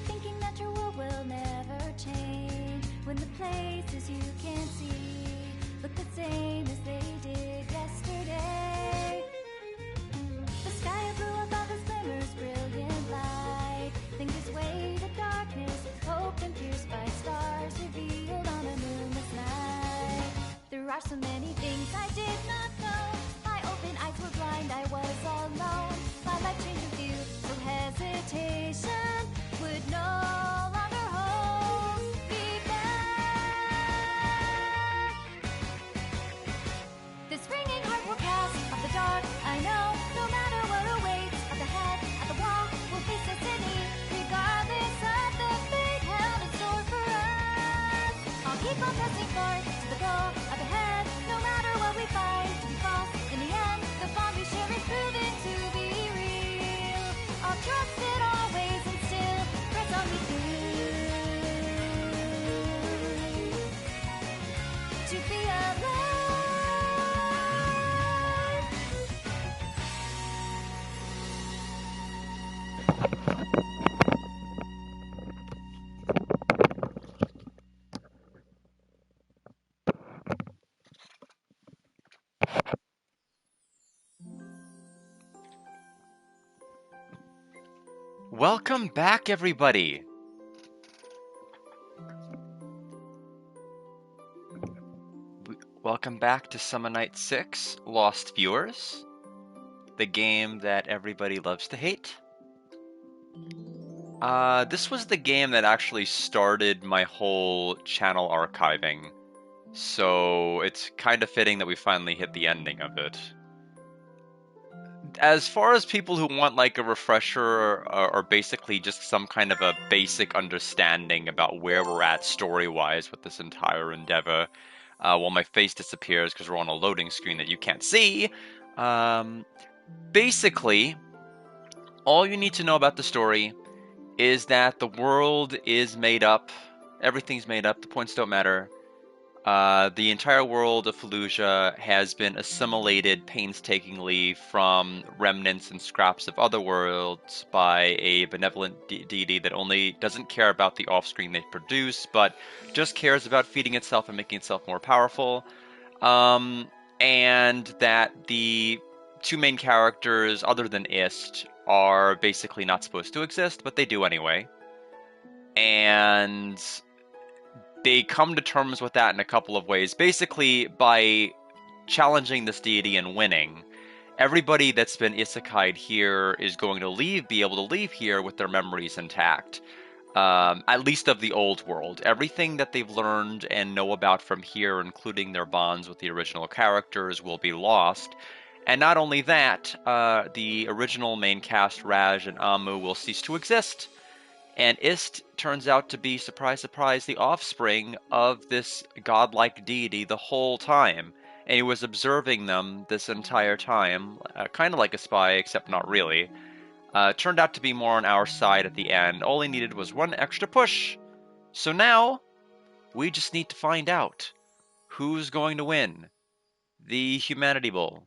thinking that your world will never change when the places you can't see look the same as they did yesterday. The sky blue above us glimmers brilliant light. Think this way to darkness, hope and pierced by stars revealed on a moonless night. There are so many things I did not know. My open eyes were blind, I was alone. My life changed with you, so hesitation would no longer hold me back. This ringing heart will pass of the dark, I know. No matter what awaits up ahead, at the wall will face destiny, regardless of the fate held in store for us. I'll keep on pressing forward to the goal up ahead, no matter what we find to be false. In the end, the bond we share is proven to be real. I'll trust it always and still press on me through to be alive. Welcome back, everybody. Welcome back to Summer Night 6, Lost Viewers, the game that everybody loves to hate. This was the game that actually started my whole channel archiving, so it's kind of fitting that we finally hit the ending of it. As far as people who want like a refresher or basically just some kind of a basic understanding about where we're at story-wise with this entire endeavor, while my face disappears because we're on a loading screen that you can't see, basically, all you need to know about the story is that the world is made up, everything's made up, the points don't matter. The entire world of Fallujah has been assimilated painstakingly from remnants and scraps of other worlds by a benevolent deity that only doesn't care about the offspring they produce, but just cares about feeding itself and making itself more powerful. And that the two main characters, other than Ist, are basically not supposed to exist, but they do anyway. And they come to terms with that in a couple of ways. Basically, by challenging this deity and winning, everybody that's been isekai'd here is going to be able to leave here with their memories intact. At least of the old world. Everything that they've learned and know about from here, including their bonds with the original characters, will be lost. And not only that, the original main cast, Raj and Amu, will cease to exist. And Ist turns out to be, surprise, surprise, the offspring of this godlike deity the whole time. And he was observing them this entire time, kind of like a spy, except not really. Turned out to be more on our side at the end. All he needed was one extra push. So now, we just need to find out who's going to win the Humanity Bowl.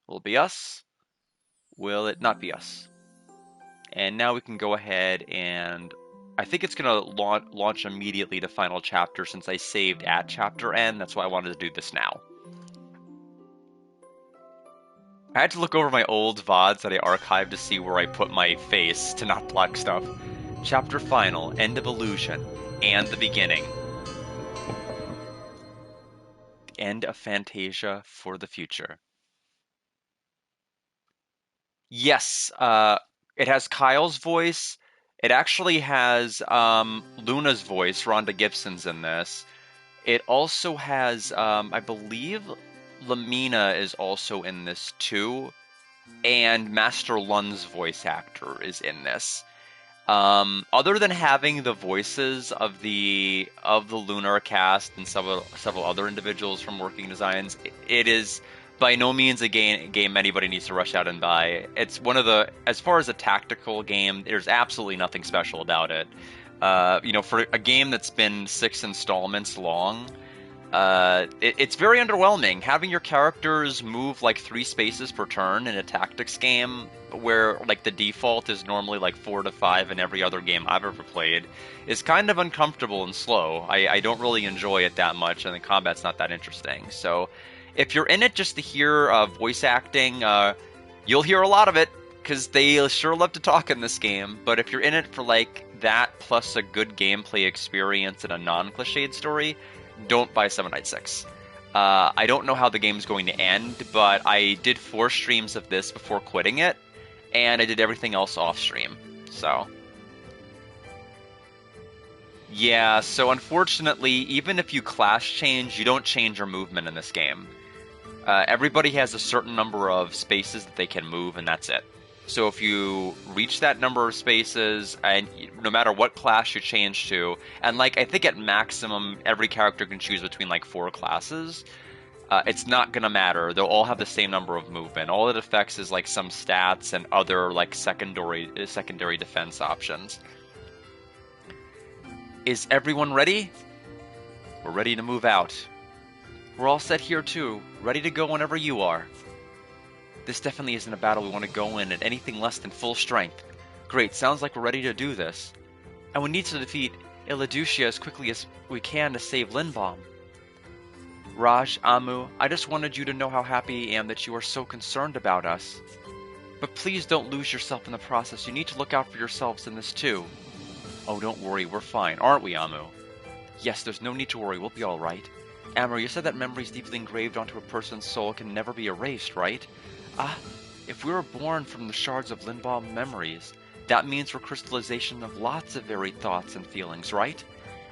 Will it be us? Will it not be us? And now we can go ahead and I think it's going to launch immediately to final chapter since I saved at chapter end. That's why I wanted to do this now. I had to look over my old VODs that I archived to see where I put my face to not block stuff. Chapter final, end of illusion, and the beginning. The end of Fantasia for the future. Yes, it has Kyle's voice. It actually has Luna's voice. Rhonda Gibson's in this. It also has, I believe, Lamina is also in this too, and Master Lun's voice actor is in this. Other than having the voices of the Lunar cast and several other individuals from Working Designs, it is by no means a game anybody needs to rush out and buy. It's one of the, as far as a tactical game, there's absolutely nothing special about it. For a game that's been 6 installments long, It's very underwhelming. Having your characters move like 3 spaces per turn in a tactics game, where like the default is normally like 4 to 5 in every other game I've ever played, is kind of uncomfortable and slow. I don't really enjoy it that much, and the combat's not that interesting. So, if you're in it just to hear voice acting, you'll hear a lot of it because they sure love to talk in this game. But if you're in it for like that plus a good gameplay experience and a non-cliched story, don't buy 796. I don't know how the game's going to end, but I did 4 streams of this before quitting it, and I did everything else off stream. So, yeah, so unfortunately, even if you class change, you don't change your movement in this game. Everybody has a certain number of spaces that they can move, and that's it. So if you reach that number of spaces, and no matter what class you change to, and like I think at maximum every character can choose between like 4 classes, it's not gonna matter. They'll all have the same number of movement. All it affects is like some stats and other like secondary defense options. Is everyone ready? We're ready to move out. We're all set here too, ready to go whenever you are. This definitely isn't a battle we want to go in at anything less than full strength. Great, sounds like we're ready to do this. And we need to defeat Iladucia as quickly as we can to save Lindbaum. Raj, Amu, I just wanted you to know how happy I am that you are so concerned about us. But please don't lose yourself in the process. You need to look out for yourselves in this too. Oh, don't worry, we're fine, aren't we, Amu? Yes, there's no need to worry, we'll be alright. Amu, you said that memories deeply engraved onto a person's soul can never be erased, right? Ah, if we were born from the shards of Lindbaum memories, that means we're crystallization of lots of varied thoughts and feelings, right?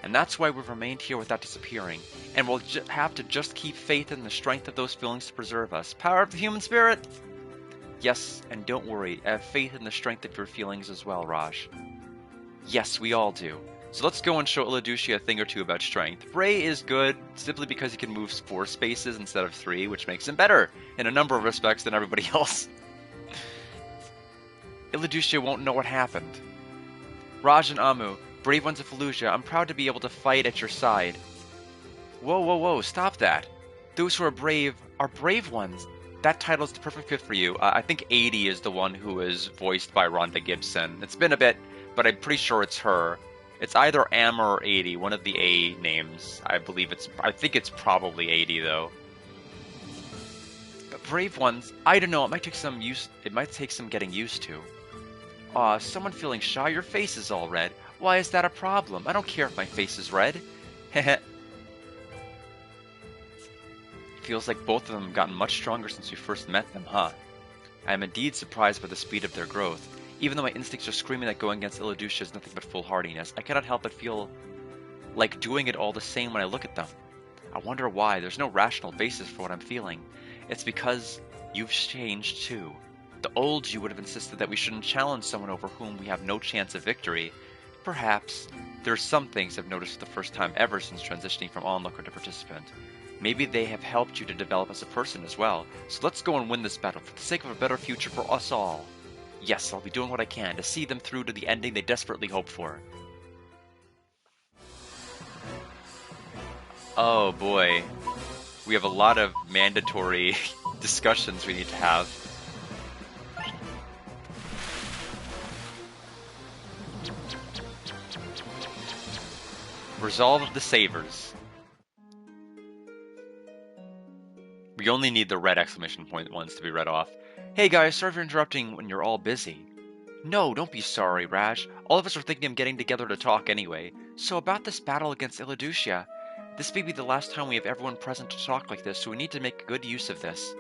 And that's why we've remained here without disappearing, and we'll have to just keep faith in the strength of those feelings to preserve us. Power of the human spirit! Yes, and don't worry, I have faith in the strength of your feelings as well, Raj. Yes, we all do. So let's go and show Iladucia a thing or two about strength. Ray is good simply because he can move 4 spaces instead of 3, which makes him better in a number of respects than everybody else. Iladucia won't know what happened. Raj and Amu, brave ones of Fallujah, I'm proud to be able to fight at your side. Whoa, whoa, whoa, stop that. Those who are brave ones. That title's the perfect fit for you. I think 80 is the one who is voiced by Rhonda Gibson. It's been a bit, but I'm pretty sure it's her. It's either Am or 80, one of the A names. I think it's probably 80 though. But brave ones, I don't know, it might take some getting used to. Aw, someone feeling shy, your face is all red. Why is that a problem? I don't care if my face is red. Heh. Feels like both of them have gotten much stronger since we first met them, huh? I am indeed surprised by the speed of their growth. Even though my instincts are screaming that going against Iladucia is nothing but foolhardiness, I cannot help but feel like doing it all the same when I look at them. I wonder why. There's no rational basis for what I'm feeling. It's because you've changed too. The old you would have insisted that we shouldn't challenge someone over whom we have no chance of victory. Perhaps. There are some things I've noticed for the first time ever since transitioning from onlooker to participant. Maybe they have helped you to develop as a person as well. So let's go and win this battle for the sake of a better future for us all. Yes, I'll be doing what I can to see them through to the ending they desperately hope for. Oh boy. We have a lot of mandatory discussions we need to have. Resolve of the Savers. We only need the red exclamation point ones to be read off. Hey guys, sorry for interrupting when you're all busy. No, don't be sorry, Raj. All of us are thinking of getting together to talk anyway. So about this battle against Iladucia, this may be the last time we have everyone present to talk like this, so we need to make good use of this.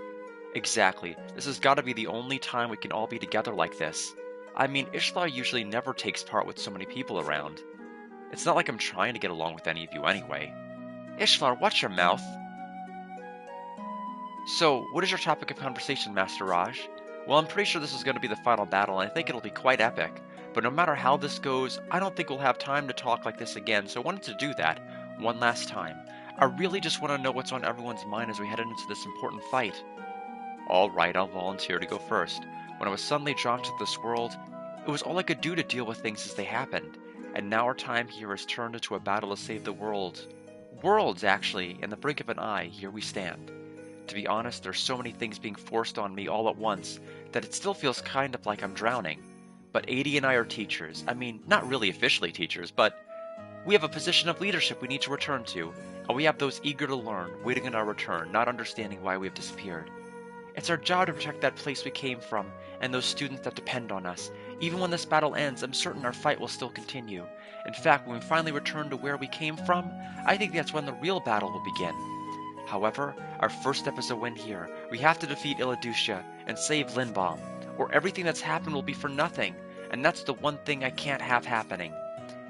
Exactly. This has got to be the only time we can all be together like this. I mean, Ishlar usually never takes part with so many people around. It's not like I'm trying to get along with any of you anyway. Ishlar, watch your mouth. So, what is your topic of conversation, Master Raj? Well, I'm pretty sure this is going to be the final battle, and I think it'll be quite epic. But no matter how this goes, I don't think we'll have time to talk like this again, so I wanted to do that one last time. I really just want to know what's on everyone's mind as we head into this important fight. Alright, I'll volunteer to go first. When I was suddenly dropped into this world, it was all I could do to deal with things as they happened. And now our time here has turned into a battle to save the world. Worlds, actually, in the brink of an eye, here we stand. To be honest, there's so many things being forced on me all at once that it still feels kind of like I'm drowning. But Adi and I are teachers. I mean, not really officially teachers, but we have a position of leadership we need to return to, and we have those eager to learn, waiting on our return, not understanding why we have disappeared. It's our job to protect that place we came from, and those students that depend on us. Even when this battle ends, I'm certain our fight will still continue. In fact, when we finally return to where we came from, I think that's when the real battle will begin. However, our first step is a win here. We have to defeat Illaducia and save Lindbaum, or everything that's happened will be for nothing, and that's the one thing I can't have happening.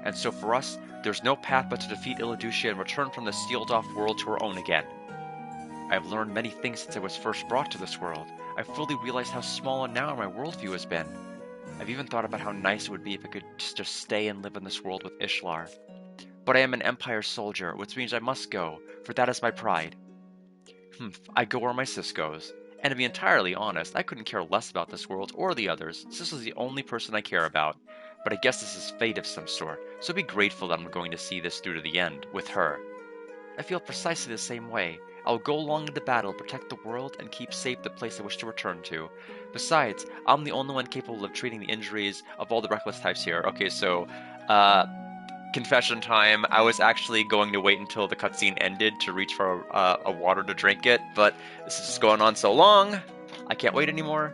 And so for us, there's no path but to defeat Illaducia and return from the sealed-off world to our own again. I've learned many things since I was first brought to this world. I've fully realized how small and narrow my worldview has been. I've even thought about how nice it would be if I could just stay and live in this world with Ishlar. But I am an Empire soldier, which means I must go, for that is my pride. I go where my sis goes. And to be entirely honest, I couldn't care less about this world or the others. Sis is the only person I care about. But I guess this is fate of some sort, so be grateful that I'm going to see this through to the end, with her. I feel precisely the same way. I'll go along in the battle, protect the world, and keep safe the place I wish to return to. Besides, I'm the only one capable of treating the injuries of all the reckless types here. Okay, so, confession time. I was actually going to wait until the cutscene ended to reach for a water to drink it, but this is just going on so long, I can't wait anymore.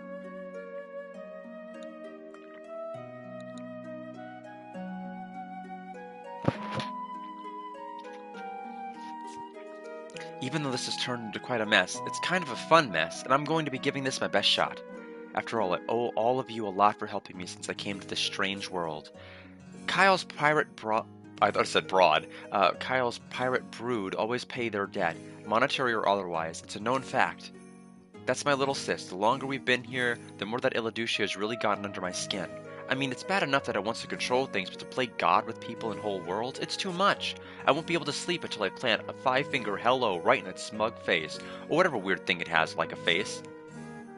Even though this has turned into quite a mess, it's kind of a fun mess, and I'm going to be giving this my best shot. After all, I owe all of you a lot for helping me since I came to this strange world. Kyle's pirate I thought I said broad. Kyle's pirate brood always pay their debt, monetary or otherwise. It's a known fact. That's my little sis. The longer we've been here, the more that Illaducia has really gotten under my skin. I mean, it's bad enough that I want to control things, but to play God with people and whole worlds, it's too much. I won't be able to sleep until I plant a five-finger hello right in its smug face, or whatever weird thing it has like a face.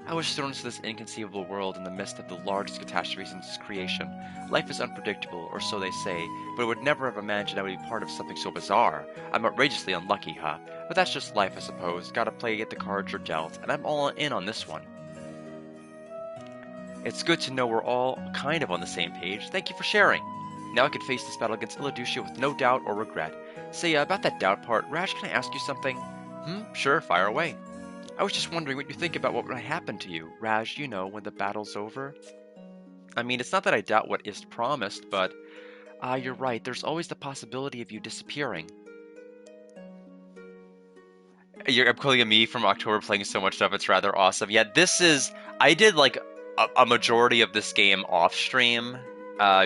I was thrown into this inconceivable world in the midst of the largest catastrophe since creation. Life is unpredictable, or so they say, but I would never have imagined I would be part of something so bizarre. I'm outrageously unlucky, huh? But that's just life, I suppose. Gotta play at the cards you're dealt, and I'm all in on this one. It's good to know we're all kind of on the same page. Thank you for sharing. Now I can face this battle against Illaducia with no doubt or regret. Say, about that doubt part, Raj, can I ask you something? Sure, fire away. I was just wondering what you think about what might happen to you, Raj, you know, when the battle's over. I mean, it's not that I doubt what is promised, but you're right, there's always the possibility of you disappearing. I'm calling a me from October playing so much stuff, it's rather awesome. Yeah, I did like a majority of this game off stream,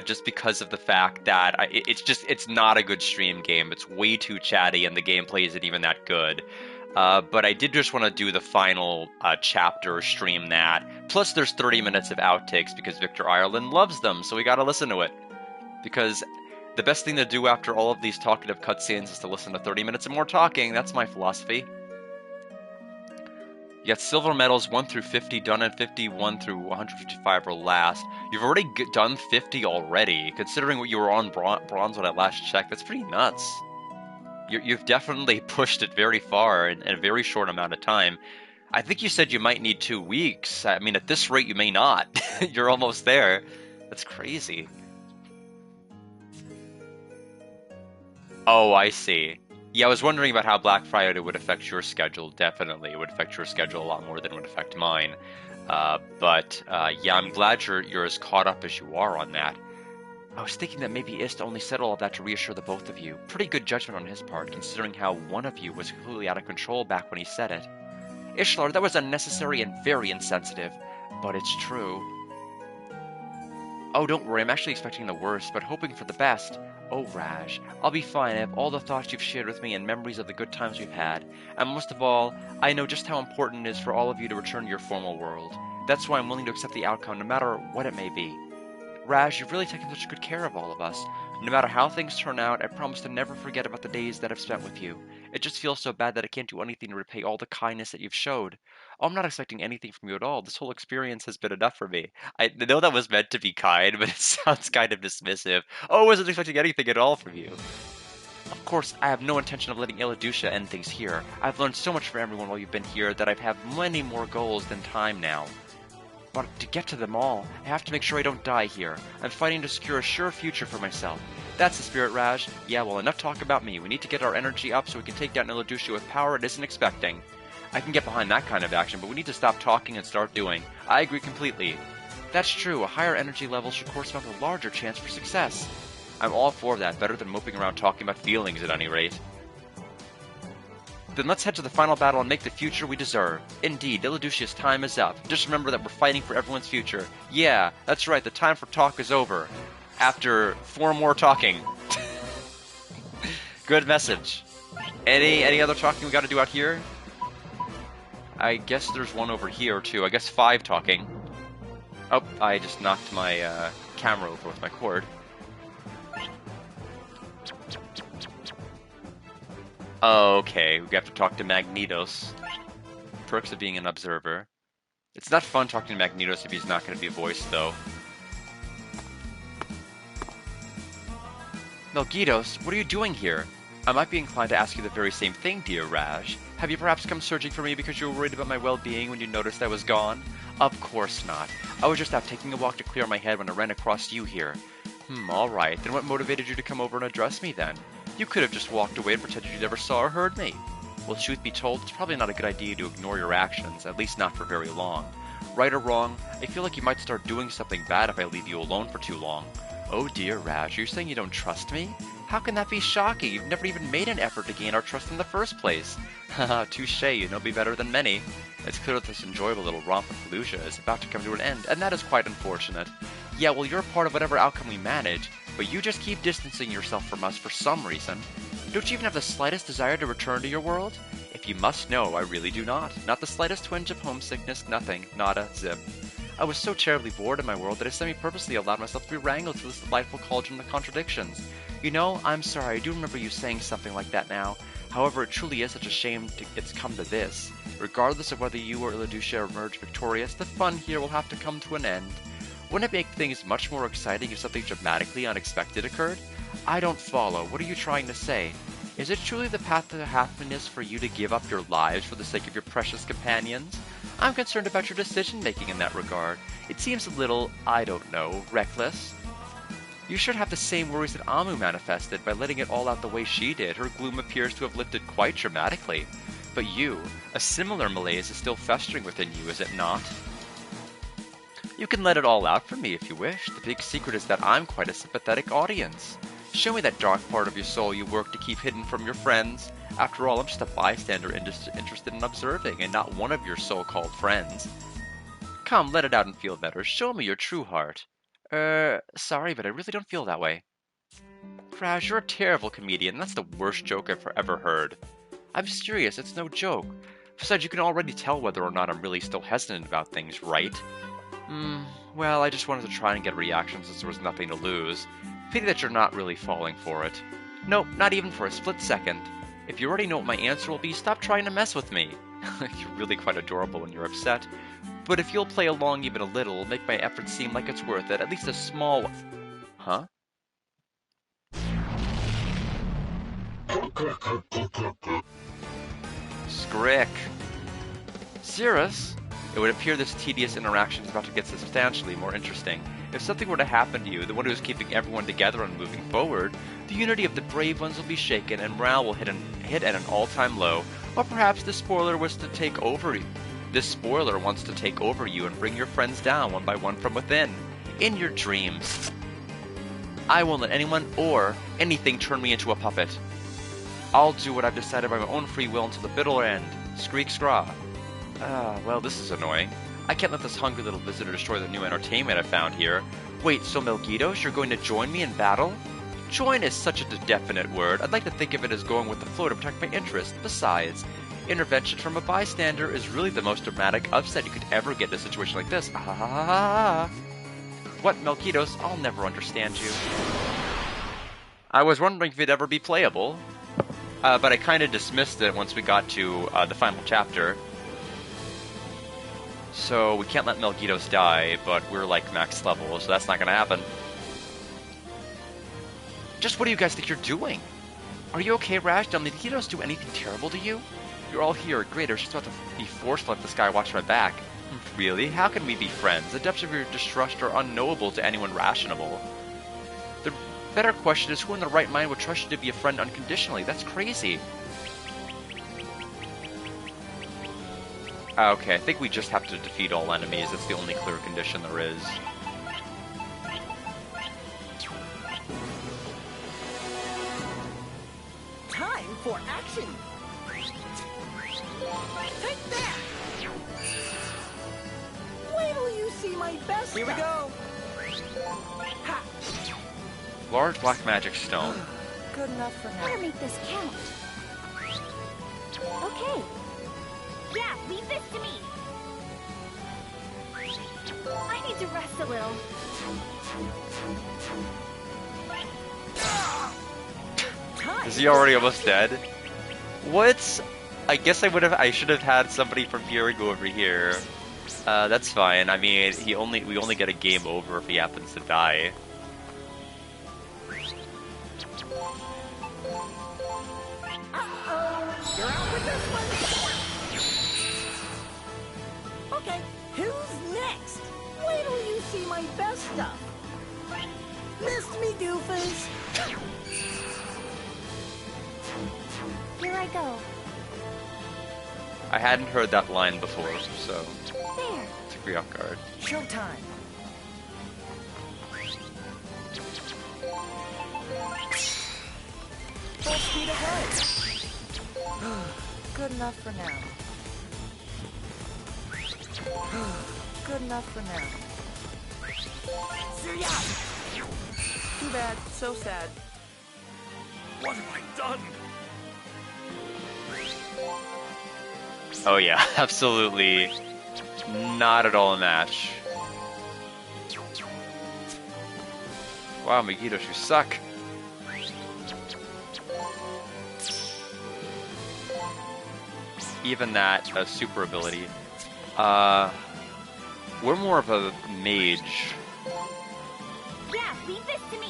just because of the fact that it's not a good stream game. It's way too chatty and the gameplay isn't even that good. But I did just want to do the final chapter, stream that. Plus, there's 30 minutes of outtakes because Victor Ireland loves them, so we gotta listen to it. Because the best thing to do after all of these talkative cutscenes is to listen to 30 minutes of more talking. That's my philosophy. You got silver medals 1 through 50 done, and 51 through 155 are last. You've already done 50 already, considering what you were on bronze when I last checked. That's pretty nuts. You've definitely pushed it very far in a very short amount of time. I think you said you might need 2 weeks. I mean, at this rate, you may not. You're almost there. That's crazy. Oh, I see. Yeah, I was wondering about how Black Friday would affect your schedule. Definitely, it would affect your schedule a lot more than it would affect mine. Yeah, I'm glad you're as caught up as you are on that. I was thinking that maybe Ist only said all of that to reassure the both of you. Pretty good judgment on his part, considering how one of you was completely out of control back when he said it. Ishlar, that was unnecessary and very insensitive, but it's true. Oh, don't worry, I'm actually expecting the worst, but hoping for the best. Oh, Raj, I'll be fine. I have all the thoughts you've shared with me and memories of the good times we've had. And most of all, I know just how important it is for all of you to return to your formal world. That's why I'm willing to accept the outcome, no matter what it may be. Raj, you've really taken such good care of all of us. No matter how things turn out, I promise to never forget about the days that I've spent with you. It just feels so bad that I can't do anything to repay all the kindness that you've showed. Oh, I'm not expecting anything from you at all. This whole experience has been enough for me. I know that was meant to be kind, but it sounds kind of dismissive. Oh, I wasn't expecting anything at all from you. Of course, I have no intention of letting Illaducia end things here. I've learned so much from everyone while you've been here that I have many more goals than time now. But to get to them all, I have to make sure I don't die here. I'm fighting to secure a sure future for myself. That's the spirit, Raj. Yeah, well, enough talk about me. We need to get our energy up so we can take down Illaducia with power it isn't expecting. I can get behind that kind of action, but we need to stop talking and start doing. I agree completely. That's true. A higher energy level should correspond with a larger chance for success. I'm all for that, better than moping around talking about feelings at any rate. Then let's head to the final battle and make the future we deserve. Indeed, Illaducia's time is up. Just remember that we're fighting for everyone's future. Yeah, that's right, the time for talk is over. After 4 more talking. Good message. Any other talking we gotta do out here? I guess there's one over here too. I guess 5 talking. Oh, I just knocked my camera over with my cord. Okay, we have to talk to Magnetos. Perks of being an observer. It's not fun talking to Magnetos if he's not going to be voiced, though. Melgitos, what are you doing here? I might be inclined to ask you the very same thing, dear Raj. Have you perhaps come searching for me because you were worried about my well-being when you noticed I was gone? Of course not. I was just out taking a walk to clear my head when I ran across you here. Alright. Then what motivated you to come over and address me then? You could have just walked away and pretended you never saw or heard me. Well, truth be told, it's probably not a good idea to ignore your actions, at least not for very long. Right or wrong, I feel like you might start doing something bad if I leave you alone for too long. Oh dear, Raj, you're saying you don't trust me? How can that be shocking? You've never even made an effort to gain our trust in the first place. Haha, touché, you know me better than many. It's clear that this enjoyable little romp with Felucia is about to come to an end, and that is quite unfortunate. Yeah, well, you're a part of whatever outcome we manage, but you just keep distancing yourself from us for some reason. Don't you even have the slightest desire to return to your world? If you must know, I really do not. Not the slightest twinge of homesickness, nothing, nada, zip. I was so terribly bored in my world that I semi-purposely allowed myself to be wrangled to this delightful cauldron of contradictions. You know, I'm sorry, I do remember you saying something like that now. However, it truly is such a shame it's come to this. Regardless of whether you or Illaducia emerge victorious, the fun here will have to come to an end. Wouldn't it make things much more exciting if something dramatically unexpected occurred? I don't follow. What are you trying to say? Is it truly the path to happiness for you to give up your lives for the sake of your precious companions? I'm concerned about your decision-making in that regard. It seems a little, I don't know, reckless. You should have the same worries that Amu manifested. By letting it all out the way she did, her gloom appears to have lifted quite dramatically. But you, a similar malaise is still festering within you, is it not? You can let it all out for me if you wish. The big secret is that I'm quite a sympathetic audience. Show me that dark part of your soul you work to keep hidden from your friends. After all, I'm just a bystander interested in observing, and not one of your so-called friends. Come, let it out and feel better. Show me your true heart. Sorry, but I really don't feel that way. Crash, you're a terrible comedian. That's the worst joke I've ever heard. I'm serious, it's no joke. Besides, you can already tell whether or not I'm really still hesitant about things, right? Well, I just wanted to try and get a reaction since there was nothing to lose. Pity that you're not really falling for it. Nope, not even for a split second. If you already know what my answer will be, stop trying to mess with me. You're really quite adorable when you're upset. But if you'll play along even a little, it'll make my efforts seem like it's worth it, at least a small one. Huh? Skrick. Cirrus? It would appear this tedious interaction is about to get substantially more interesting. If something were to happen to you, the one who is keeping everyone together and moving forward, the unity of the brave ones will be shaken and morale will hit at an all-time low. Or perhaps this spoiler wants to take over you and bring your friends down one by one from within. In your dreams. I won't let anyone or anything turn me into a puppet. I'll do what I've decided by my own free will until the bitter end. Skreek Skra. Well, this is annoying. I can't let this hungry little visitor destroy the new entertainment I've found here. Wait, so Melgitos, you're going to join me in battle? Join is such a definite word. I'd like to think of it as going with the flow to protect my interests. Besides, intervention from a bystander is really the most dramatic upset you could ever get in a situation like this. What, Melgitos? I'll never understand you. I was wondering if it'd ever be playable, but I kind of dismissed it once we got to the final chapter. So we can't let Melgitos die, but we're like max level, so that's not going to happen. Just what do you guys think you're doing? Are you okay, Rash? Did Megiddos do anything terrible to you? You're all here. Great, I was just about to be forced to let this guy watch my back. Really? How can we be friends? The depths of your distrust are unknowable to anyone rational. The better question is, who in their right mind would trust you to be a friend unconditionally? That's crazy. Okay, I think we just have to defeat all enemies. That's the only clear condition there is. Time for action! Take that! Wait till you see my best. Here we go! Ha! Large black magic stone. Good enough for Better now. make this count. Okay. Yeah, leave this to me. I need to rest a little. Time Is he already almost dead? What? I guess I should have had somebody from here go over here. That's fine. I mean, we only get a game over if he happens to die. You're out with this one? Okay, who's next? Wait till you see my best stuff. Missed me, doofus. Here I go. I hadn't heard that line before, so There. took me off guard. Showtime. Full speed ahead. Good enough for now. Good enough for now. See ya! Too bad. So sad. What have I done? Oh yeah, absolutely not at all a match. Wow, Megiddos, you suck. Even that super ability. We're more of a mage, Yeah, leave this to me.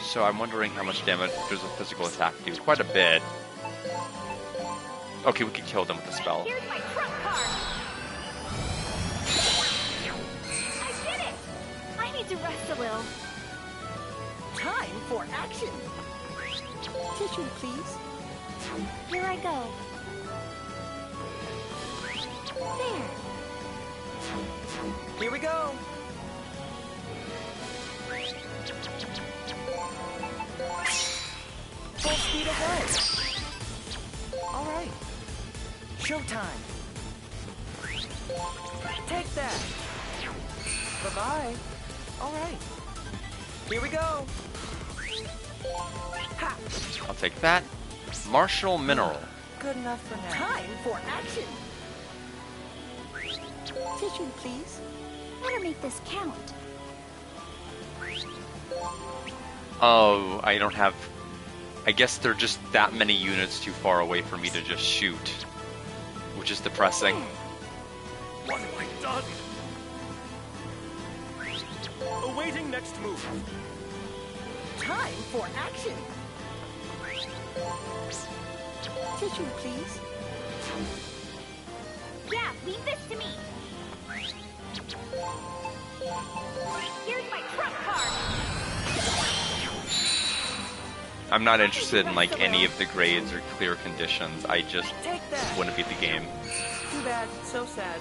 so I'm wondering how much damage does a physical attack do. Quite a bit. Okay, we could kill them with a spell. Here's my trump card. I did it. I need to rest a little. Time for action. Tissue, please. Here I go. There. Here we go. Full speed ahead. All right. Showtime. Take that. Bye-bye. All right. Here we go. Ha! I'll take that. Martial Mineral. Good enough for now. Time for action. Tissue, please. Better make this count. Oh, I don't have... I guess they're just that many units too far away for me to just shoot. Which is depressing. There. What have I done? Awaiting next move. Time for action. Tissue, please. Yeah, leave this to me. Here's my trump card. I'm not interested in like any of the grades or clear conditions. I just Take that. want to beat the game. Too bad. So sad.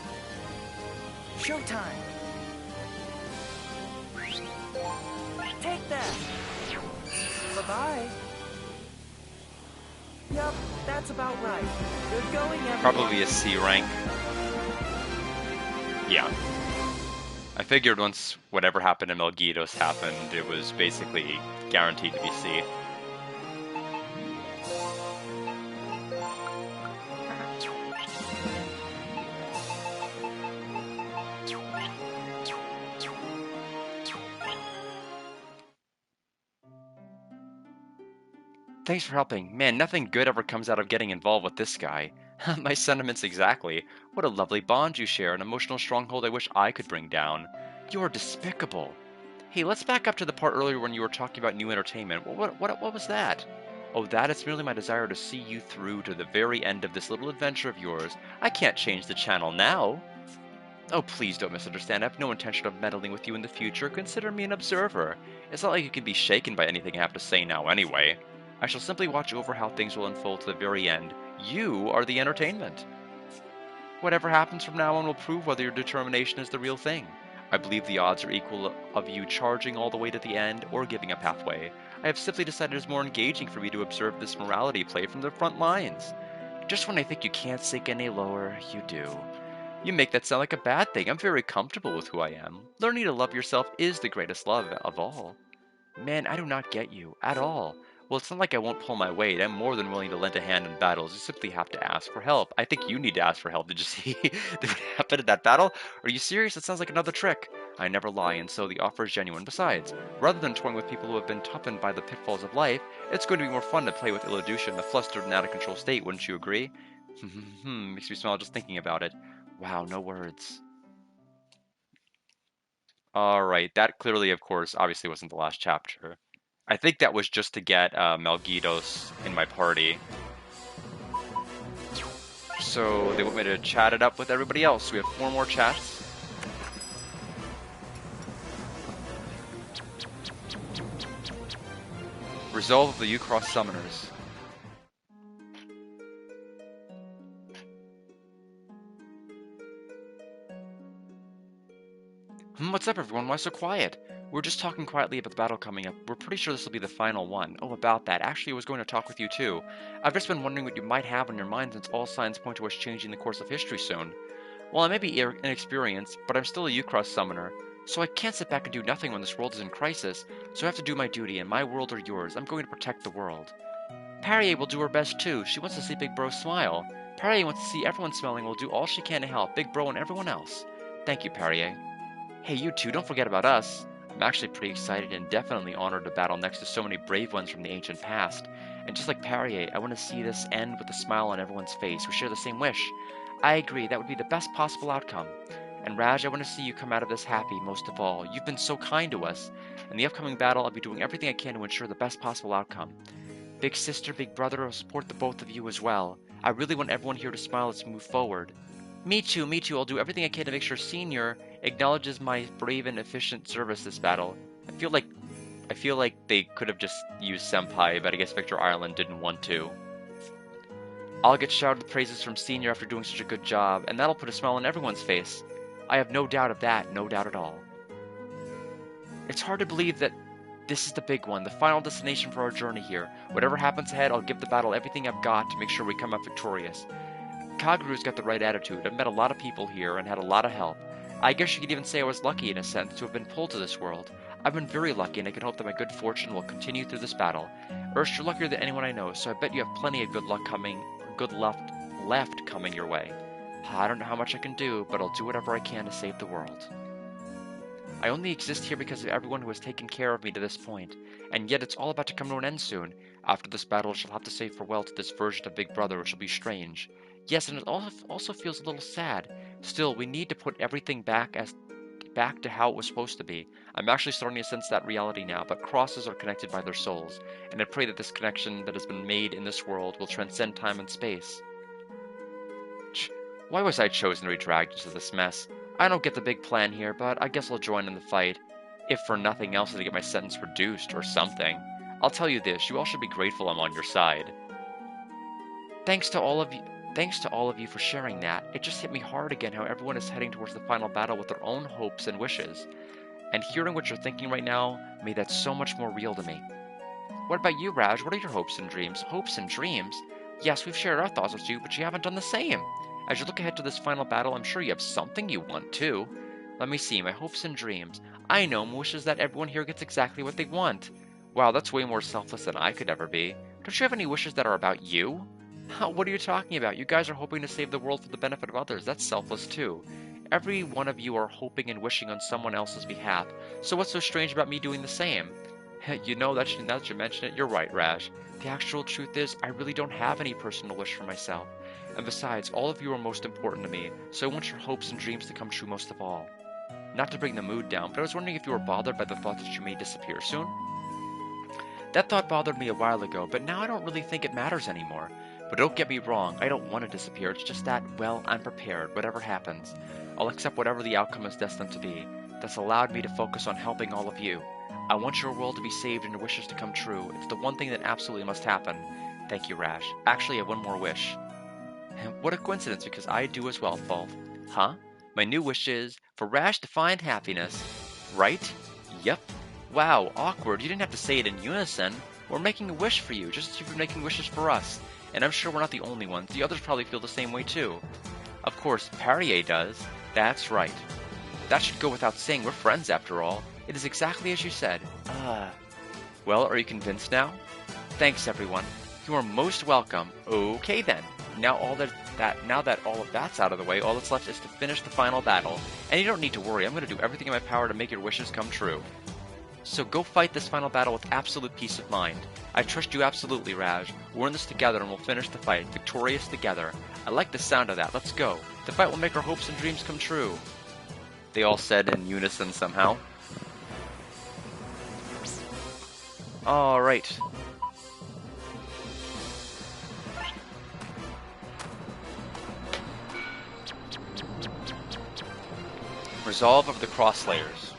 Showtime. Take that. Bye-bye. Yup, that's about right. Good going, everyone. Probably a C rank. Yeah. I figured once whatever happened to Megiddos happened, it was basically guaranteed to be C. Thanks for helping. Man, nothing good ever comes out of getting involved with this guy. My sentiments exactly. What a lovely bond you share, an emotional stronghold I wish I could bring down. You're despicable. Hey, let's back up to the part earlier when you were talking about new entertainment. What was that? Oh, that is merely my desire to see you through to the very end of this little adventure of yours. I can't change the channel now. Oh, please don't misunderstand. I have no intention of meddling with you in the future. Consider me an observer. It's not like you can be shaken by anything I have to say now anyway. I shall simply watch over how things will unfold to the very end. You are the entertainment. Whatever happens from now on will prove whether your determination is the real thing. I believe the odds are equal of you charging all the way to the end or giving up halfway. I have simply decided it's more engaging for me to observe this morality play from the front lines. Just when I think you can't sink any lower, you do. You make that sound like a bad thing. I'm very comfortable with who I am. Learning to love yourself is the greatest love of all. Man, I do not get you at all. Well, it's not like I won't pull my weight. I'm more than willing to lend a hand in battles. You simply have to ask for help. I think you need to ask for help. Did you see what happened in that battle? Are you serious? It sounds like another trick. I never lie, and so the offer is genuine. Besides, rather than toying with people who have been toughened by the pitfalls of life, it's going to be more fun to play with Illuducia in a flustered and out of control state, wouldn't you agree? Makes me smile just thinking about it. Wow, no words. Alright, that clearly, of course, obviously wasn't the last chapter. I think that was just to get Melgidos in my party. So they want me to chat it up with everybody else. We have 4 more chats. Resolve of the U-Cross Summoners. What's up, everyone? Why so quiet? We're just talking quietly about the battle coming up. We're pretty sure this will be the final one. Oh, about that. Actually, I was going to talk with you too. I've just been wondering what you might have on your mind since all signs point to us changing the course of history soon. Well, I may be inexperienced, but I'm still a U-Cross summoner, so I can't sit back and do nothing when this world is in crisis, so I have to do my duty, and my world or yours. I'm going to protect the world. Perrier will do her best too. She wants to see Big Bro smile. Perrier wants to see everyone smiling and will do all she can to help Big Bro and everyone else. Thank you, Perrier. Hey, you two, don't forget about us. I'm actually pretty excited and definitely honored to battle next to so many brave ones from the ancient past. And just like Perrier, I want to see this end with a smile on everyone's face. We share the same wish. I agree, that would be the best possible outcome. And Raj, I want to see you come out of this happy, most of all. You've been so kind to us. In the upcoming battle, I'll be doing everything I can to ensure the best possible outcome. Big sister, big brother, I'll support the both of you as well. I really want everyone here to smile as we move forward. Me too, me too. I'll do everything I can to make sure Senior acknowledges my brave and efficient service this battle. I feel like they could have just used Senpai, but I guess Victor Ireland didn't want to. I'll get shouted praises from Senior after doing such a good job, and that'll put a smile on everyone's face. I have no doubt of that, no doubt at all. It's hard to believe that this is the big one, the final destination for our journey here. Whatever happens ahead, I'll give the battle everything I've got to make sure we come out victorious. Kaguru's got the right attitude. I've met a lot of people here and had a lot of help. I guess you could even say I was lucky in a sense to have been pulled to this world. I've been very lucky, and I can hope that my good fortune will continue through this battle. Ursh, you're luckier than anyone I know, so I bet you have plenty of good luck left coming your way. I don't know how much I can do, but I'll do whatever I can to save the world. I only exist here because of everyone who has taken care of me to this point, and yet it's all about to come to an end soon. After this battle, I shall have to say farewell to this version of Big Brother, which will be strange. Yes, and it also feels a little sad. Still, we need to put everything back to how it was supposed to be. I'm actually starting to sense that reality now, but crosses are connected by their souls, and I pray that this connection that has been made in this world will transcend time and space. Why was I chosen to be dragged into this mess? I don't get the big plan here, but I guess I'll join in the fight. If for nothing else to get my sentence reduced or something. I'll tell you this, you all should be grateful I'm on your side. Thanks to all of you for sharing that. It just hit me hard again how everyone is heading towards the final battle with their own hopes and wishes. And hearing what you're thinking right now made that so much more real to me. What about you, Raj? What are your hopes and dreams? Hopes and dreams? Yes, we've shared our thoughts with you, but you haven't done the same. As you look ahead to this final battle, I'm sure you have something you want too. Let me see, my hopes and dreams. I know my wish is that everyone here gets exactly what they want. Wow, that's way more selfless than I could ever be. Don't you have any wishes that are about you? What are you talking about? You guys are hoping to save the world for the benefit of others. That's selfless too. Every one of you are hoping and wishing on someone else's behalf. So what's so strange about me doing the same? You know, now that you mention it, you're right, Raj. The actual truth is, I really don't have any personal wish for myself. And besides, all of you are most important to me, so I want your hopes and dreams to come true most of all. Not to bring the mood down, but I was wondering if you were bothered by the thought that you may disappear soon? That thought bothered me a while ago, but now I don't really think it matters anymore. But don't get me wrong, I don't want to disappear, it's just that, well, I'm prepared, whatever happens. I'll accept whatever the outcome is destined to be. That's allowed me to focus on helping all of you. I want your world to be saved and your wishes to come true. It's the one thing that absolutely must happen. Thank you, Rash. Actually, I have one more wish. What a coincidence, because I do as well, Fall. Huh? My new wish is for Rash to find happiness. Right? Yep. Wow, awkward. You didn't have to say it in unison. We're making a wish for you, just as you've been making wishes for us. And I'm sure we're not the only ones. The others probably feel the same way too. Of course, Perrier does. That's right. That should go without saying. We're friends after all. It is exactly as you said. Well, are you convinced now? Thanks, everyone. You are most welcome. Okay then. Now that all of that's out of the way, all that's left is to finish the final battle. And you don't need to worry. I'm going to do everything in my power to make your wishes come true. So go fight this final battle with absolute peace of mind. I trust you absolutely, Raj. We're in this together and we'll finish the fight, victorious together. I like the sound of that. Let's go. The fight will make our hopes and dreams come true. They all said in unison somehow. Alright. Resolve of the Cross Layers.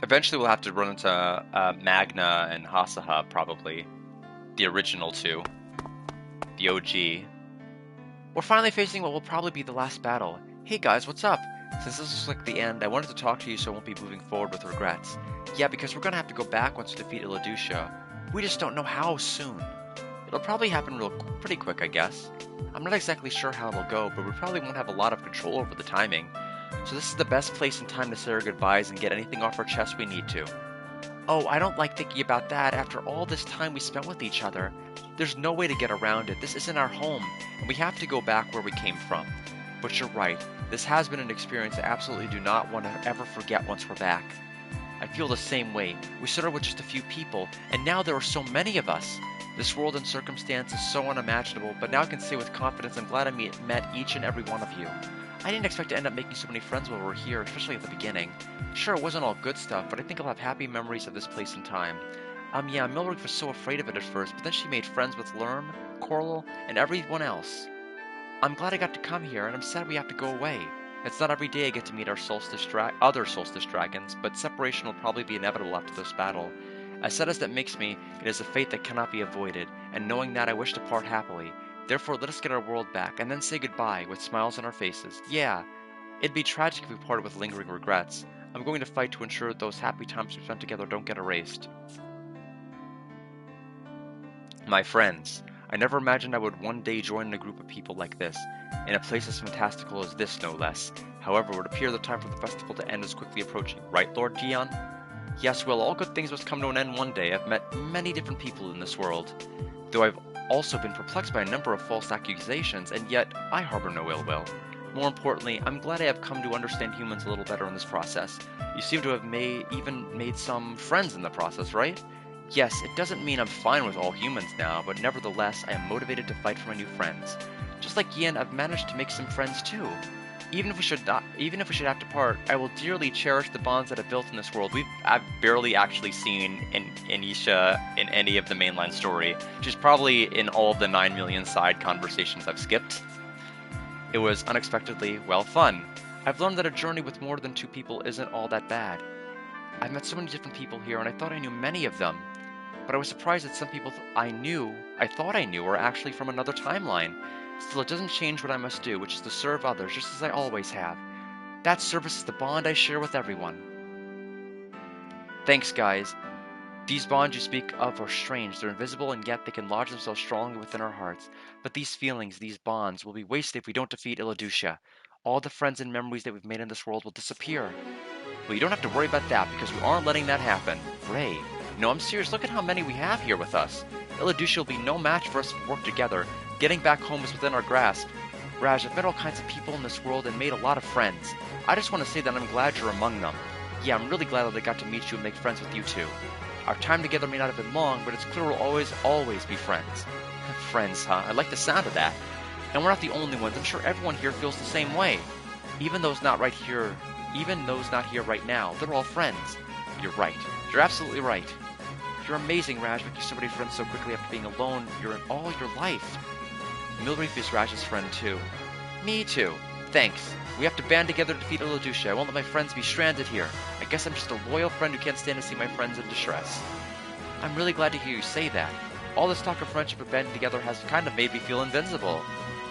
Eventually we'll have to run into Magna and Hasaha, probably. The original two. The OG. We're finally facing what will probably be the last battle. Hey guys, what's up? Since this is like the end, I wanted to talk to you so I won't be moving forward with regrets. Yeah, because we're gonna have to go back once we defeat Illuducia. We just don't know how soon. It'll probably happen pretty quick, I guess. I'm not exactly sure how it'll go, but we probably won't have a lot of control over the timing. So this is the best place and time to say our goodbyes and get anything off our chest we need to. Oh, I don't like thinking about that after all this time we spent with each other. There's no way to get around it. This isn't our home, and we have to go back where we came from. But you're right. This has been an experience I absolutely do not want to ever forget once we're back. I feel the same way. We started with just a few people, and now there are so many of us. This world and circumstance is so unimaginable, but now I can say with confidence I'm glad I met each and every one of you. I didn't expect to end up making so many friends while we were here, especially at the beginning. Sure, it wasn't all good stuff, but I think I'll have happy memories of this place and time. Yeah, Milrick was so afraid of it at first, but then she made friends with Lerm, Coral, and everyone else. I'm glad I got to come here, and I'm sad we have to go away. It's not every day I get to meet our other Solstice Dragons, but separation will probably be inevitable after this battle. As sad as that makes me, it is a fate that cannot be avoided, and knowing that I wish to part happily. Therefore, let us get our world back, and then say goodbye, with smiles on our faces. Yeah, it'd be tragic if we parted with lingering regrets. I'm going to fight to ensure those happy times we spent together don't get erased. My friends, I never imagined I would one day join a group of people like this, in a place as fantastical as this, no less. However, it would appear the time for the festival to end is quickly approaching, right, Lord Gion? Yes, well, all good things must come to an end one day. I've met many different people in this world, though I've also been perplexed by a number of false accusations, and yet I harbor no ill will. More importantly, I'm glad I have come to understand humans a little better in this process. You seem to have even made some friends in the process, right? Yes, it doesn't mean I'm fine with all humans now, but nevertheless, I am motivated to fight for my new friends. Just like Ian, I've managed to make some friends too. Even if we should have to part, I will dearly cherish the bonds that I've built in this world. I've barely actually seen Anisha in any of the mainline story. She's probably in all of the 9 million side conversations I've skipped. It was unexpectedly, well, fun. I've learned that a journey with more than 2 people isn't all that bad. I've met so many different people here, and I thought I knew many of them. But I was surprised that some people I thought I knew, were actually from another timeline. Still, it doesn't change what I must do, which is to serve others, just as I always have. That service is the bond I share with everyone. Thanks, guys. These bonds you speak of are strange. They're invisible, and yet they can lodge themselves strongly within our hearts. But these feelings, these bonds, will be wasted if we don't defeat Illuducia. All the friends and memories that we've made in this world will disappear. Well, you don't have to worry about that, because we aren't letting that happen. Ray. No, I'm serious. Look at how many we have here with us. Illuducia will be no match for us if we work together. Getting back home is within our grasp. Raj, I've met all kinds of people in this world and made a lot of friends. I just want to say that I'm glad you're among them. Yeah, I'm really glad that I got to meet you and make friends with you too. Our time together may not have been long, but it's clear we'll always be friends. Friends, huh? I like the sound of that. And we're not the only ones. I'm sure everyone here feels the same way. Even those not here right now, they're all friends. You're right. You're absolutely right. You're amazing, Raj, making so many friends so quickly after being alone all your life. Milreath is Raj's friend, too. Me too. Thanks. We have to band together to defeat Illuducia. I won't let my friends be stranded here. I guess I'm just a loyal friend who can't stand to see my friends in distress. I'm really glad to hear you say that. All this talk of friendship and banding together has kind of made me feel invincible.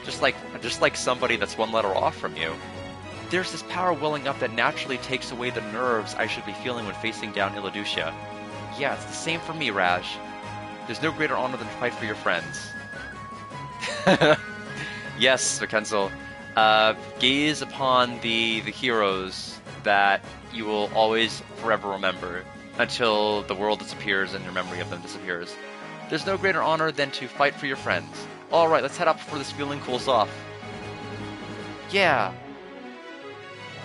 Just like somebody that's one letter off from you. There's this power welling up that naturally takes away the nerves I should be feeling when facing down Illuducia. Yeah, it's the same for me, Raj. There's no greater honor than to fight for your friends. Yes, Mackenzel. Gaze upon the heroes that you will always forever remember until the world disappears and your memory of them disappears. There's no greater honor than to fight for your friends. Alright, let's head up before this feeling cools off. Yeah.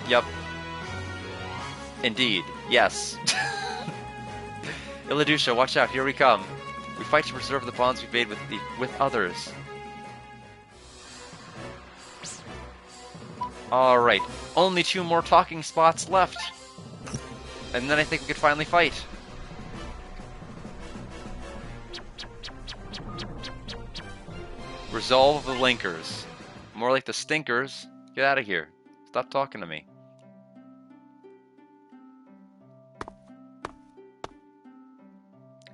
Yep. Indeed. Yes. Illuducia, watch out, here we come. We fight to preserve the bonds we've made with others. Alright, only 2 more talking spots left. And then I think we could finally fight. Resolve the linkers. More like the stinkers. Get out of here. Stop talking to me.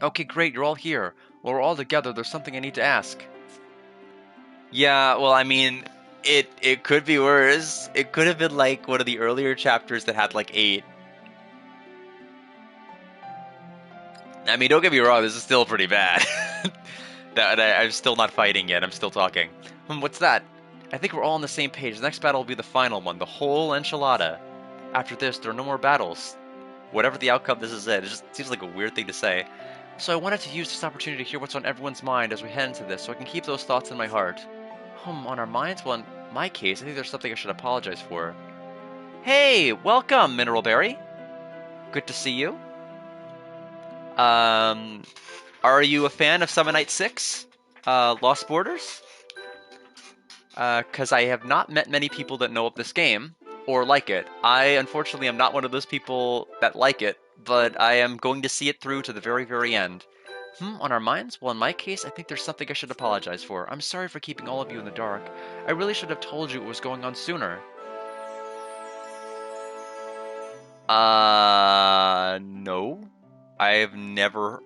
Okay, great, you're all here. Well, we're all together, there's something I need to ask. Yeah, well, I mean, it could be worse. It could have been like one of the earlier chapters that had like 8. I mean, don't get me wrong, this is still pretty bad. I'm still not fighting yet, I'm still talking. What's that? I think we're all on the same page. The next battle will be the final one, the whole enchilada. After this, there are no more battles. Whatever the outcome, this is it. It just seems like a weird thing to say. So I wanted to use this opportunity to hear what's on everyone's mind as we head into this, so I can keep those thoughts in my heart. On our minds? Well, in my case, I think there's something I should apologize for. Hey, welcome, Mineral Berry. Good to see you. Are you a fan of Summon Night 6? Lost Borders? Because I have not met many people that know of this game, or like it. I, unfortunately, am not one of those people that like it, but I am going to see it through to the very, very end. On our minds? Well, in my case, I think there's something I should apologize for. I'm sorry for keeping all of you in the dark. I really should have told you what was going on sooner. No. I've never...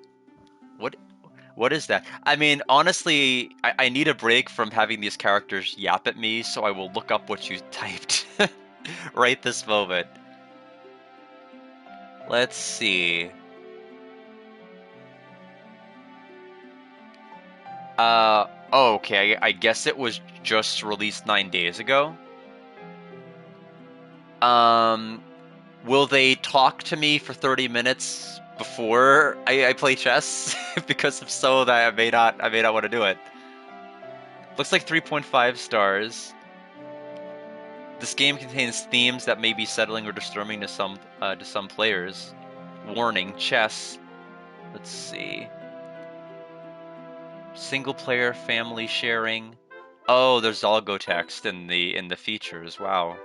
What is that? I mean, honestly, I need a break from having these characters yap at me, so I will look up what you typed right this moment. Let's see. Oh, okay, I guess it was just released 9 days ago. Will they talk to me for 30 minutes before I play chess? Because if so, that I may not want to do it. Looks like 3.5 stars. This game contains themes that may be settling or disturbing to some players. Warning: chess. Let's see. Single player, family sharing. Oh, there's algo text in the features. Wow.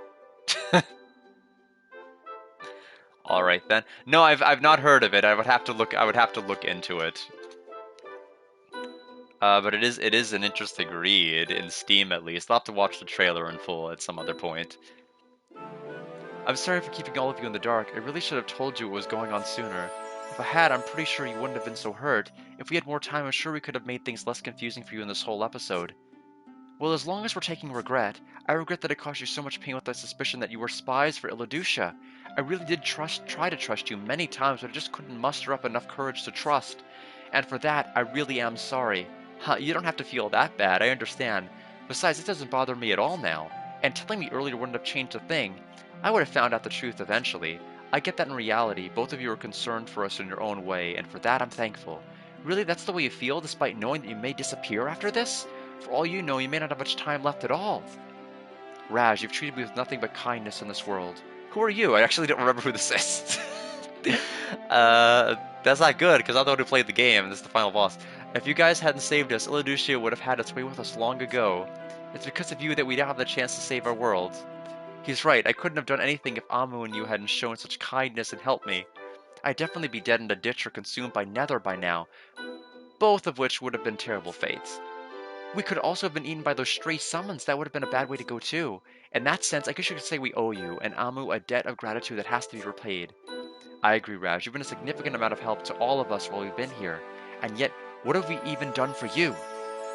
All right then. No, I've not heard of it. I would have to look into it. But it is an interesting read in Steam at least. I'll have to watch the trailer in full at some other point. I'm sorry for keeping all of you in the dark. I really should have told you what was going on sooner. If I had, I'm pretty sure you wouldn't have been so hurt. If we had more time, I'm sure we could have made things less confusing for you in this whole episode. Well, as long as we're taking regret, I regret that it caused you so much pain with the suspicion that you were spies for Illuducia. I really did try to trust you many times, but I just couldn't muster up enough courage to trust. And for that, I really am sorry. You don't have to feel that bad, I understand. Besides, it doesn't bother me at all now. And telling me earlier wouldn't have changed a thing. I would have found out the truth eventually. I get that in reality, both of you are concerned for us in your own way, and for that I'm thankful. Really, that's the way you feel, despite knowing that you may disappear after this? For all you know, you may not have much time left at all. Raj, you've treated me with nothing but kindness in this world. Who are you? I actually don't remember who this is. That's not good, because I'm the one who played the game, and this is the final boss. If you guys hadn't saved us, Illuducia would have had its way with us long ago. It's because of you that we now have the chance to save our world. He's right, I couldn't have done anything if Amu and you hadn't shown such kindness and helped me. I'd definitely be dead in a ditch or consumed by nether by now, both of which would have been terrible fates. We could also have been eaten by those stray summons. That would have been a bad way to go too. In that sense, I guess you could say we owe you, and Amu, a debt of gratitude that has to be repaid. I agree, Raj. You've been a significant amount of help to all of us while we've been here. And yet, what have we even done for you?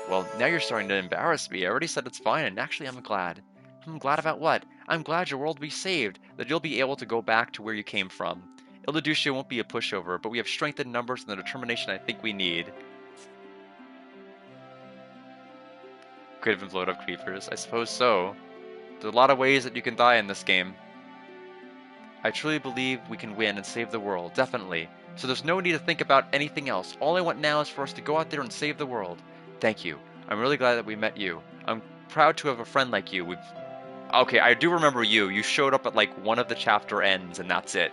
Well, now you're starting to embarrass me. I already said it's fine, and actually I'm glad. I'm glad about what? I'm glad your world will be saved, that you'll be able to go back to where you came from. Illuducia won't be a pushover, but we have strength in numbers and the determination I think we need. Could have been blown up creepers. I suppose so. There's a lot of ways that you can die in this game. I truly believe we can win and save the world, definitely. So there's no need to think about anything else. All I want now is for us to go out there and save the world. Thank you. I'm really glad that we met you. I'm proud to have a friend like you. Okay, I do remember you. You showed up at like one of the chapter ends and that's it.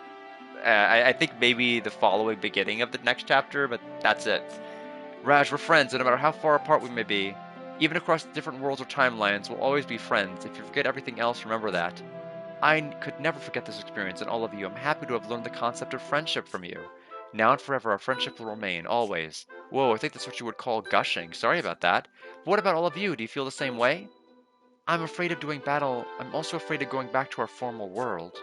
I think maybe the following beginning of the next chapter, but that's it. Raj, we're friends, and no matter how far apart we may be, even across different worlds or timelines, we'll always be friends. If you forget everything else, remember that. I could never forget this experience, and all of you. I'm happy to have learned the concept of friendship from you. Now and forever, our friendship will remain, always. Whoa, I think that's what you would call gushing. Sorry about that. But what about all of you? Do you feel the same way? I'm afraid of doing battle. I'm also afraid of going back to our former world.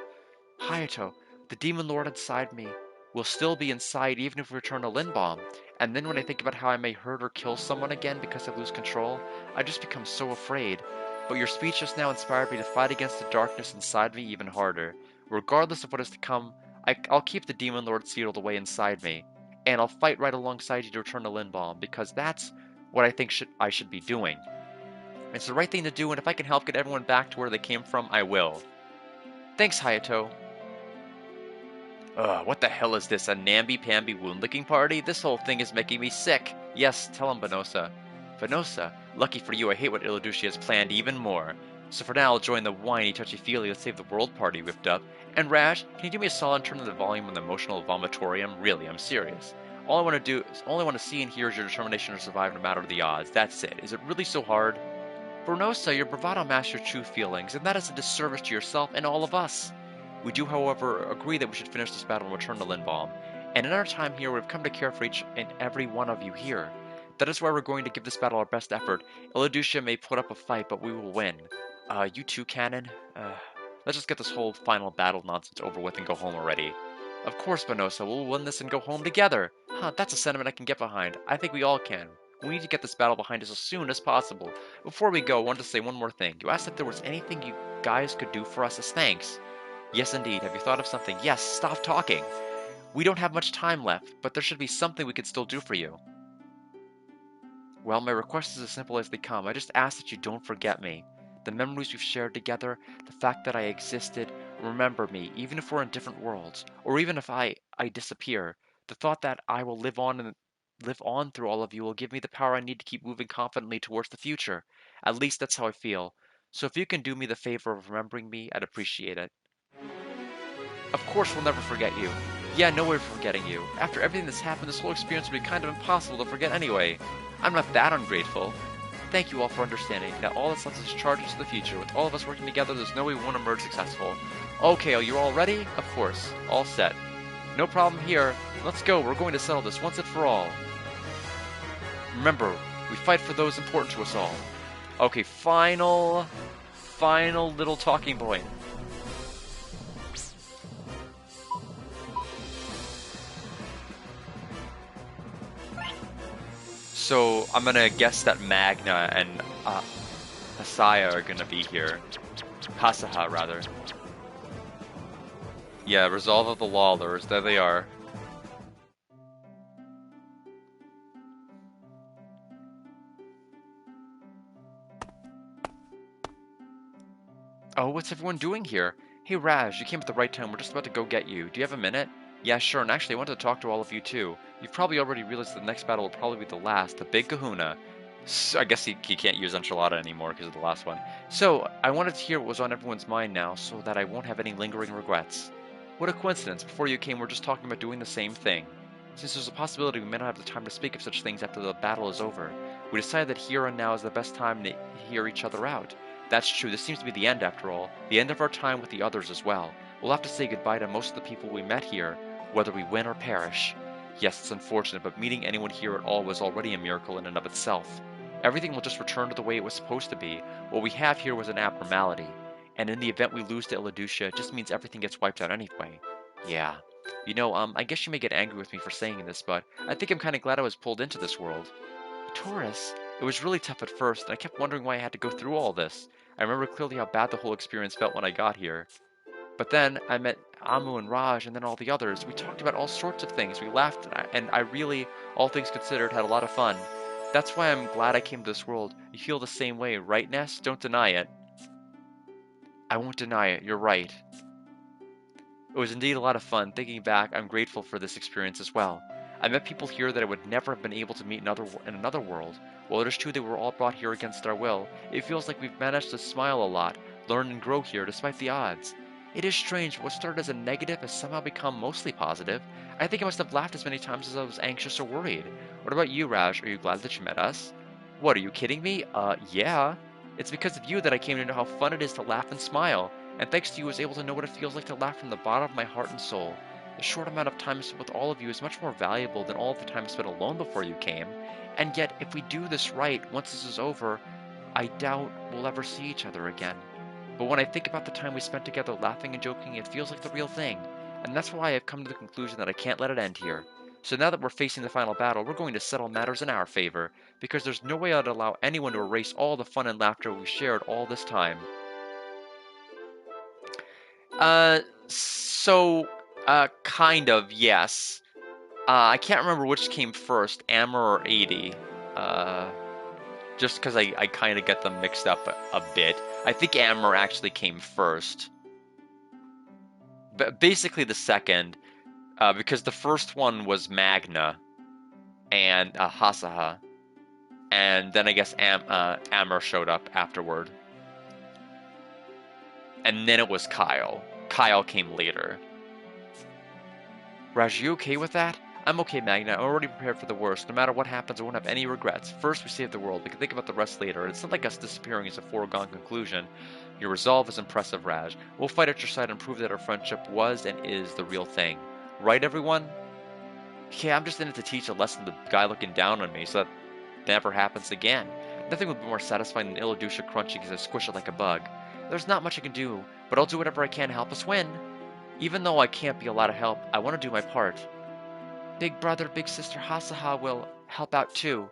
Hayato, the demon lord inside me will still be inside even if we return to Lindbaum. And then when I think about how I may hurt or kill someone again because I lose control, I just become so afraid. But your speech just now inspired me to fight against the darkness inside me even harder. Regardless of what is to come, I'll keep the demon lord sealed away inside me. And I'll fight right alongside you to return to Lindbaum, because that's what I think I should be doing. It's the right thing to do, and if I can help get everyone back to where they came from, I will. Thanks, Hayato. Ugh, what the hell is this, a namby-pamby wound-licking party? This whole thing is making me sick. Yes, tell him, Venosa. Venosa, lucky for you, I hate what Illuducia has planned even more. So for now, I'll join the whiny, touchy-feely Let's Save the World party whipped up. And Raj, can you do me a solid and turn the volume on the emotional vomitorium? Really, I'm serious. All I want to see and hear is your determination to survive no matter the odds. That's it. Is it really so hard? Venosa, your bravado masks your true feelings, and that is a disservice to yourself and all of us. We do, however, agree that we should finish this battle and return to Lindbaum. And in our time here, we've come to care for each and every one of you here. That is why we're going to give this battle our best effort. Illuducia may put up a fight, but we will win. You too, Cannon? Let's just get this whole final battle nonsense over with and go home already. Of course, Venosa, we'll win this and go home together. That's a sentiment I can get behind. I think we all can. We need to get this battle behind us as soon as possible. Before we go, I wanted to say one more thing. You asked if there was anything you guys could do for us as thanks. Yes, indeed. Have you thought of something? Yes, stop talking. We don't have much time left, but there should be something we could still do for you. Well, my request is as simple as they come. I just ask that you don't forget me. The memories we've shared together, the fact that I existed, remember me, even if we're in different worlds, or even if I disappear. The thought that I will live on through all of you will give me the power I need to keep moving confidently towards the future. At least that's how I feel. So if you can do me the favor of remembering me, I'd appreciate it. Of course we'll never forget you. Yeah, no way of forgetting you. After everything that's happened, this whole experience would be kind of impossible to forget anyway. I'm not that ungrateful. Thank you all for understanding. Now all that's left is charge into the future. With all of us working together, there's no way we won't emerge successful. Okay, are you all ready? Of course. All set. No problem here. Let's go. We're going to settle this once and for all. Remember, we fight for those important to us all. Okay, final little talking point. So, I'm gonna guess that Magna and Hasaya are gonna be here. Hasaha, rather. Yeah, Resolve of the Lawlers, there they are. Oh, what's everyone doing here? Hey Raj, you came at the right time, we're just about to go get you. Do you have a minute? Yeah, sure, and actually I wanted to talk to all of you too. You've probably already realized the next battle will probably be the last, the Big Kahuna. So, I guess he can't use Enchilada anymore because of the last one. So, I wanted to hear what was on everyone's mind now, so that I won't have any lingering regrets. What a coincidence, before you came we were just talking about doing the same thing. Since there's a possibility we may not have the time to speak of such things after the battle is over, we decided that here and now is the best time to hear each other out. That's true, this seems to be the end after all, the end of our time with the others as well. We'll have to say goodbye to most of the people we met here, whether we win or perish. Yes, it's unfortunate, but meeting anyone here at all was already a miracle in and of itself. Everything will just return to the way it was supposed to be. What we have here was an abnormality, and in the event we lose to Iladucia, it just means everything gets wiped out anyway. Yeah. You know, I guess you may get angry with me for saying this, but I think I'm kind of glad I was pulled into this world. Taurus, it was really tough at first, and I kept wondering why I had to go through all this. I remember clearly how bad the whole experience felt when I got here. But then I met Amu and Raj and then all the others. We talked about all sorts of things. We laughed, and I really, all things considered, had a lot of fun. That's why I'm glad I came to this world. You feel the same way, right, Ness? Don't deny it. I won't deny it. You're right. It was indeed a lot of fun. Thinking back, I'm grateful for this experience as well. I met people here that I would never have been able to meet in another world. While it is true they were all brought here against our will, it feels like we've managed to smile a lot, learn and grow here despite the odds. It is strange, what started as a negative has somehow become mostly positive. I think I must have laughed as many times as I was anxious or worried. What about you, Raj? Are you glad that you met us? What, are you kidding me? Yeah. It's because of you that I came to know how fun it is to laugh and smile, and thanks to you I was able to know what it feels like to laugh from the bottom of my heart and soul. The short amount of time spent with all of you is much more valuable than all of the time spent alone before you came, and yet if we do this right, once this is over, I doubt we'll ever see each other again. But when I think about the time we spent together laughing and joking, it feels like the real thing, and that's why I've come to the conclusion that I can't let it end here. So now that we're facing the final battle, we're going to settle matters in our favor, because there's no way I'd allow anyone to erase all the fun and laughter we've shared all this time. Kind of, yes. I can't remember which came first, Amber or 80. Just because I kind of get them mixed up a bit. I think Amber actually came first. But basically the second, because the first one was Magna and Hasaha. And then I guess Amber showed up afterward. And then it was Kyle. Kyle came later. Raj, you okay with that? I'm okay, Magna. I'm already prepared for the worst. No matter what happens, I won't have any regrets. First, we save the world. We can think about the rest later. It's not like us disappearing is a foregone conclusion. Your resolve is impressive, Raj. We'll fight at your side and prove that our friendship was and is the real thing. Right, everyone? Yeah, I'm just in it to teach a lesson to the guy looking down on me so that never happens again. Nothing would be more satisfying than Illadusha crunching as I squish it like a bug. There's not much I can do, but I'll do whatever I can to help us win. Even though I can't be a lot of help, I want to do my part. Big brother, big sister Hasaha will help out too.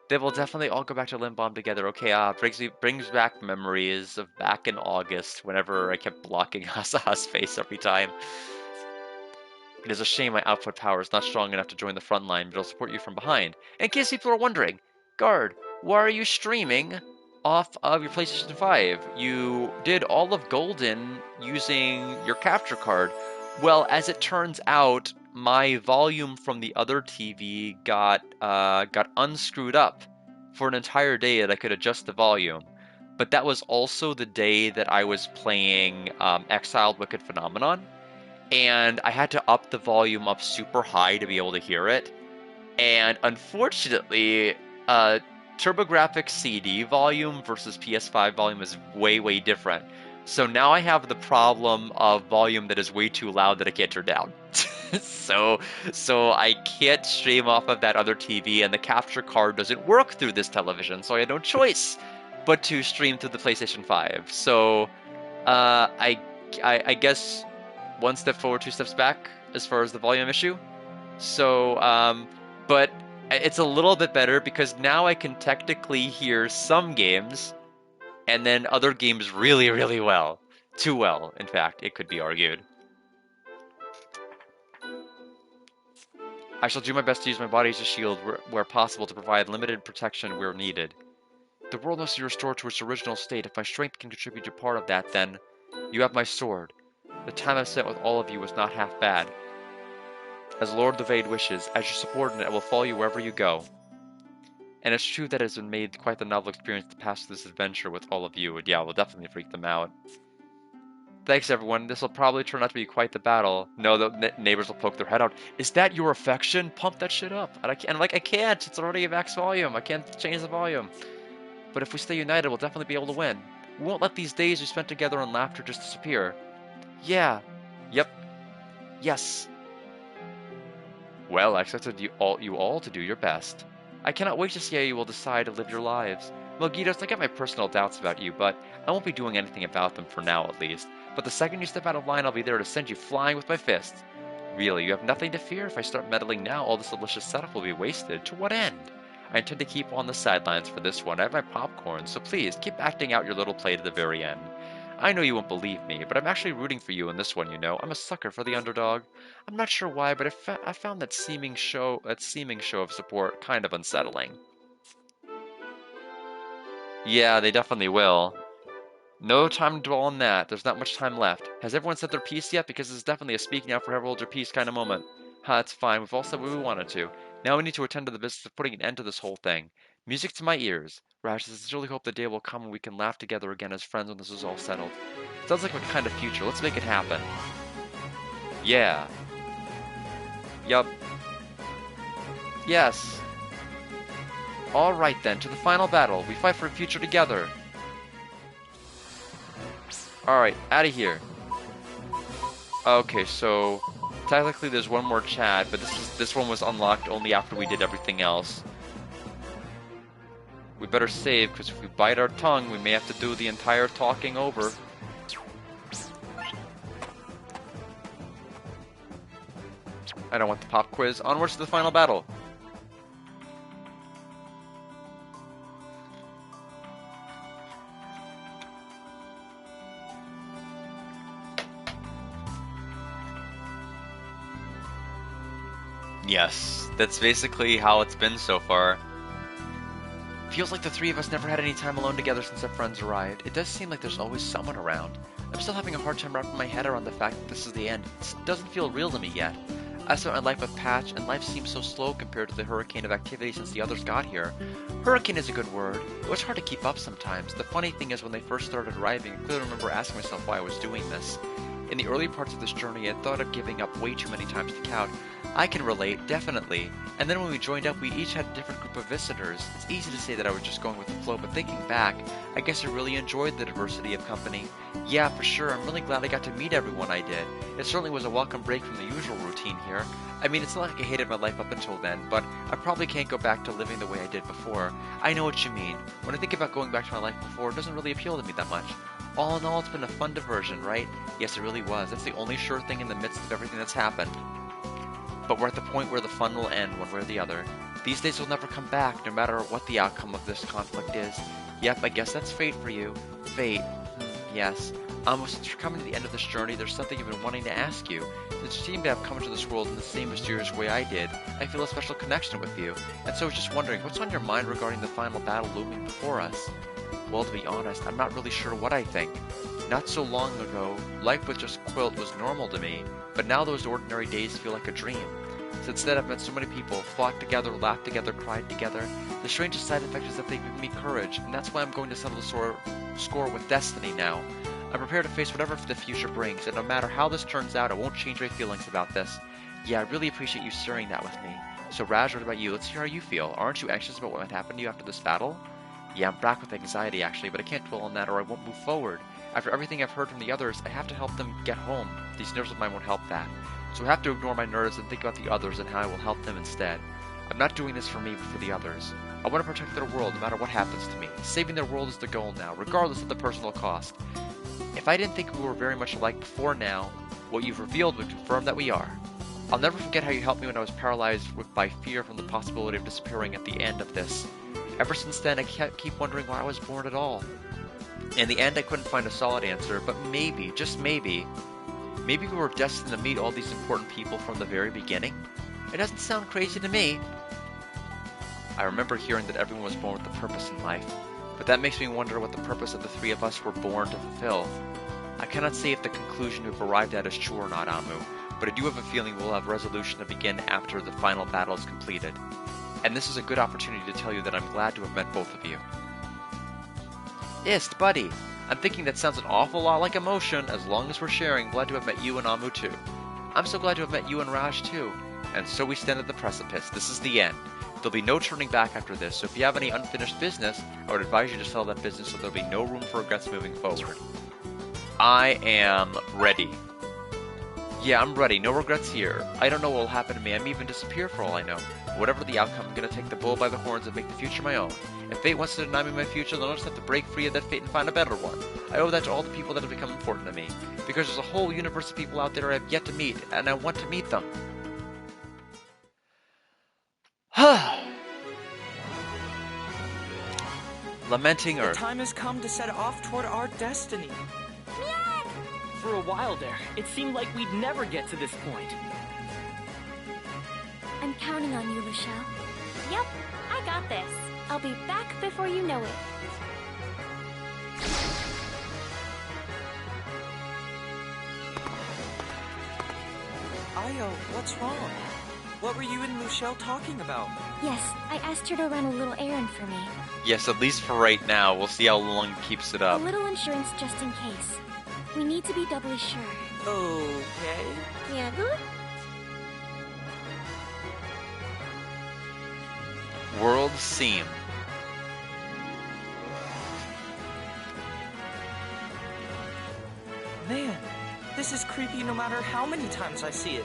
They will definitely all go back to Limbom together. Okay, brings back memories of back in August, whenever I kept blocking Hasaha's face every time. It is a shame my output power is not strong enough to join the front line, but I'll support you from behind. In case people are wondering, Guard, why are you streaming off of your PlayStation 5? You did all of Golden using your capture card. Well, as it turns out, my volume from the other TV got unscrewed up for an entire day that I could adjust the volume. But that was also the day that I was playing Exiled Wicked Phenomenon, and I had to up the volume up super high to be able to hear it. And unfortunately, TurboGrafx CD volume versus PS5 volume is way, way different. So now I have the problem of volume that is way too loud that I can't turn down. so I can't stream off of that other TV, and the capture card doesn't work through this television, so I had no choice but to stream through the PlayStation 5. So I guess one step forward, two steps back as far as the volume issue. So, but it's a little bit better because now I can technically hear some games and then other games really, really well. Too well, in fact, it could be argued. I shall do my best to use my body as a shield where possible to provide limited protection where needed. The world must be restored to its original state. If my strength can contribute to part of that, then you have my sword. The time I've spent with all of you was not half bad. As Lord Levade wishes, as your subordinate, I will follow you wherever you go. And it's true that it has been made quite the novel experience to pass through this adventure with all of you, and yeah, we'll definitely freak them out. Thanks, everyone. This will probably turn out to be quite the battle. No, the neighbors will poke their head out. Is that your affection? Pump that shit up. And I can't. It's already a max volume. I can't change the volume. But if we stay united, we'll definitely be able to win. We won't let these days we spent together in laughter just disappear. Yeah. Yep. Yes. Well, I expected you all to do your best. I cannot wait to see how you will decide to live your lives. Mogitos, I get my personal doubts about you, but I won't be doing anything about them for now at least. But the second you step out of line, I'll be there to send you flying with my fists. Really, you have nothing to fear. If I start meddling now, all this delicious setup will be wasted. To what end? I intend to keep on the sidelines for this one. I have my popcorn, so please, keep acting out your little play to the very end. I know you won't believe me, but I'm actually rooting for you in this one, you know. I'm a sucker for the underdog. I'm not sure why, but I found that seeming show of support kind of unsettling. Yeah, they definitely will. No time to dwell on that. There's not much time left. Has everyone said their piece yet? Because this is definitely a speaking out for whoever holds your peace kind of moment. It's fine. We've all said what we wanted to. Now we need to attend to the business of putting an end to this whole thing. Music to my ears. Raj, I sincerely hope the day will come when we can laugh together again as friends when this is all settled. Sounds like my kind of future. Let's make it happen. Yeah. Yup. Yes. Alright then, to the final battle. We fight for a future together. Alright, out of here. Okay, so technically there's one more chat, but this one was unlocked only after we did everything else. We better save, because if we bite our tongue, we may have to do the entire talking over. I don't want the pop quiz. Onwards to the final battle. Yes, that's basically how it's been so far. Feels like the three of us never had any time alone together since our friends arrived. It does seem like there's always someone around. I'm still having a hard time wrapping my head around the fact that this is the end. It doesn't feel real to me yet. I spent my life with Patch, and life seems so slow compared to the hurricane of activity since the others got here. Hurricane is a good word. It was hard to keep up sometimes. The funny thing is, when they first started arriving, I clearly remember asking myself why I was doing this. In the early parts of this journey, I thought of giving up way too many times to count. I can relate, definitely. And then when we joined up, we each had a different group of visitors. It's easy to say that I was just going with the flow, but thinking back, I guess I really enjoyed the diversity of company. Yeah, for sure, I'm really glad I got to meet everyone I did. It certainly was a welcome break from the usual routine here. I mean, it's not like I hated my life up until then, but I probably can't go back to living the way I did before. I know what you mean. When I think about going back to my life before, it doesn't really appeal to me that much. All in all, it's been a fun diversion, right? Yes, it really was. That's the only sure thing in the midst of everything that's happened. But we're at the point where the fun will end one way or the other. These days will never come back, no matter what the outcome of this conflict is. Yep, I guess that's fate for you. Fate. Yes. Since you're coming to the end of this journey, there's something I've been wanting to ask you. Since you seem to have come into this world in the same mysterious way I did, I feel a special connection with you. And so I was just wondering, what's on your mind regarding the final battle looming before us? Well, to be honest, I'm not really sure what I think. Not so long ago, life with just Quilt was normal to me, but now those ordinary days feel like a dream. Since then, I've met so many people, fought together, laughed together, cried together. The strangest side effect is that they've given me courage, and that's why I'm going to settle the score with destiny now. I'm prepared to face whatever the future brings, and no matter how this turns out, I won't change my feelings about this. Yeah, I really appreciate you sharing that with me. So Raj, what about you? Let's hear how you feel. Aren't you anxious about what might happen to you after this battle? Yeah, I'm racked with anxiety actually, but I can't dwell on that or I won't move forward. After everything I've heard from the others, I have to help them get home. These nerves of mine won't help that. So I have to ignore my nerves and think about the others and how I will help them instead. I'm not doing this for me, but for the others. I want to protect their world no matter what happens to me. Saving their world is the goal now, regardless of the personal cost. If I didn't think we were very much alike before now, what you've revealed would confirm that we are. I'll never forget how you helped me when I was paralyzed by fear from the possibility of disappearing at the end of this. Ever since then, I keep wondering why I was born at all. In the end, I couldn't find a solid answer, but maybe, just maybe we were destined to meet all these important people from the very beginning? It doesn't sound crazy to me. I remember hearing that everyone was born with a purpose in life, but that makes me wonder what the purpose of the three of us were born to fulfill. I cannot say if the conclusion we've arrived at is true or not, Amu, but I do have a feeling we'll have resolution to begin after the final battle is completed. And this is a good opportunity to tell you that I'm glad to have met both of you. Ist, buddy. I'm thinking that sounds an awful lot like emotion. As long as we're sharing, glad to have met you and Amu too. I'm so glad to have met you and Raj too. And so we stand at the precipice. This is the end. There'll be no turning back after this, so if you have any unfinished business, I would advise you to settle that business so there'll be no room for regrets moving forward. I am ready. Yeah, I'm ready. No regrets here. I don't know what will happen to me. I may even disappear for all I know. Whatever the outcome, I'm gonna take the bull by the horns and make the future my own. If fate wants to deny me my future, then I'll just have to break free of that fate and find a better one. I owe that to all the people that have become important to me. Because there's a whole universe of people out there I have yet to meet, and I want to meet them. Lamenting The Earth. time has come to set off toward our destiny. For a while there, it seemed like we'd never get to this point. I'm counting on you, Luchelle. Yep, I got this. I'll be back before you know it. Io, what's wrong? What were you and Luchelle talking about? Yes, I asked her to run a little errand for me. Yes, at least for right now. We'll see how long it keeps it A up. little insurance just in case. We need to be doubly sure. Okay. Yeah, good? World Seam. Man, this is creepy no matter how many times I see it.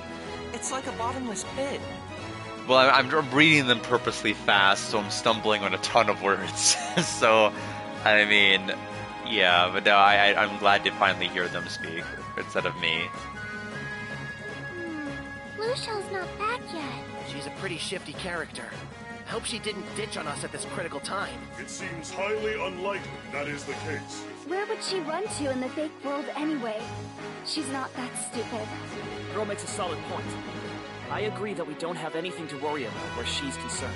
It's like a bottomless pit. Well, I'm reading them purposely fast, so I'm stumbling on a ton of words. So, I mean, yeah, but no, I'm glad to finally hear them speak instead of me. Luchelle's not back yet. She's a pretty shifty character. Hope she didn't ditch on us at this critical time. It seems highly unlikely that is the case. Where would she run to in the fake world anyway? She's not that stupid. Girl makes a solid point. I agree that we don't have anything to worry about where she's concerned.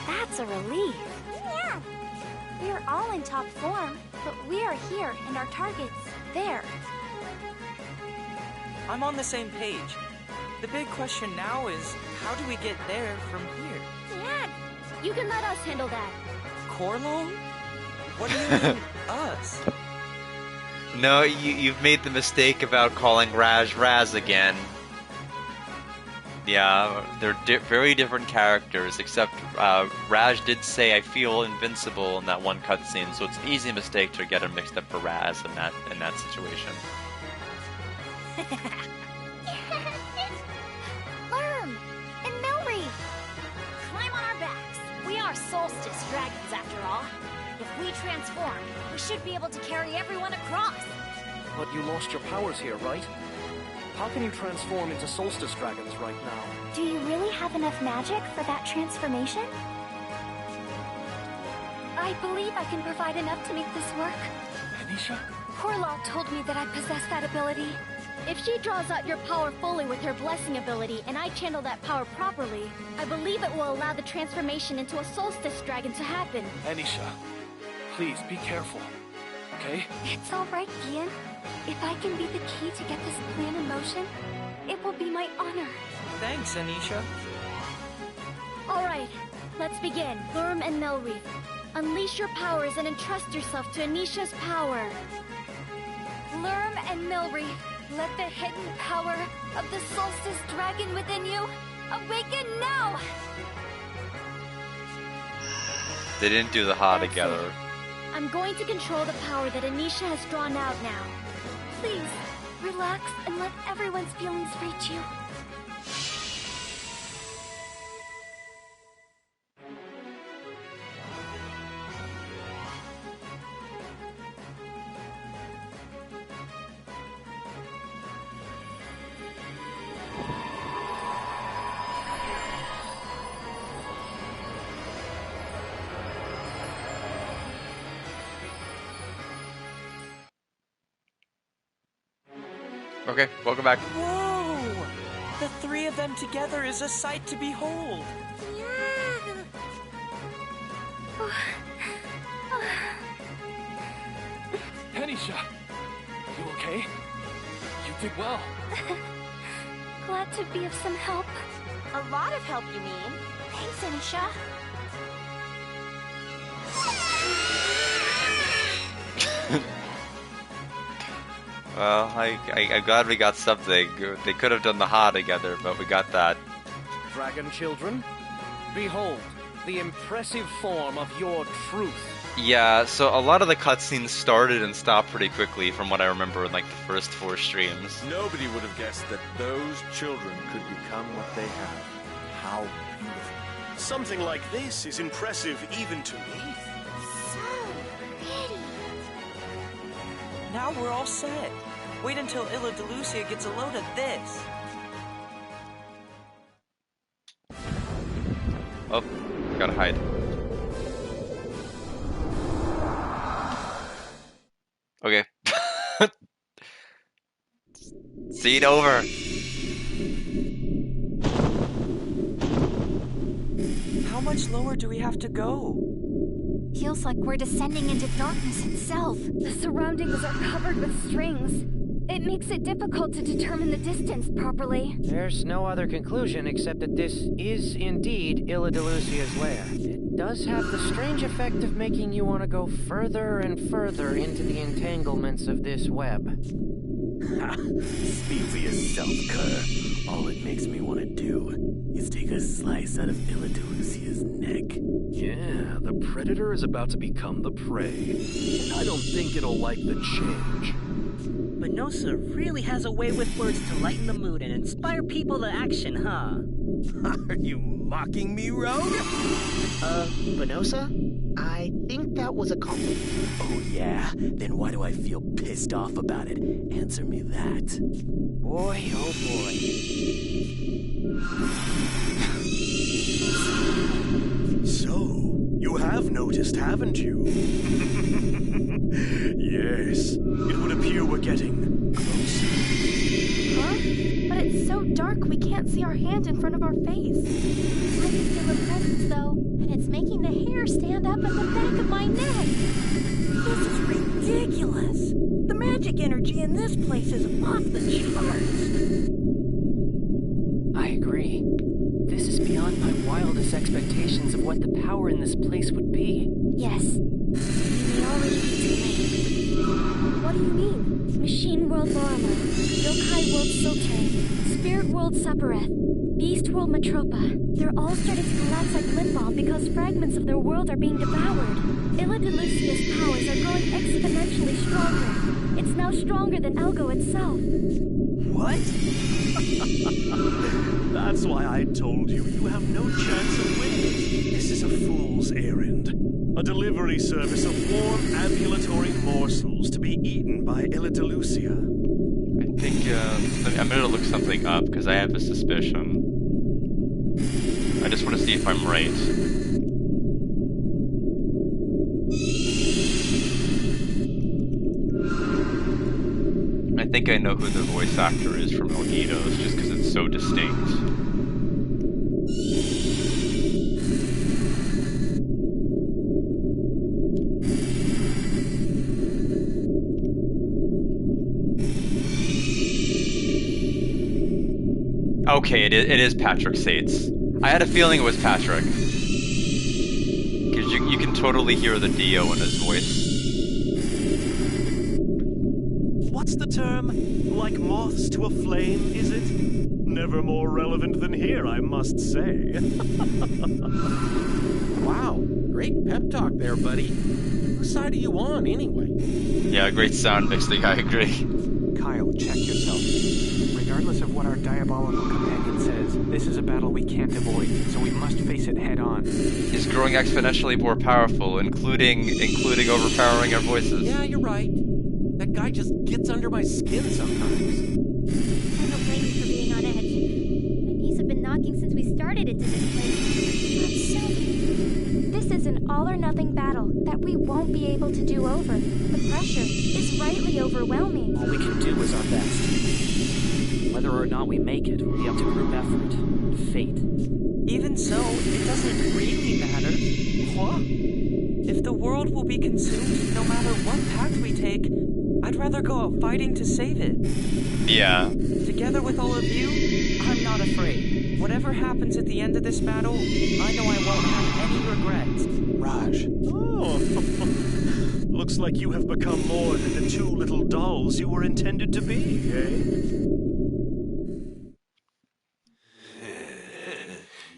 That's a relief. Yeah. We're all in top form, but we are here and our target's there. I'm on the same page. The big question now is, how do we get there from here? Yeah, you can let us handle that. Corlo? What do you mean, us? No, you've made the mistake about calling Raj Raz again. Yeah, they're very different characters, except Raj did say I feel invincible in that one cutscene, so it's an easy mistake to get him mixed up for Raz in that situation. Lerm and Milreef! Climb on our backs. We are Solstice dragons, after all. If we transform, we should be able to carry everyone across. But you lost your powers here, right? How can you transform into Solstice dragons right now? Do you really have enough magic for that transformation? I believe I can provide enough to make this work. Anisha? Corlaw told me that I possess that ability. If she draws out your power fully with her blessing ability, and I channel that power properly, I believe it will allow the transformation into a Solstice dragon to happen. Anisha, please be careful, okay? It's all right, Ian. If I can be the key to get this plan in motion, it will be my honor. Thanks, Anisha. All right, let's begin. Lerm and Milreef, unleash your powers and entrust yourself to Anisha's power. Lerm and Milreef, let the hidden power of the Solstice dragon within you awaken now! They didn't do the ha That's together. it. I'm going to control the power that Anisha has drawn out now. Please, relax and let everyone's feelings reach you. Okay, welcome back. Whoa! The three of them together is a sight to behold. Anisha, are you okay? You did well. Glad to be of some help. A lot of help, you mean? Thanks, Anisha. Well, I'm glad we got something. They could have done the ha together, but we got that. Dragon children, behold, the impressive form of your truth. Yeah, so a lot of the cutscenes started and stopped pretty quickly from what I remember in like the first 4 streams. Nobody would have guessed that those children could become what they have. How beautiful. Something like this is impressive even to me. So pretty. Now we're all set. Wait until Illa Delucia gets a load of this. Oh, gotta hide. Okay. Scene over. How much lower do we have to go? Feels like we're descending into darkness itself. The surroundings are covered with strings. It makes it difficult to determine the distance properly. There's no other conclusion except that this is indeed Illa Delucia's lair. It does have the strange effect of making you want to go further and further into the entanglements of this web. Speak for yourself, Kerr. All it makes me want to do is take a slice out of Illa Delucia's neck. Yeah, the predator is about to become the prey. And I don't think it'll like the change. Benosa really has a way with words to lighten the mood and inspire people to action, huh? Are you mocking me, Rogue? Benosa? I think that was a compliment. Oh yeah? Then why do I feel pissed off about it? Answer me that. Boy, oh boy. So, you have noticed, haven't you? Yes, it would appear we're getting closer. Huh? But it's so dark we can't see our hand in front of our face. I can feel a presence though, and it's making the hair stand up at the back of my neck. This is ridiculous. The magic energy in this place is off the charts. I agree. This is beyond my wildest expectations of what the power in this place would be. Yes. You may already be too late. What do you mean? Machine World Lorima, Yokai World Sultan, Spirit World Sapareth, Beast World Metropa. They're all starting to collapse like lint balm because fragments of their world are being devoured. Illa Delucia's powers are growing exponentially stronger. It's now stronger than Algo itself. What? That's why I told you have no chance of winning. This is a fool's errand. A delivery service of warm ambulatory morsels to be eaten by Illa Delucia. I think I'm gonna look something up because I have a suspicion. I just want to see if I'm right. I think I know who the voice actor is from Elgitos just because it's so distinct. Okay, it is Patrick Sates. I had a feeling it was Patrick. Because you can totally hear the Dio in his voice. What's the term? Like moths to a flame, is it? Never more relevant than here, I must say. Wow, great pep talk there, buddy. Whose side are you on, anyway? Yeah, great sound mixing, I agree. Kyle, check yourself. Regardless of what our diabolical companion says, this is a battle we can't avoid, so we must face it head on. He's growing exponentially more powerful, including overpowering our voices. Yeah, you're right. That guy just gets under my skin sometimes. I don't blame you for being on edge. My knees have been knocking since we started into this place. But soon. This is an all-or-nothing battle that we won't be able to do over. The pressure is rightly overwhelming. All we can do is our best. Whether or not we make it will be up to group effort and fate. Even so, it doesn't really matter. What? If the world will be consumed no matter what path we take, I'd rather go out fighting to save it. Yeah. Together with all of you, I'm not afraid. Whatever happens at the end of this battle, I know I won't have any regrets. Raj. Oh. Looks like you have become more than the two little dolls you were intended to be, eh?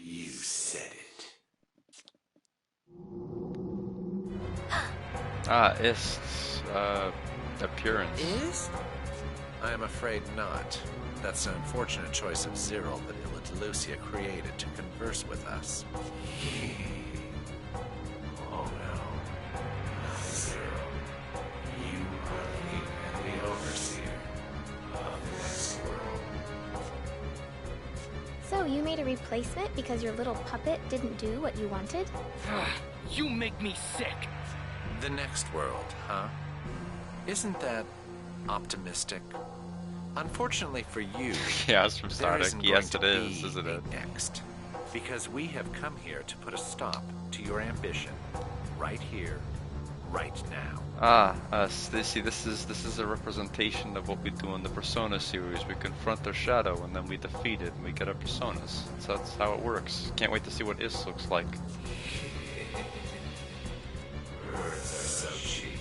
You said it. Ist's, appearance. Is? I am afraid not. That's an unfortunate choice of Zyril that Illidalucia created to converse with us. Oh no. Zyril, you are the king and the overseer of this world. So you made a replacement because your little puppet didn't do what you wanted? You make me sick. The next world, huh? Isn't that optimistic? Unfortunately for you, yeah, it's from there Static. isn't Yes, going it to is, be isn't it? Next, because we have come here to put a stop to your ambition, right here, right now. See, this is a representation of what we do in the Persona series. We confront their shadow, and then we defeat it, and we get our personas. So that's how it works. Can't wait to see what Is looks like. Words are so cheap.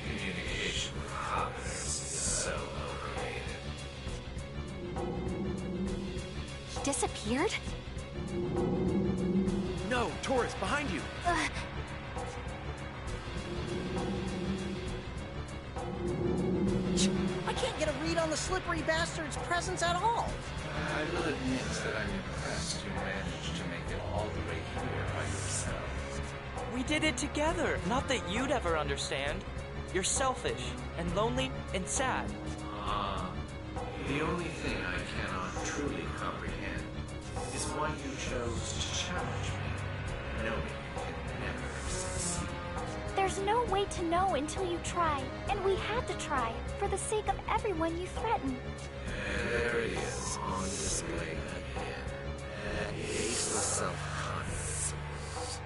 Communication with others is so overrated. Disappeared? No, Taurus, behind you! I can't get a read on the slippery bastard's presence at all. I will admit that I'm impressed you managed to make it all the way here by yourself. We did it together. Not that you'd ever understand. You're selfish and lonely and sad. The only thing I cannot truly comprehend is why you chose to challenge me, knowing you can never succeed. There's no way to know until you try, and we had to try, for the sake of everyone you threaten. And there it is, on display again. That baseless self-confidence.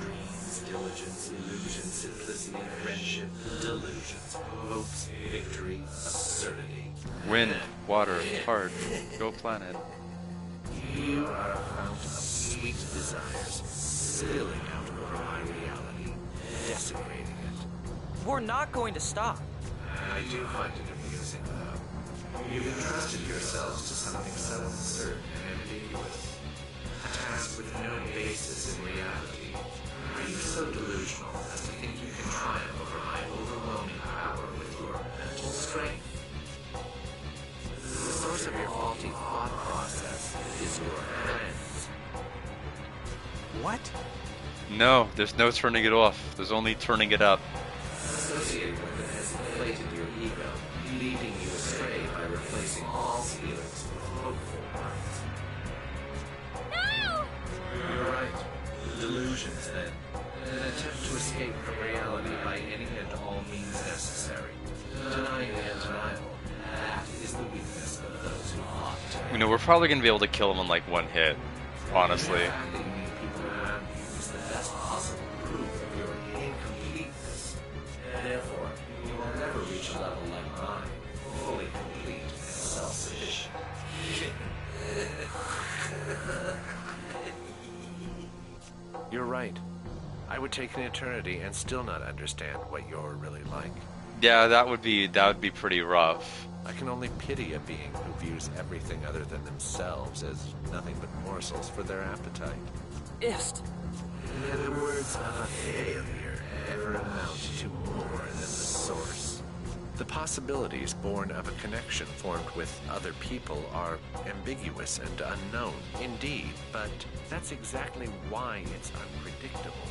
Dreams, diligence, illusion, simplicity, friendship, delusions, hopes, victory, absurdity. Wind, water, heart, go planet. You are a fountain of sweet desires, spilling out over my reality, desecrating it. We're not going to stop. I do find it amusing, though. You've entrusted yourselves to something so uncertain and ambiguous. A task with no basis in reality. Are you so delusional as to think you can triumph over my overwhelming power with your mental strength? The source of your faulty thought process is your friends. What? No, there's no turning it off. There's only turning it up. Associating with it has inflated your ego, leading you astray by replacing false feelings with hopeful ones. No! You're right. Delusions, then. An attempt to escape from reality by any and all means necessary. Denying the undeniable. That is the weakness of those who ought to. You know, we're probably gonna be able to kill him in like one hit, honestly. The fact that you need people around you is the best possible proof of your incompleteness. Therefore, you will never reach a level like mine, fully complete and self-sufficient. You're right. I would take an eternity and still not understand what you're really like. Yeah, that would be pretty rough. I can only pity a being who views everything other than themselves as nothing but morsels for their appetite. Ist. The words of a failure ever amount to more than the source. The possibilities born of a connection formed with other people are ambiguous and unknown, indeed, but that's exactly why it's unpredictable.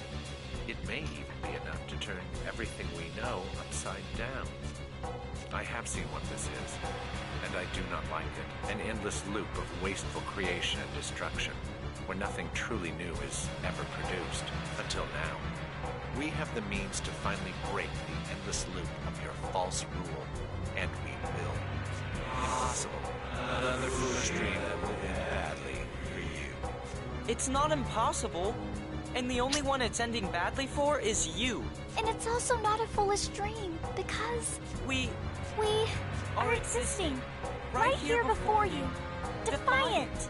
It may even be enough to turn everything we know upside down. I have seen what this is, and I do not like it. An endless loop of wasteful creation and destruction, where nothing truly new is ever produced, until now. We have the means to finally break the endless loop of your false rule, and we will. Impossible. Another foolish dream that will end badly for you. It's not impossible. And the only one it's ending badly for is you. And it's also not a foolish dream, because... We are existing, right here before you, defiant.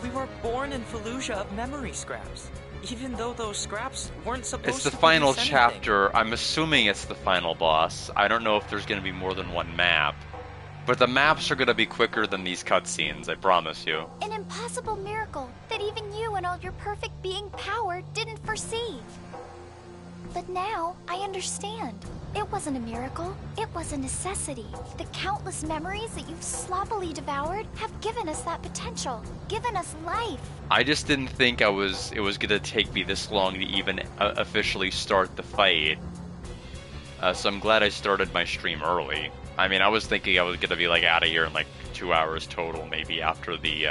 We were born in Fallujah of memory scraps, even though those scraps weren't supposed to It's the produce final anything. chapter. I'm assuming it's the final boss. I don't know if there's going to be more than one map. But the maps are going to be quicker than these cutscenes, I promise you. An impossible miracle that even you and all your perfect being power didn't foresee. But now, I understand. It wasn't a miracle. It was a necessity. The countless memories that you've sloppily devoured have given us that potential, given us life. I just didn't think it was gonna take me this long to even officially start the fight. So I'm glad I started my stream early. I mean, I was thinking I was gonna be like out of here in like 2 hours total, maybe after the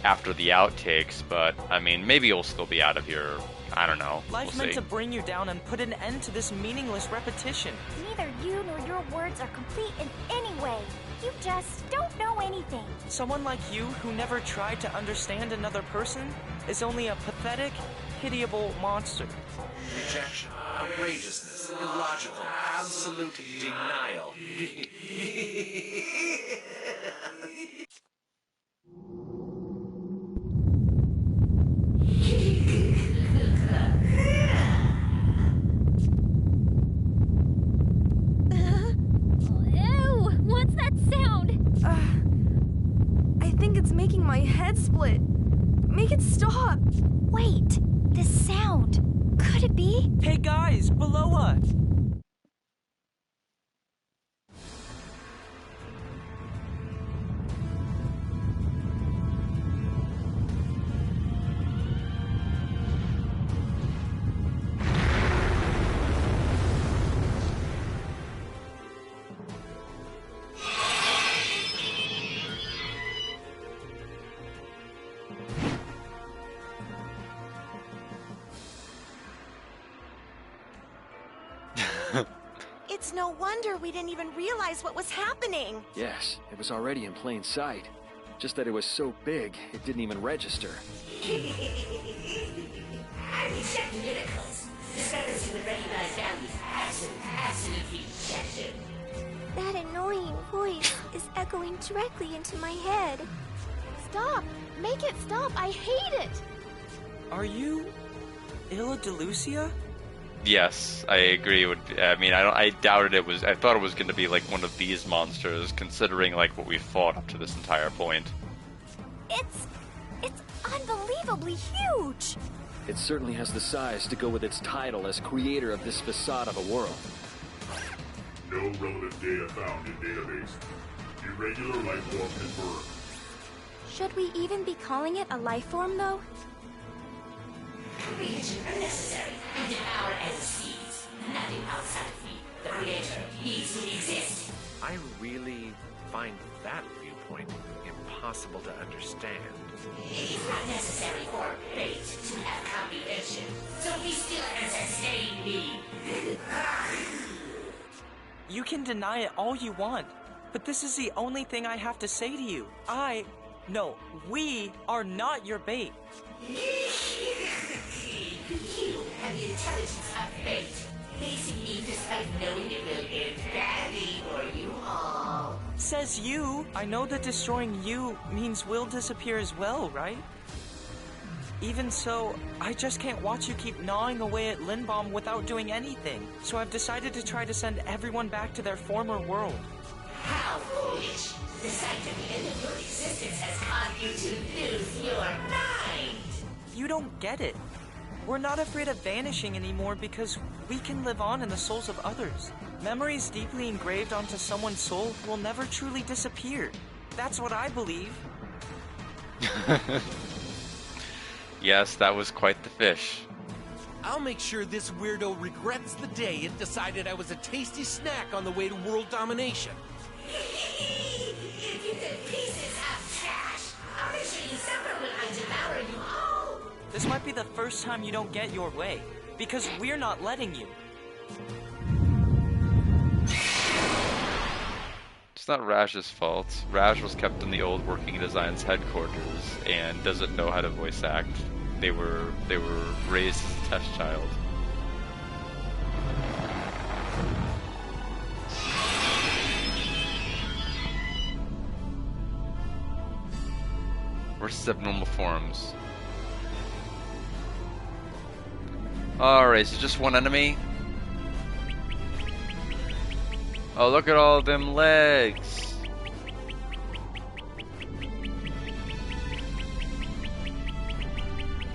outtakes. But I mean, maybe you'll still be out of here. I don't know. Life meant to bring you down and put an end to this meaningless repetition. Neither you nor your words are complete in any way. You just don't know anything. Someone like you who never tried to understand another person is only a pathetic, pitiable monster. Rejection, outrageousness, illogical, absolute denial. Ew! What's that sound? I think it's making my head split. Make it stop! Wait, this sound. Could it be? Hey guys, below us! It's no wonder we didn't even realize what was happening. Yes, it was already in plain sight. Just that it was so big, it didn't even register. I reject miracles. Discrepancy with recognized values. Absolute rejection. That annoying voice is echoing directly into my head. Stop! Make it stop! I hate it! Are you... Illadelucia? Yes, I agree. I mean, I doubted it was. I thought it was going to be like one of these monsters, considering like what we fought up to this entire point. It's unbelievably huge! It certainly has the size to go with its title as creator of this facade of a world. No relevant data found in database. Irregular life form confirmed. Should we even be calling it a life form, though? Comprehension unnecessary and devoured as a seed. Nothing outside of me, the creator, needs to exist. I really find that viewpoint impossible to understand. It is not necessary for fate to have comprehension, so be still and sustain me. You can deny it all you want, but this is the only thing I have to say to you. We are not your bait. You have the intelligence of fate, facing me despite knowing it will end badly for you all. Says you. I know that destroying you means we'll disappear as well, right? Even so, I just can't watch you keep gnawing away at Lindbaum without doing anything. So I've decided to try to send everyone back to their former world. How foolish! The sight of the end of your existence has caused you to lose your mind! You don't get it. We're not afraid of vanishing anymore because we can live on in the souls of others. Memories deeply engraved onto someone's soul will never truly disappear. That's what I believe. Yes, that was quite the fish. I'll make sure this weirdo regrets the day it decided I was a tasty snack on the way to world domination. If you get pieces of trash, I'll make sure you suffer when I devour you all. This might be the first time you don't get your way, because we're not letting you. It's not Raj's fault. Raj was kept in the old Working Designs headquarters and doesn't know how to voice act. They were raised as a test child. Versus abnormal forms. Alright, so just one enemy. Oh, look at all them legs.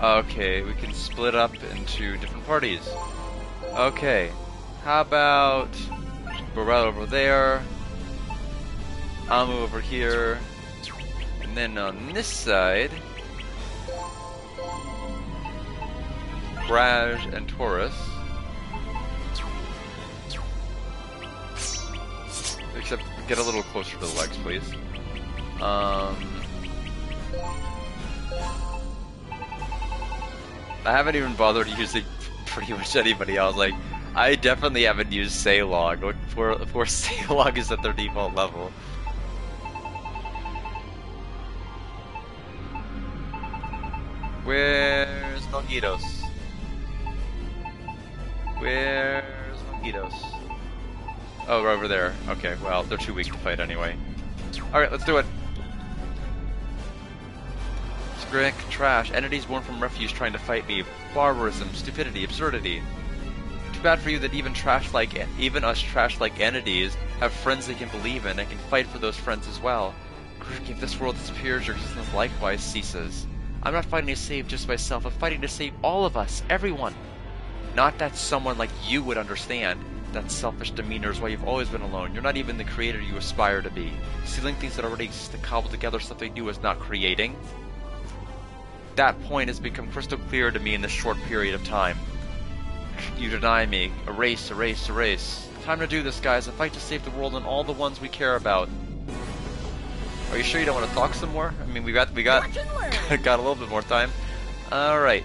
Okay, we can split up into different parties. Okay. How about go right over there? I'll move over here. And then on this side, Raj and Taurus. Except get a little closer to the legs, please. I haven't even bothered using pretty much anybody else. Like, I definitely haven't used Saylog. Of course, Saylog is at their default level. Where's Longitos? Where's Longitos? Oh, right over there. Okay, well, they're too weak to fight anyway. Alright, let's do it. Skrik, trash, entities born from refuse trying to fight me, barbarism, stupidity, absurdity. Too bad for you that even us trash-like entities have friends they can believe in and can fight for those friends as well. If this world disappears, your existence likewise ceases. I'm not fighting to save just myself, I'm fighting to save all of us, everyone. Not that someone like you would understand. That selfish demeanor is why you've always been alone. You're not even the creator you aspire to be. Stealing things that already exist to cobble together something new is not creating. That point has become crystal clear to me in this short period of time. You deny me. Erase, erase, erase. Time to do this, guys. A fight to save the world and all the ones we care about. Are you sure you don't want to talk some more? I mean, we got got a little bit more time. All right.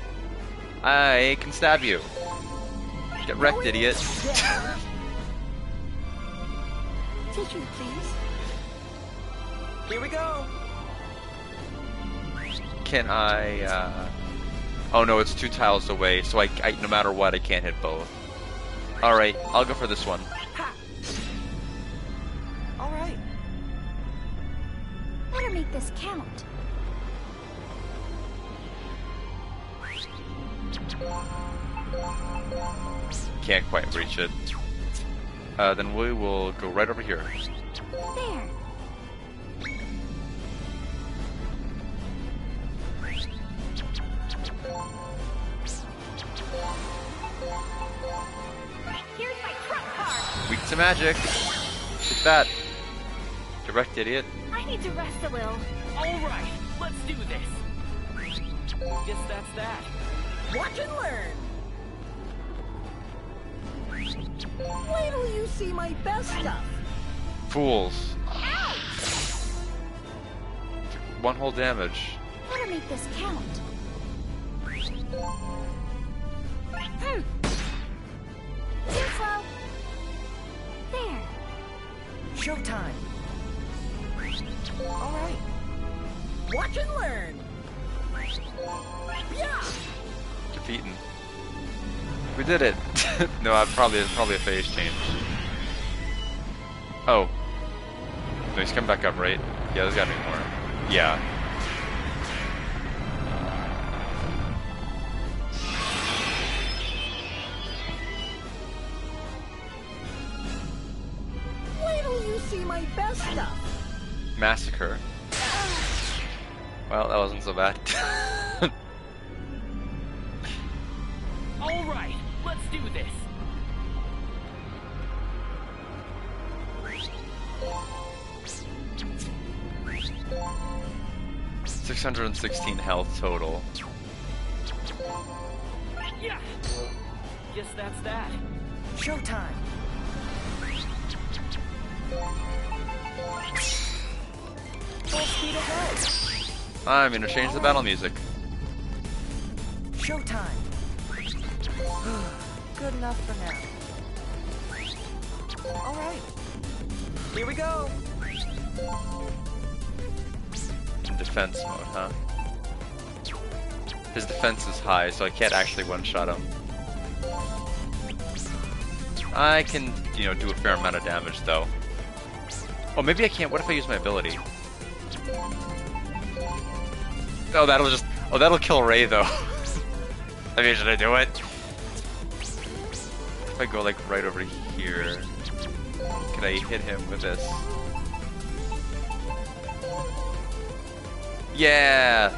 I can stab you. Get wrecked, idiot. Tissue, please. Here we go. Can I, Oh no, it's 2 tiles away, so I no matter what, I can't hit both. Alright, I'll go for this one. Alright. Better make this count. Can't quite reach it. Then we will go right over here. There. Here's my trump card. Weak to magic. Take that. Direct, idiot. I need to rest a little. Alright, let's do this. Guess that's that. Watch and learn. Wait till you see my best stuff. Fools. One whole damage. Better make this count. Too slow. There. Showtime. Alright. Watch and learn. Yeah. Defeating. We did it. No, it's probably a phase change. Oh. No, he's coming back up, right? Yeah, there's gotta be more. Yeah. Wait till you see my best stuff. Massacre. Well, that wasn't so bad. Alright, let's do this. $616 health total. Yeah. Guess that's that. Showtime. Full speed ahead. I'm gonna change the battle music. Showtime. Good enough for now. Alright. Here we go. Defense mode, huh? His defense is high, so I can't actually one-shot him. I can, you know, do a fair amount of damage, though. Oh, maybe I can't. What if I use my ability? Oh, that'll kill Ray, though. I mean, should I do it? If I go, like, right over here, can I hit him with this? Yeah!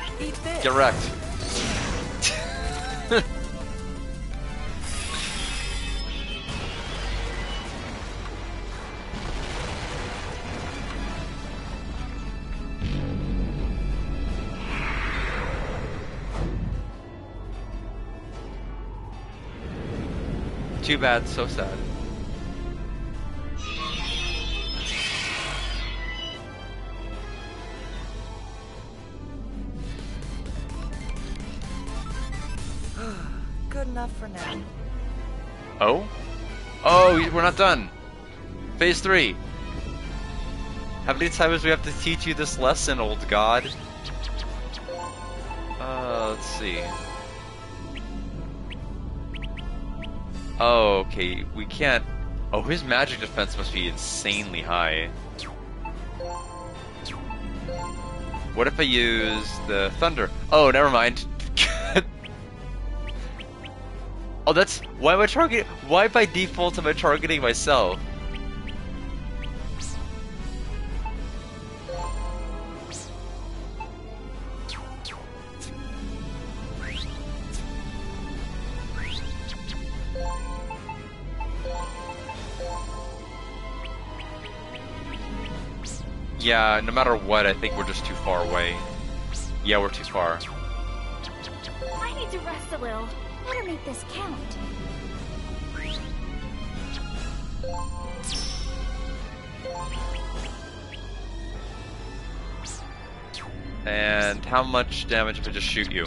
Get wrecked. Too bad, so sad. Good enough for now. Oh? Oh, we're not done. Phase 3. How many times do we have to teach you this lesson, old god? Let's see. Oh, okay, we can't... Oh, his magic defense must be insanely high. What if I use the thunder? Oh, never mind. Oh, that's... Why am I targeting... Why by default am I targeting myself? Yeah, no matter what, I think we're just too far away. Yeah, we're too far. I need to rest a little. Better make this count. And how much damage if I just shoot you?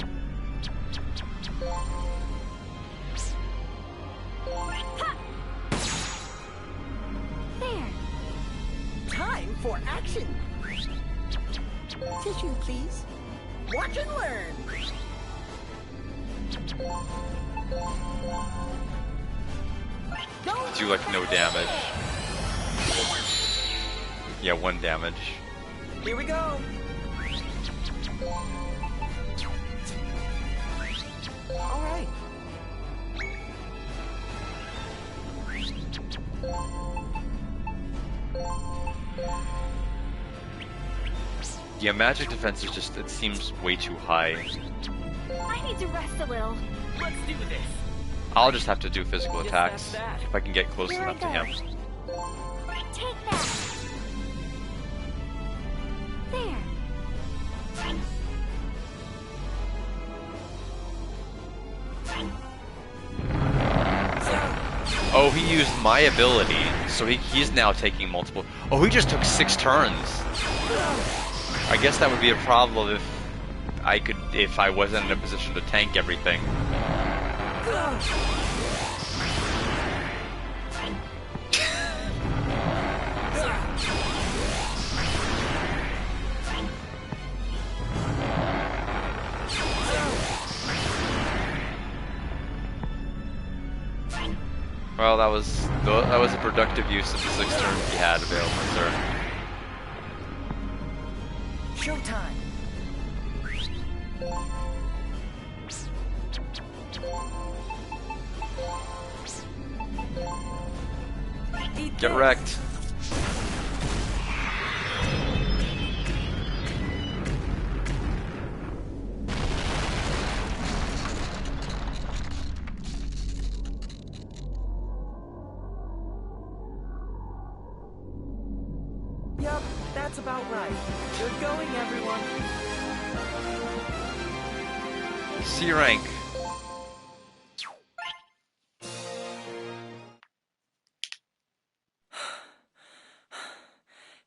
There. Time for action. Tissue, please. Watch and learn. Do like no damage. Yeah, 1 damage. Here we go. All right. Yeah, magic defense is just, it seems way too high. I need to rest a little. Let's do this. I'll just have to do physical Yes, attacks that's that. if I can get close Where enough to I go? him. Take that. There. Oh, he used my ability, so he's now taking multiple... Oh, he just took 6 turns. I guess that would be a problem if I wasn't in a position to tank everything. Well, that was a productive use of the 6 turns he had available, sir. Showtime. Get wrecked. Yup, that's about right. Good going, everyone. C rank.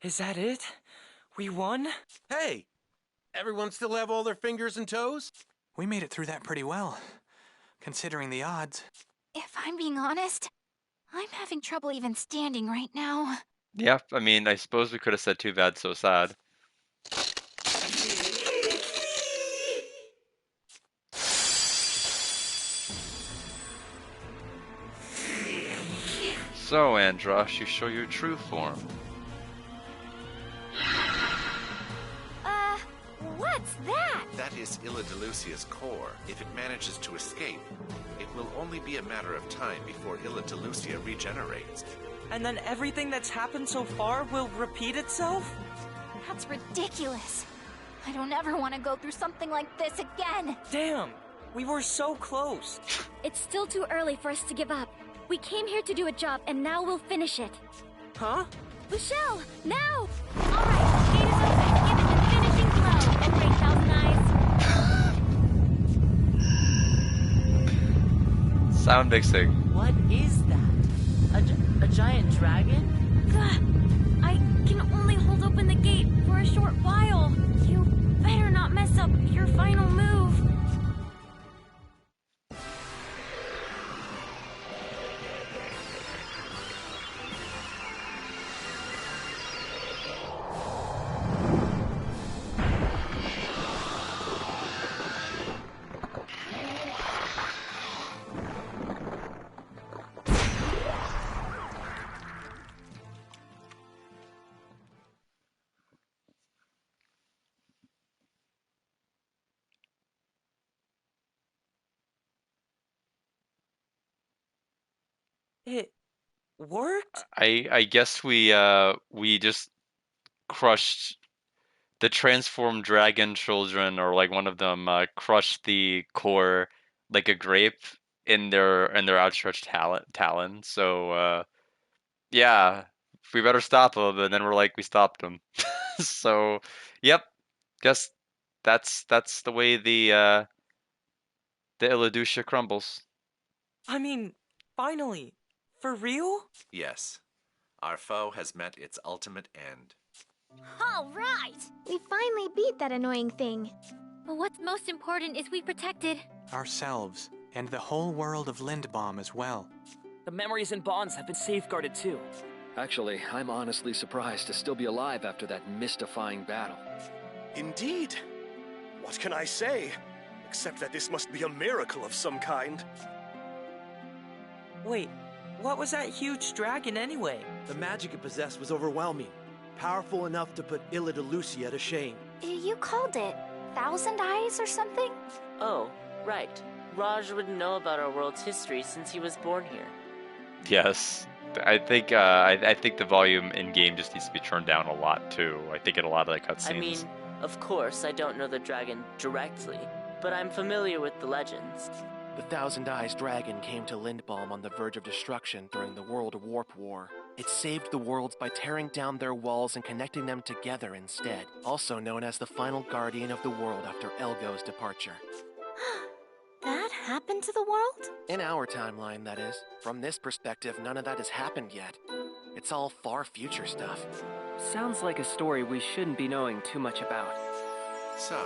Is that it? We won? Hey! Everyone still have all their fingers and toes? We made it through that pretty well, considering the odds. If I'm being honest, I'm having trouble even standing right now. Yeah, I mean, I suppose we could have said too bad, so sad. So, Androsh, you show your true form. What's that? That is Illadelusia's core. If it manages to escape, it will only be a matter of time before Illadelusia regenerates. And then everything that's happened so far will repeat itself? That's ridiculous. I don't ever want to go through something like this again. Damn, we were so close. It's still too early for us to give up. We came here to do a job, and now we'll finish it. Huh? Michelle, now! Alright, gate is open. Give it the finishing blow. And break Thousand Eyes. Sound mixing. What is that? A giant dragon? Gah, I can only hold open the gate for a short while. You better not mess up your final move. It worked? I guess we just crushed the transformed dragon children, or like one of them crushed the core like a grape in their outstretched talon. So yeah, we better stop them. And then we're like, we stopped them. So yep, guess that's the way the Illaducia crumbles. I mean, finally. For real? Yes. Our foe has met its ultimate end. All right! We finally beat that annoying thing. But what's most important is we protected Ourselves, and the whole world of Lindbaum as well. The memories and bonds have been safeguarded too. Actually, I'm honestly surprised to still be alive after that mystifying battle. Indeed. What can I say? Except that this must be a miracle of some kind. Wait, what was that huge dragon anyway? The magic it possessed was overwhelming. Powerful enough to put Illaducia to shame. You called it 1,000 Eyes or something? Oh, right. Raj wouldn't know about our world's history since he was born here. Yes. I think the volume in game just needs to be turned down a lot too. I think in a lot of the cutscenes. I mean, of course, I don't know the dragon directly, but I'm familiar with the legends. The Thousand Eyes dragon came to Lindbaum on the verge of destruction during the World Warp War. It saved the worlds by tearing down their walls and connecting them together instead, also known as the final guardian of the world after Elgo's departure. That happened to the world? In our timeline, that is. From this perspective, none of that has happened yet. It's all far future stuff. Sounds like a story we shouldn't be knowing too much about. So,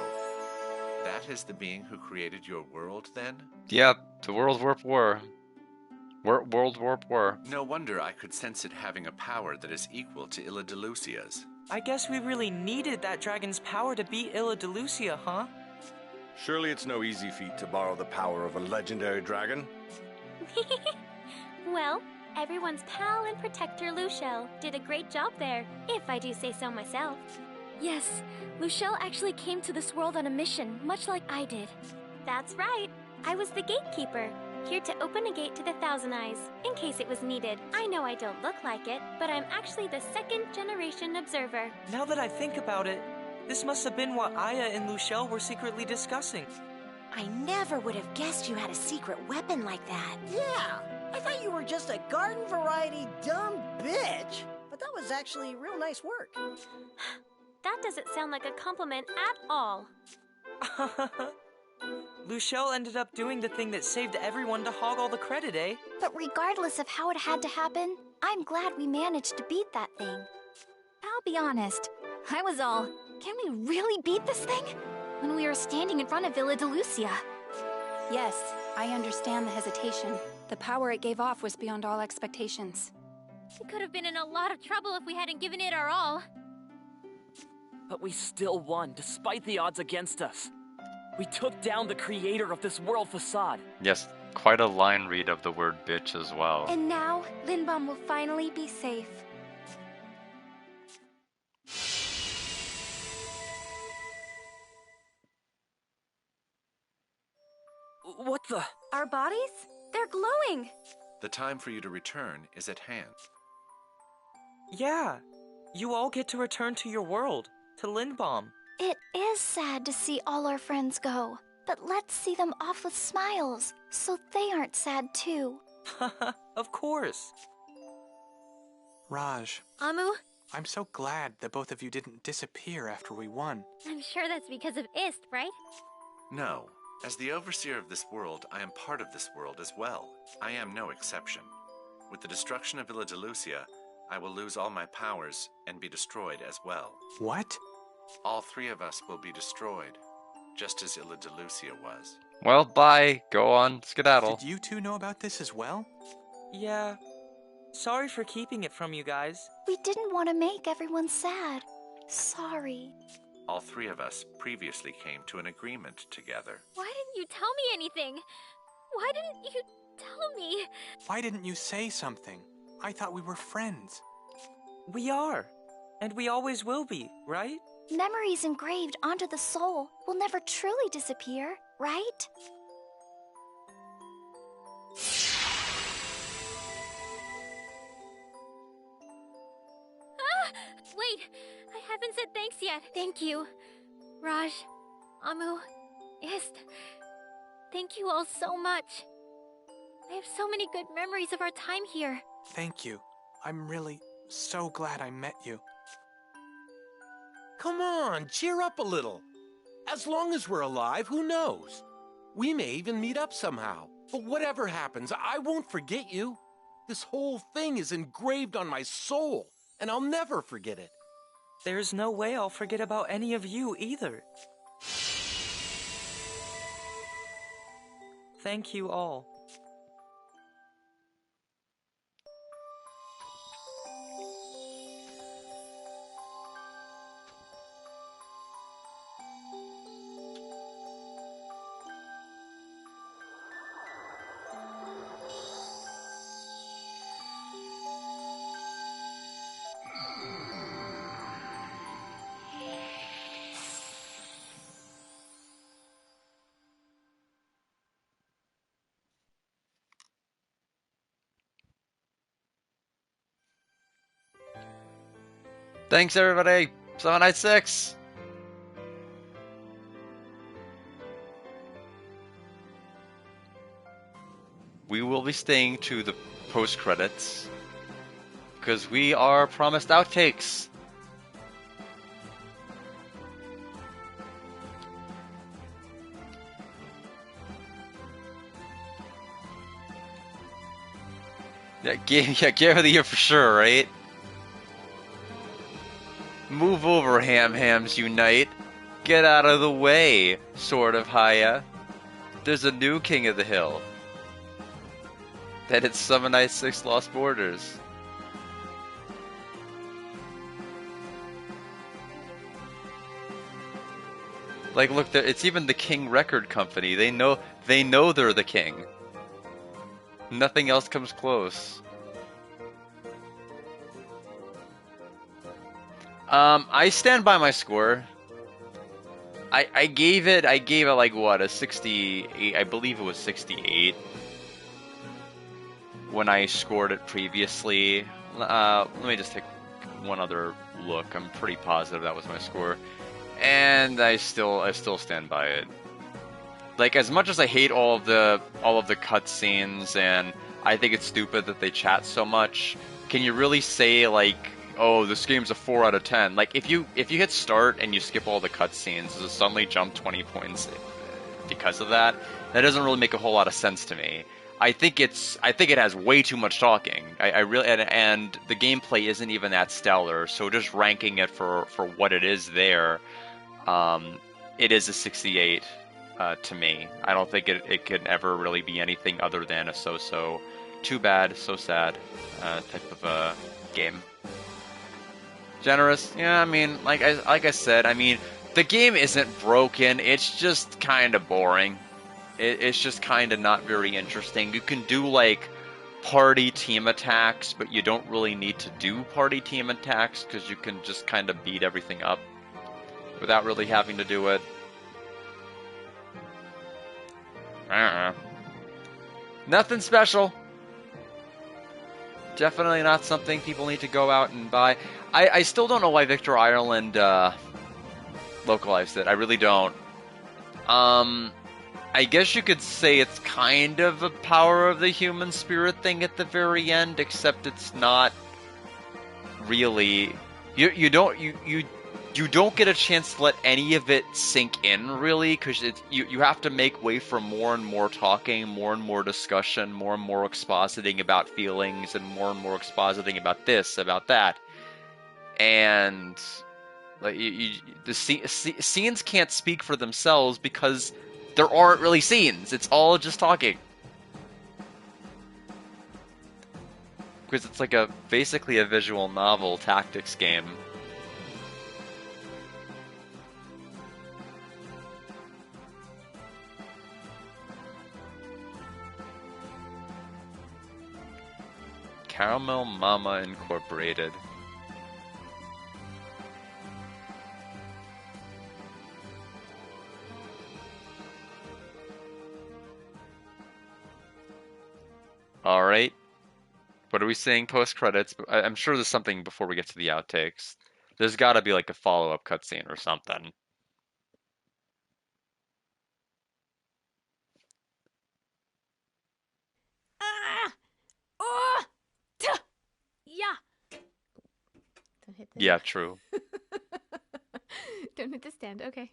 that is the being who created your world, then? Yep, the World Warp War. World Warp War. No wonder I could sense it having a power that is equal to Illadelucia's. I guess we really needed that dragon's power to beat Illadelucia, huh? Surely it's no easy feat to borrow the power of a legendary dragon. Well, everyone's pal and protector Luciel did a great job there, if I do say so myself. Yes, Luciel actually came to this world on a mission, much like I did. That's right. I was the gatekeeper, here to open a gate to the Thousand Eyes, in case it was needed. I know I don't look like it, but I'm actually the second-generation observer. Now that I think about it, this must have been what Aya and Luciel were secretly discussing. I never would have guessed you had a secret weapon like that. Yeah, I thought you were just a garden variety dumb bitch. But that was actually real nice work. That doesn't sound like a compliment at all. Luciel ended up doing the thing that saved everyone to hog all the credit, eh? But regardless of how it had to happen, I'm glad we managed to beat that thing. I'll be honest, I was all, can we really beat this thing? When we were standing in front of Villa de Lucia. Yes, I understand the hesitation. The power it gave off was beyond all expectations. We could have been in a lot of trouble if we hadn't given it our all. But we still won, despite the odds against us. We took down the creator of this world facade. Yes, quite a line read of the word bitch as well. And now, Lindbaum will finally be safe. What the? Our bodies? They're glowing! The time for you to return is at hand. Yeah, you all get to return to your world, to Lindbaum. It is sad to see all our friends go, but let's see them off with smiles, so they aren't sad too. Of course. Raj. Amu? I'm so glad that both of you didn't disappear after we won. I'm sure that's because of Ist, right? No, As the overseer of this world, I am part of this world as well. I am no exception. With the destruction of Villa de Lucia, I will lose all my powers and be destroyed as well. What? All three of us will be destroyed, just as Illa de Lucia was. Well, bye. Go on, skedaddle. Did you two know about this as well? Yeah. Sorry for keeping it from you guys. We didn't want to make everyone sad. Sorry. All three of us previously came to an agreement together. Why didn't you tell me anything? Why didn't you tell me? Why didn't you say something? I thought we were friends. We are. And we always will be, right? Memories engraved onto the soul will never truly disappear, right? Wait, I haven't said thanks yet. Thank you. Raj, Amu, Ist. Thank you all so much. I have so many good memories of our time here. Thank you. I'm really so glad I met you. Come on, cheer up a little. As long as we're alive, who knows? We may even meet up somehow. But whatever happens, I won't forget you. This whole thing is engraved on my soul, and I'll never forget it. There's no way I'll forget about any of you either. Thank you all. Thanks, everybody. 796. We will be staying to the post-credits because we are promised outtakes. Yeah, game of the year for sure, right? Move over, Hams unite. Get out of the way, Sword of Haya. There's a new King of the Hill. That it's 796 Lost Borders. Like, look, it's even the King Record Company. They know they're the king. Nothing else comes close. I stand by my score. I gave it like what, a 68? I believe it was 68 when I scored it previously. Let me just take one other look. I'm pretty positive that was my score, and I still stand by it. Like, as much as I hate all of the cutscenes, and I think it's stupid that they chat so much, can you really say like, oh, this game's a 4 out of 10? Like, if you hit start and you skip all the cutscenes, does it suddenly jump 20 points because of that? That doesn't really make a whole lot of sense to me. I think it has way too much talking. I really, and the gameplay isn't even that stellar. So just ranking it for what it is there, it is a 68 to me. I don't think it could ever really be anything other than a so-so, too bad, so sad type of game. Generous, yeah. I mean, like I said, I mean, the game isn't broken. It's just kind of boring. It's just kind of not very interesting. You can do like party team attacks, but you don't really need to do party team attacks because you can just kind of beat everything up without really having to do it. Nothing special. Definitely not something people need to go out and buy. I still don't know why Victor Ireland localized it. I really don't. I guess you could say it's kind of a power of the human spirit thing at the very end, except it's not really. You you don't get a chance to let any of it sink in, really, because you have to make way for more and more talking, more and more discussion, more and more expositing about feelings, and more expositing about this, about that. And like the scenes can't speak for themselves because there aren't really scenes. It's all just talking. Because it's like basically a visual novel tactics game. Caramel Mama Incorporated. Alright. What are we saying post-credits? I'm sure there's something before we get to the outtakes. There's gotta be like a follow-up cutscene or something. Ah! Oh! Yeah. Don't hit the... Yeah, true. Don't hit the stand. Okay.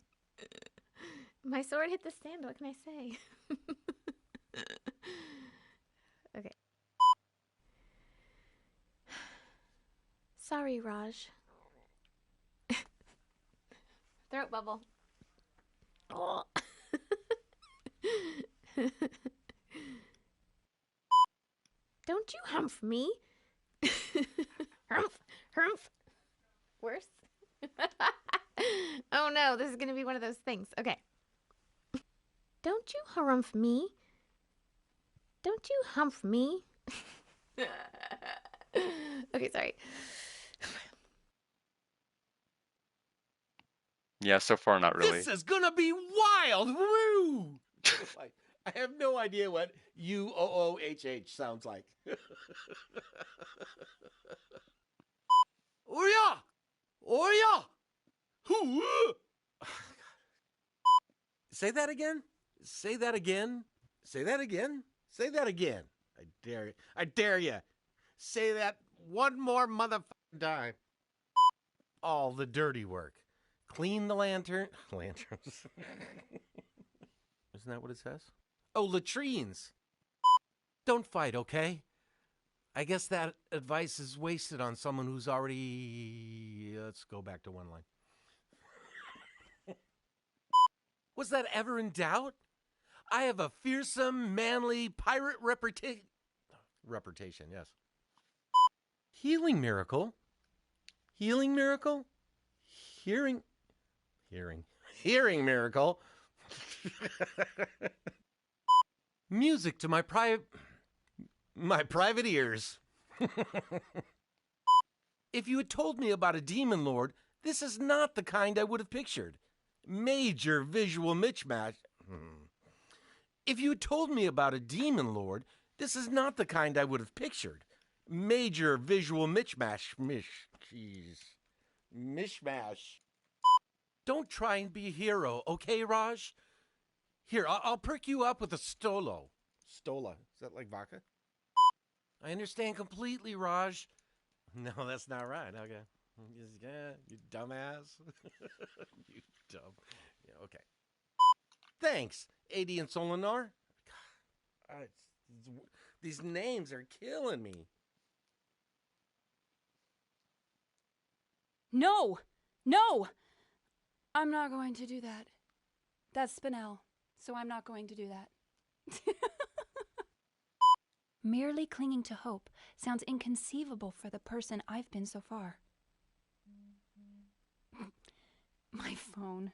My sword hit the stand. What can I say? Okay. Sorry, Raj. Throat bubble. Oh. Don't you humph me. Humph. Humph. Worse? Oh no, this is going to be one of those things. Okay. Don't you harumph me. Don't you humph me. Okay, sorry. Yeah, so far not really. This is gonna be wild! Woo! I have no idea what UOOHH sounds like. Oya! Oya! Hoo! Say that again? Say that again? Say that again? Say that again. I dare you. I dare you. Say that one more motherfucking time. All the dirty work. Clean the lanterns. Isn't that what it says? Oh, latrines. Don't fight, okay? I guess that advice is wasted on someone who's already... Let's go back to one line. Was that ever in doubt? I have a fearsome, manly pirate reputation, yes. Healing miracle? Healing miracle? Hearing miracle? Music to my private ears. If you had told me about a demon lord, this is not the kind I would have pictured. Major visual mismatch. If you had told me about a demon lord, this is not the kind I would have pictured. Major visual mishmash. Mishmash. Don't try and be a hero, okay, Raj? Here, I'll perk you up with a stolo. Stola. Is that like vodka? I understand completely, Raj. No, that's not right. Okay. Yeah, you dumbass. You dumb. Yeah, okay. Thanks, AD and Solinar. God, these names are killing me. No! No! I'm not going to do that. That's Spinel, so I'm not going to do that. Merely clinging to hope sounds inconceivable for the person I've been so far. My phone.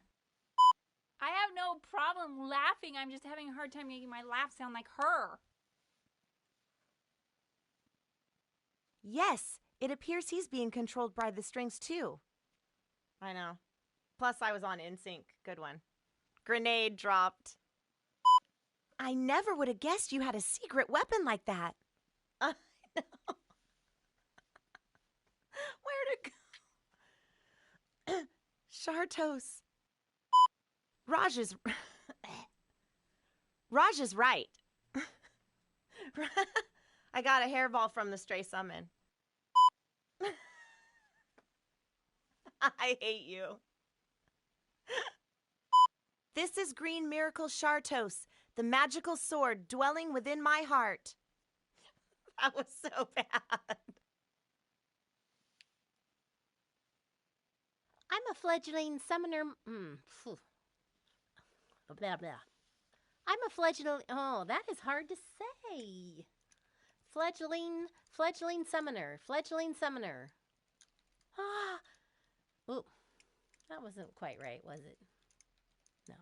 I have no problem laughing. I'm just having a hard time making my laugh sound like her. Yes, it appears he's being controlled by the strings too. I know. Plus, I was on NSYNC. Good one. Grenade dropped. I never would have guessed you had a secret weapon like that. I know. Where'd it go? Shartos. Raj is right. I got a hairball from the stray summon. I hate you. This is Green Miracle Shartos, the magical sword dwelling within my heart. That was so bad. I'm a fledgling summoner. Blah, blah. I'm a fledgling. Oh, that is hard to say. Fledgling summoner. Fledgling summoner. Ah. Ooh, that wasn't quite right, was it? No.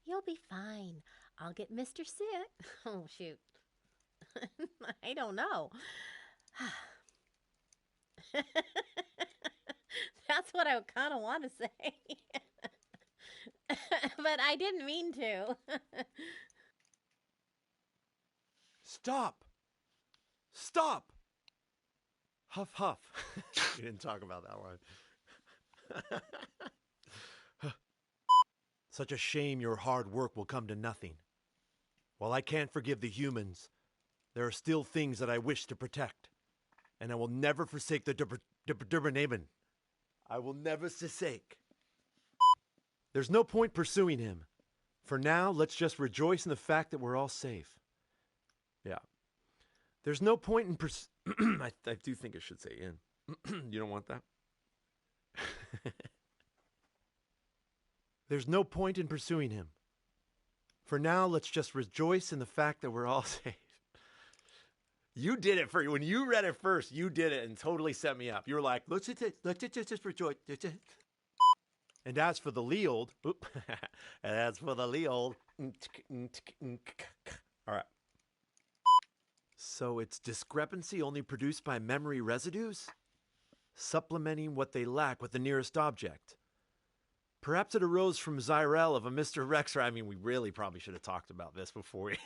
You'll be fine. I'll get Mr. Sick. Oh, shoot. I don't know. That's what I kind of want to say. But I didn't mean to. Stop! Stop! Huff, huff. We didn't talk about that one. Such a shame your hard work will come to nothing. While I can't forgive the humans, there are still things that I wish to protect. And I will never forsake the Durbanabin. I will never forsake. There's no point pursuing him. For now, let's just rejoice in the fact that we're all safe. Yeah. There's no point in I do think it should say in. You don't want that? There's no point in pursuing him. For now, let's just rejoice in the fact that we're all safe. You did it for you. When you read it first, you did it and totally set me up. You were like, let's just rejoice. And as for the Leold, all right. So it's discrepancy only produced by memory residues? Supplementing what they lack with the nearest object. Perhaps it arose from Zyrel of a Mr. Rexer. I mean, we really probably should have talked about this before we...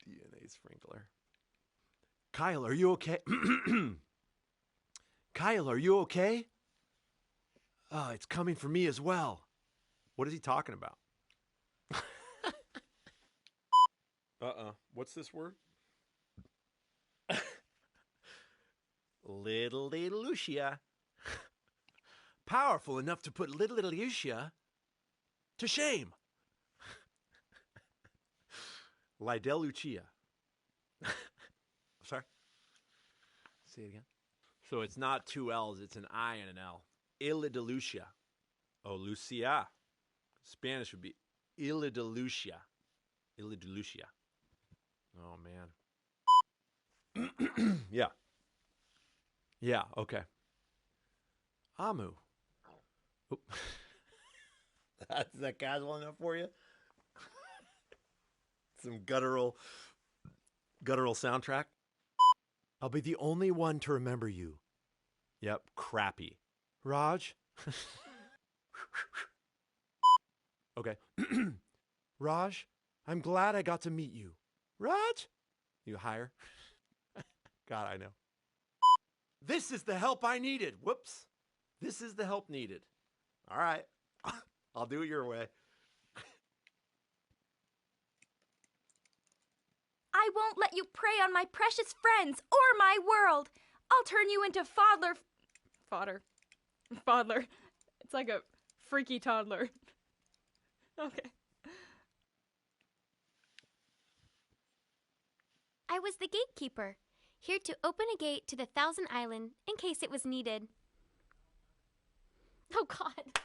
DNA sprinkler. Kyle, are you okay? Kyle, are you okay? It's coming for me as well. What is he talking about? What's this word? Little Lucia. Powerful enough to put little Lucia to shame. Lidel Lucia. Sorry? Say it again. So it's not two L's, it's an I and an L. Illa de Lucia. Oh, Lucia. Spanish would be Illa de Lucia. Illa de Lucia. Oh, man. Yeah. Yeah, okay. Amu. Oop. Is that casual enough for you? Some guttural soundtrack. I'll be the only one to remember you. Yep, crappy. Raj? Okay. Raj, I'm glad I got to meet you. Raj? You higher? God, I know. This is the help I needed. Whoops. This is the help needed. All right. I'll do it your way. I won't let you prey on my precious friends or my world. I'll turn you into fodder. It's like a freaky toddler. Okay. I was the gatekeeper, here to open a gate to the Thousand Island in case it was needed. Oh, God.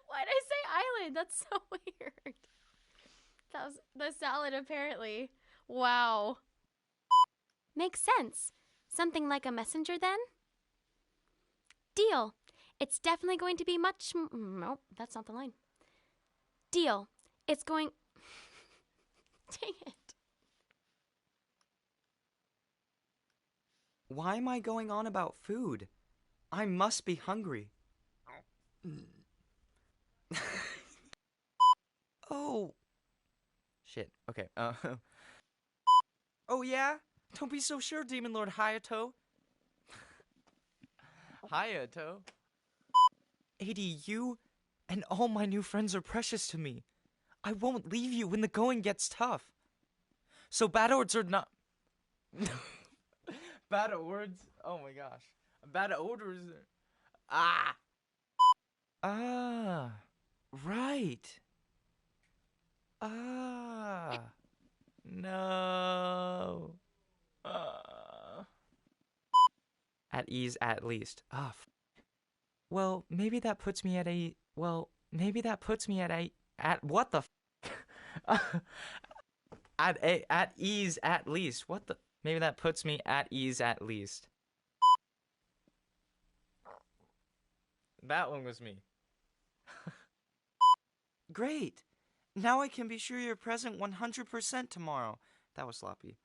Why'd I say island? That's so weird. That was the salad, apparently. Wow. Makes sense. Something like a messenger, then? Deal. It's definitely going to be much... Nope, that's not the line. Deal. It's going... Dang it. Why am I going on about food? I must be hungry. Oh. Shit. Okay. Oh, yeah? Don't be so sure, Demon Lord Hayato. Hayato? 80, you and all my new friends are precious to me. I won't leave you when the going gets tough. So bad words are not... Bad words? Oh my gosh. Bad odors. Ah! Ah. Right. Ah. No. At ease, at least. Ah. Well, maybe that puts me at a. Well, maybe that puts me at a. At what the. At ease, at least. What the. Maybe that puts me at ease, at least. That one was me. Great. Now I can be sure you're present 100% tomorrow. That was sloppy.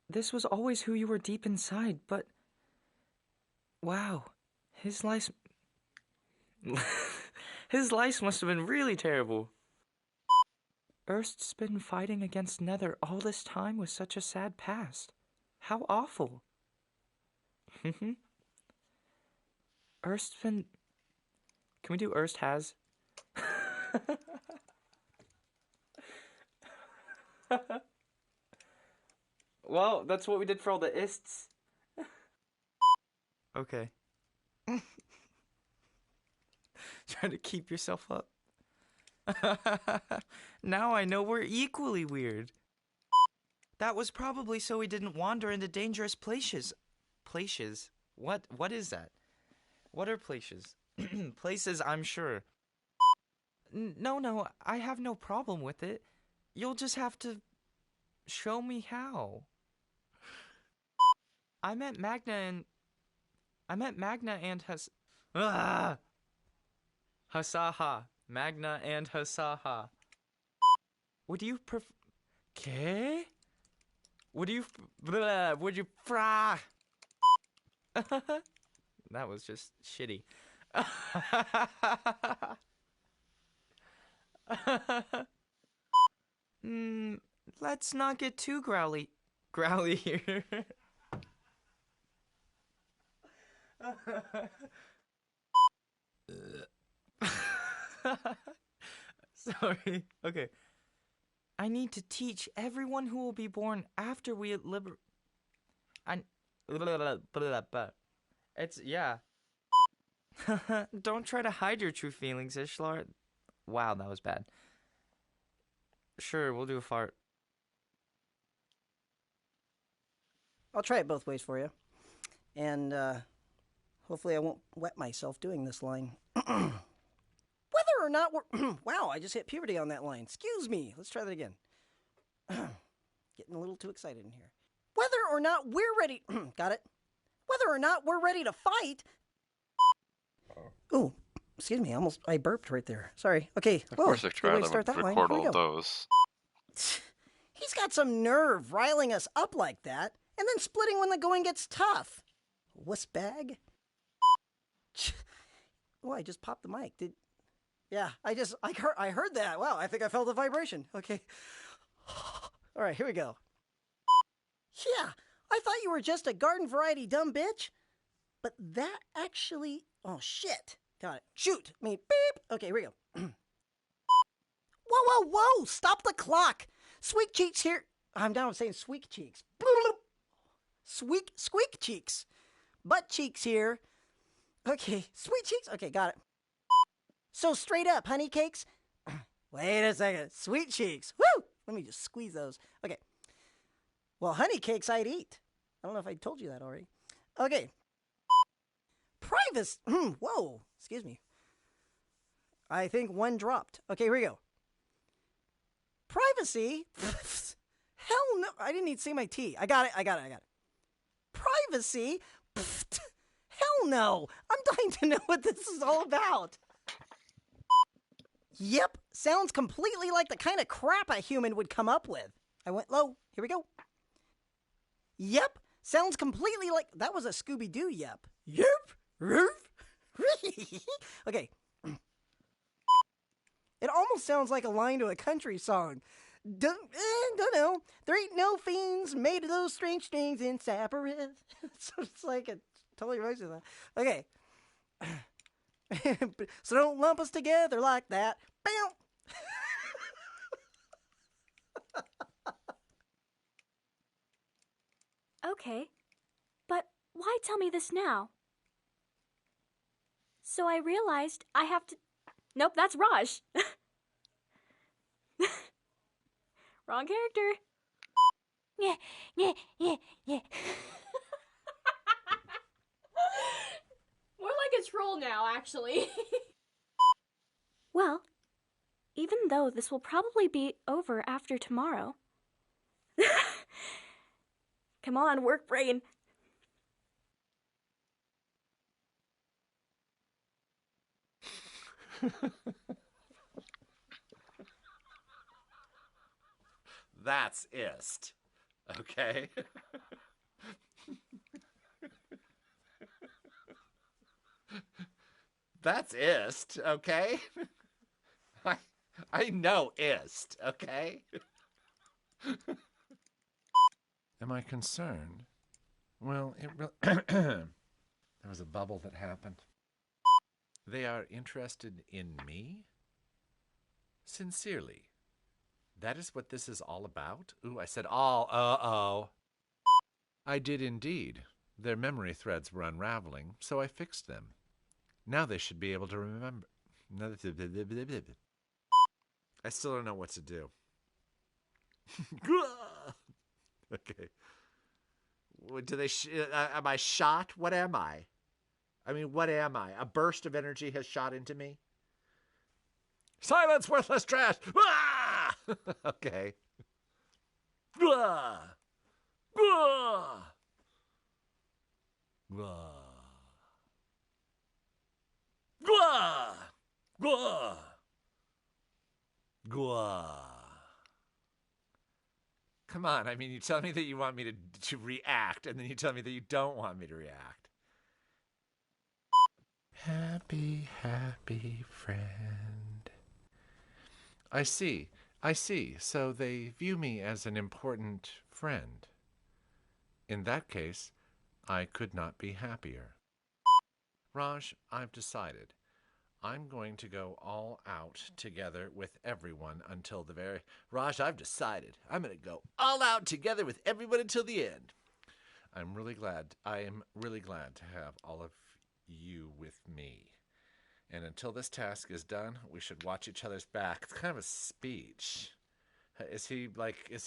This was always who you were deep inside, but... Wow. His life... His life must have been really terrible. Erst's been fighting against Nether all this time with such a sad past. How awful. Erst's been... Can we do Erst has? Well, that's what we did for all the ists. Okay. Try to keep yourself up. Now I know we're equally weird. That was probably so we didn't wander into dangerous places. Places? What is that? What are places? Places, I'm sure. No, I have no problem with it. You'll just have to show me how. I meant Magna and Hasaha. Magna and Hasaha. Would you Okay? Would you fra? That was just shitty. Let's not get too growly here. Sorry. Okay. I need to teach everyone who will be born after we It's, yeah. Don't try to hide your true feelings, Ishlar. Wow, that was bad. Sure, we'll do a fart. I'll try it both ways for you. And, hopefully I won't wet myself doing this line. Whether or not we're... Wow, I just hit puberty on that line. Excuse me. Let's try that again. Getting a little too excited in here. Whether or not we're ready... Got it? Whether or not we're ready to fight... Oh, excuse me. I burped right there. Sorry. Okay. Of course I tried to record all those. He's got some nerve riling us up like that, and then splitting when the going gets tough. Wuss bag? Oh, I just popped the mic. Yeah, I heard that. Wow, I think I felt the vibration. Okay. All right, here we go. Yeah, I thought you were just a garden variety dumb bitch. But that actually... Oh, shit. Got it. Shoot. I mean, beep. Okay, here we go. Whoa. Stop the clock. Squeak cheeks here. I'm down saying squeak cheeks. Squeak cheeks. Butt cheeks here. Okay, sweet cheeks. Okay, got it. So straight up, honey cakes. Wait a second. Sweet cheeks. Woo! Let me just squeeze those. Okay. Well, honey cakes I'd eat. I don't know if I told you that already. Okay. Privacy. Whoa. Excuse me. I think one dropped. Okay, here we go. Privacy? Hell no. I didn't need to say my T. I got it. Privacy? Hell no. I'm dying to know what this is all about. Yep. Sounds completely like the kind of crap a human would come up with. I went low. Here we go. Yep. Sounds completely like... That was a Scooby-Doo yep. Yep. Roof. Okay. It almost sounds like a line to a country song. Don't know. There ain't no fiends made of those strange things in Sapperith. So it's like it totally reminds me of that. Okay. So don't lump us together like that. Bam. Okay. But why tell me this now? So I realized I have to... Nope, that's Raj. Wrong character. Yeah, yeah, yeah, yeah. More like a troll now, actually. Well, even though this will probably be over after tomorrow. Come on, work brain. That's ist. Okay? That's ist, okay? I know ist, okay? Am I concerned? Well, it really... There was a bubble that happened. They are interested in me? Sincerely. That is what this is all about? Ooh, I said all, uh-oh. I did indeed. Their memory threads were unraveling, so I fixed them. Now they should be able to remember. I still don't know what to do. Okay. Do they? Am I shot? What am I? I mean, what am I? A burst of energy has shot into me? Silence, worthless trash! Ah! Okay. Ah! Ah! Ah! Gah! Gah! Gah! Come on, I mean, you tell me that you want me to react, and then you tell me that you don't want me to react. Happy, happy friend. I see. So they view me as an important friend. In that case, I could not be happier. Raj, I've decided. I'm going to go all out together with everyone until the very... Raj, I've decided. I'm going to go all out together with everyone until the end. I am really glad to have all of you with me. And until this task is done, we should watch each other's back. It's kind of a speech. Is he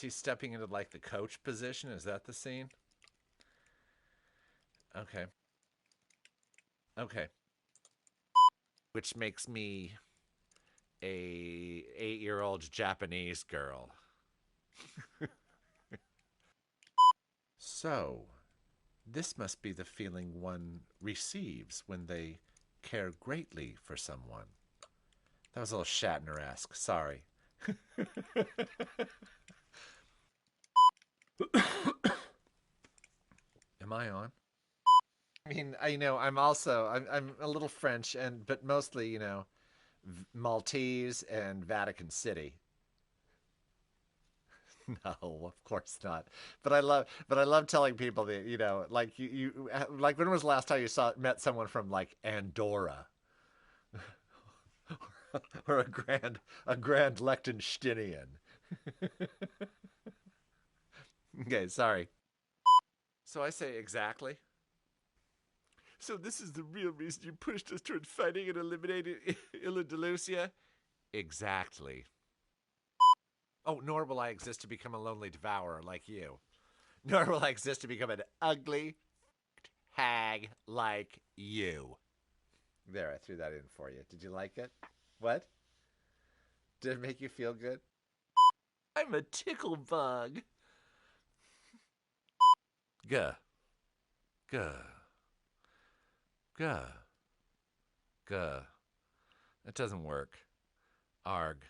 stepping into like the coach position? Is that the scene? Okay. Which makes me a 8-year-old Japanese girl. So, this must be the feeling one receives when they care greatly for someone. That was a little Shatner-esque. Sorry. Am I on? I mean, I'm a little French, but mostly, Maltese and Vatican City. No, of course not. But I love telling people that, like like when was the last time you met someone from like Andorra? Or a grand Liechtensteinian. Okay, sorry. So I say exactly. So this is the real reason you pushed us towards fighting and eliminating Illadelusia? Exactly. Oh, nor will I exist to become a lonely devourer like you. Nor will I exist to become an ugly hag like you. There, I threw that in for you. Did you like it? What? Did it make you feel good? I'm a tickle bug. Gah. Gah. Gah. Gah. That doesn't work. Arg.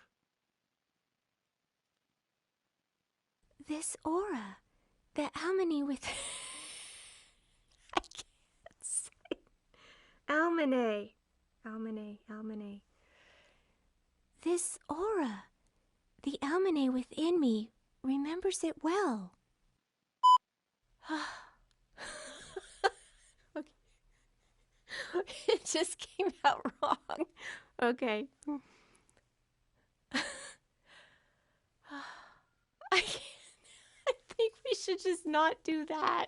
This aura, the Almany with... I can't say. Almanae. This aura, the Almanae within me, remembers it well. Okay. It just came out wrong. Okay. I think we should just not do that.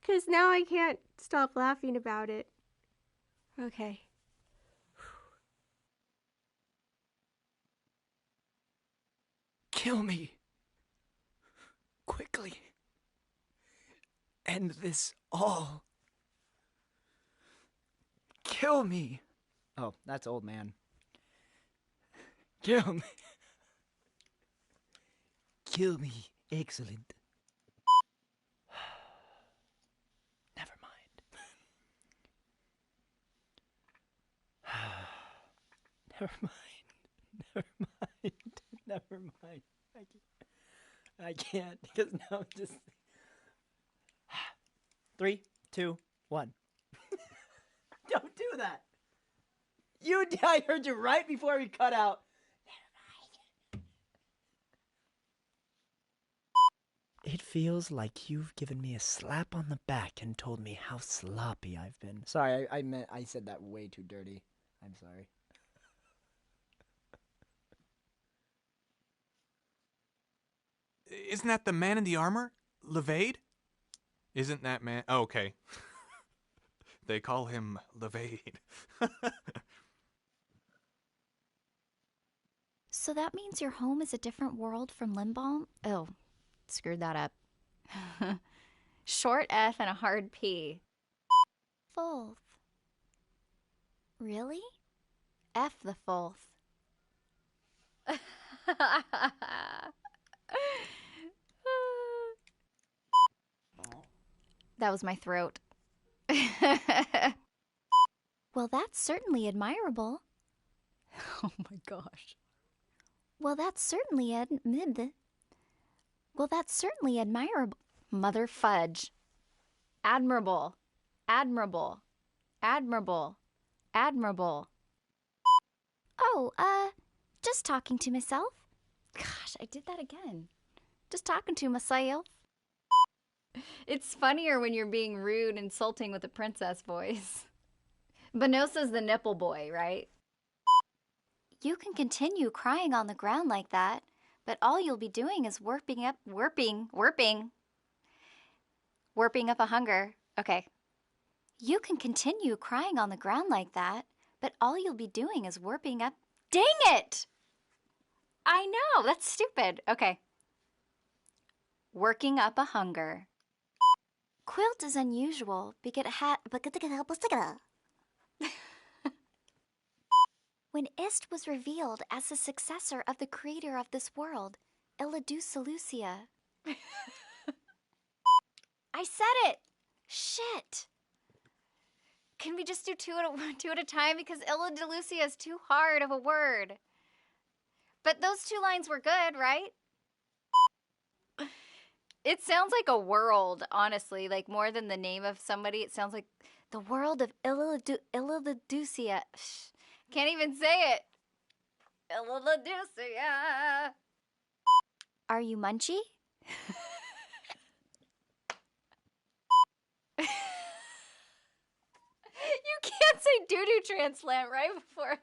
Because now I can't stop laughing about it. Okay. Kill me. Quickly. End this all. Kill me. Oh, that's old man. Kill me. Kill me. Excellent. Never mind. Never mind. Never mind. Never mind. I can't because now I'm just 3, 2, 1. Don't do that. I heard you right before we cut out. It feels like you've given me a slap on the back and told me how sloppy I've been. Sorry, I said that way too dirty. I'm sorry. Isn't that the man in the armor? Levade? Isn't that man... Oh, okay. They call him Levade. So that means your home is a different world from Limbaum? Oh, screwed that up. Short F and a hard P. Fourth. Really? F the fourth. That was my throat. Well, that's certainly admirable. Oh my gosh. Well, that's certainly admirable. Mother fudge. Admirable. Admirable. Admirable. Admirable. Oh, just talking to myself. Gosh, I did that again. Just talking to myself. It's funnier when you're being rude, insulting with a princess voice. Benosa's the nipple boy, right? You can continue crying on the ground like that, but all you'll be doing is warping up a hunger. Okay. You can continue crying on the ground like that, but all you'll be doing is warping up. Dang it! I know, that's stupid. Okay. Working up a hunger. Quilt is unusual because it had. When Ist was revealed as the successor of the creator of this world, Lucia. I said it! Shit! Can we just do two at a time? Because Lucia is too hard of a word. But those 2 lines were good, right? It sounds like a world, honestly. Like, more than the name of somebody, it sounds like the world of Lucia. Can't even say it. Lucia. Are you Munchie? You can't say doo-doo transplant right before.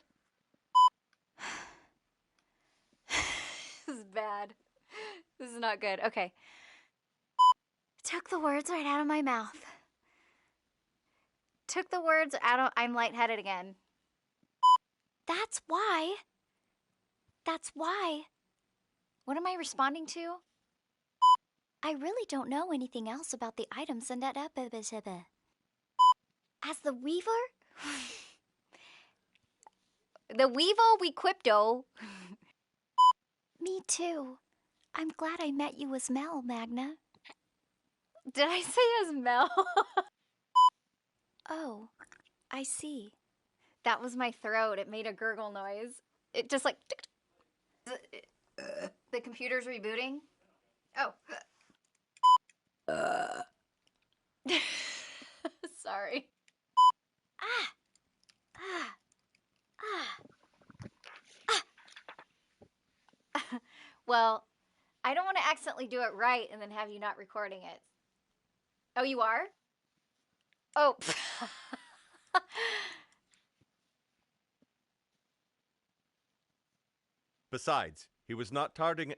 This is bad. This is not good. Okay. Took the words right out of my mouth. Took the words out of... I'm lightheaded again. That's why. That's why. What am I responding to? I really don't know anything else about the items in that As the weaver? The weevil we quipto. Me too. I'm glad I met you as Mel, Magna. Did I say as Mel? Oh, I see. That was my throat. It made a gurgle noise. It just like... The computer's rebooting? Oh. Sorry. Well, I don't want to accidentally do it right and then have you not recording it. Oh, you are? Oh. Besides, he was not tarting us.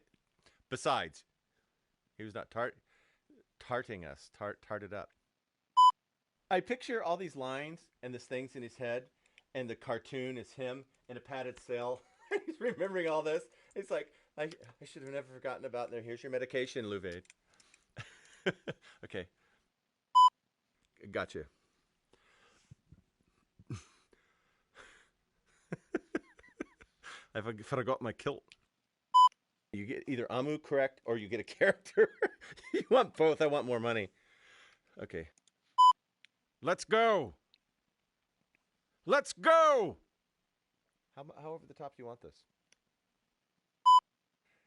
Tarted up. I picture all these lines and this thing's in his head, and the cartoon is him in a padded cell. He's remembering all this. It's like, I should have never forgotten about there. Here's your medication, Louvain. Okay. Gotcha. I forgot my kilt. You get either Amu correct or you get a character. You want both. I want more money. Okay. Let's go. Let's go. How over the top do you want this?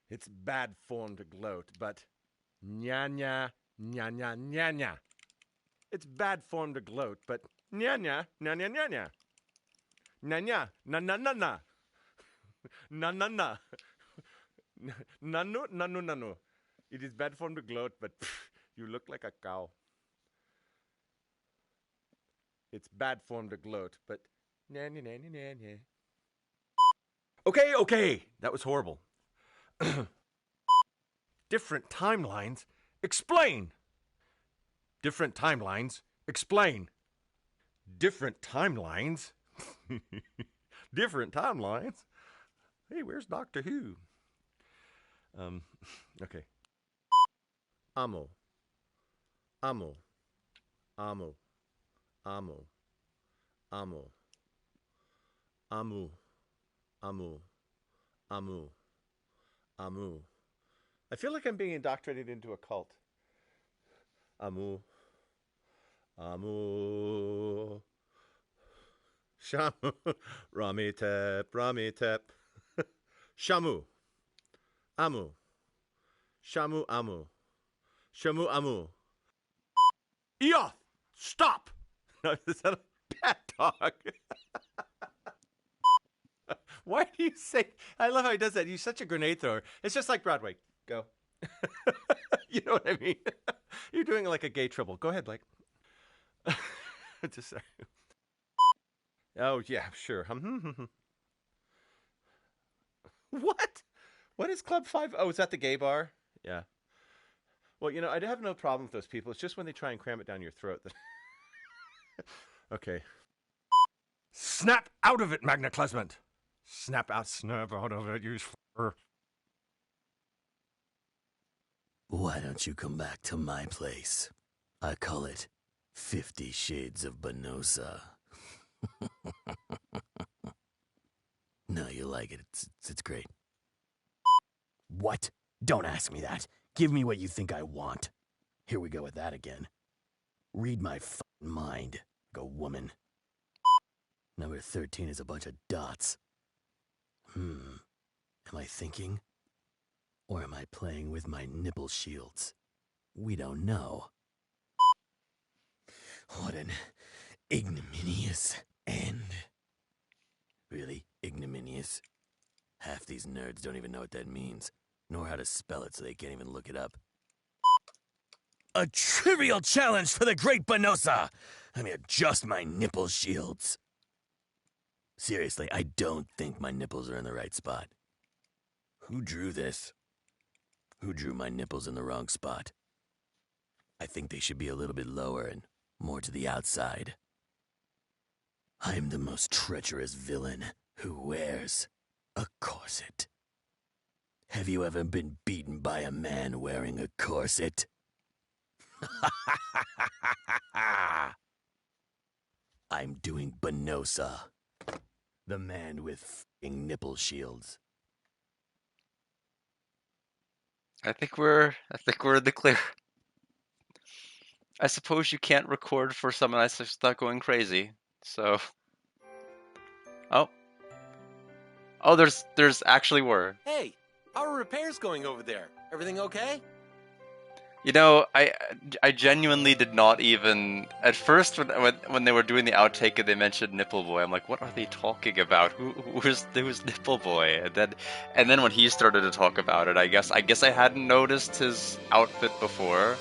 It's bad form to gloat, but nya-nya, nya-nya, nya-nya. It's bad form to gloat, but nya-nya, nya-nya, nya-nya. Nya-nya, na-na-na-na. Na-na-na. Nanu, nanu, nanu. It is bad form to gloat, but you look like a cow. It's bad form to gloat, but na-nya-nya-nya-nya. Okay. That was horrible. Different timelines. Explain. Different timelines. Explain. Different timelines. Different timelines. Hey, where's Doctor Who? Okay. Amo. Amo. Amo. Amo. Amo. Amu. Amu. Amu. Amu. I feel like I'm being indoctrinated into a cult. Amu. Amu. Shamu. Rami tep. Rami tep. Shamu. Amu. Shamu Amu. Shamu Amu. Eoth! Stop! Is that a bad dog? Why do you say... I love how he does that. He's such a grenade thrower. It's just like Broadway. Go. You know what I mean? You're doing like a gay triple. Go ahead, Blake. Just sorry. Oh, yeah, sure. What? What is Club 5? Oh, is that the gay bar? Yeah. Well, you know, I'd have no problem with those people. It's just when they try and cram it down your throat that... Okay. Snap out of it, Magna Klesment! Snap out of it, you f***er. Why don't you come back to my place? I call it 50 Shades of Benosa. No, you like it. It's great. What? Don't ask me that. Give me what you think I want. Here we go with that again. Read my f***ing mind, go woman. Number 13 is a bunch of dots. Am I thinking? Or am I playing with my nipple shields? We don't know. What an ignominious end. Really ignominious? Half these nerds don't even know what that means, nor how to spell it, so they can't even look it up. A trivial challenge for the great Benosa! Let me adjust my nipple shields. Seriously, I don't think my nipples are in the right spot. Who drew this? Who drew my nipples in the wrong spot? I think they should be a little bit lower and more to the outside. I am the most treacherous villain who wears a corset. Have you ever been beaten by a man wearing a corset? I'm doing Benosa, the man with f***ing nipple shields. I think we're in the clear. I suppose you can't record for someone that's just not going crazy. So, oh, there's actually were. Hey, how are repairs going over there? Everything okay? You know, I genuinely did not even at first when they were doing the outtake and they mentioned Nipple Boy, I'm like, what are they talking about? Who's Nipple Boy? And then when he started to talk about it, I guess I hadn't noticed his outfit before,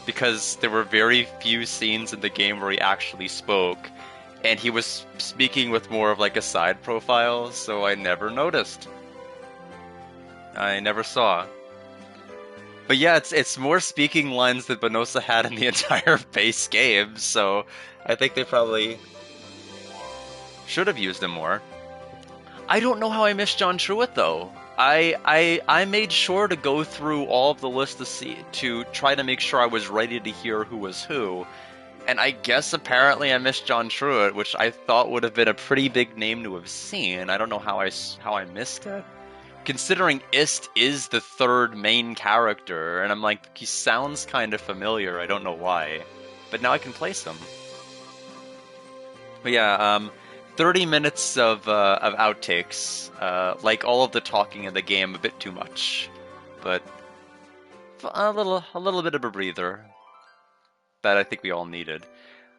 because there were very few scenes in the game where he actually spoke, and he was speaking with more of like a side profile, so I never noticed. I never saw. But yeah, it's more speaking lines that Benosa had in the entire base game, so I think they probably should have used him more. I don't know how I missed John Truitt though. I made sure to go through all of the list to try to make sure I was ready to hear who was who. And I guess apparently I missed John Truitt, which I thought would have been a pretty big name to have seen. I don't know how I missed it. Considering Ist is the third main character, and I'm like, he sounds kind of familiar, I don't know why. But now I can place him. But yeah, 30 minutes of outtakes. Like all of the talking in the game, a bit too much. But a little bit of a breather that I think we all needed.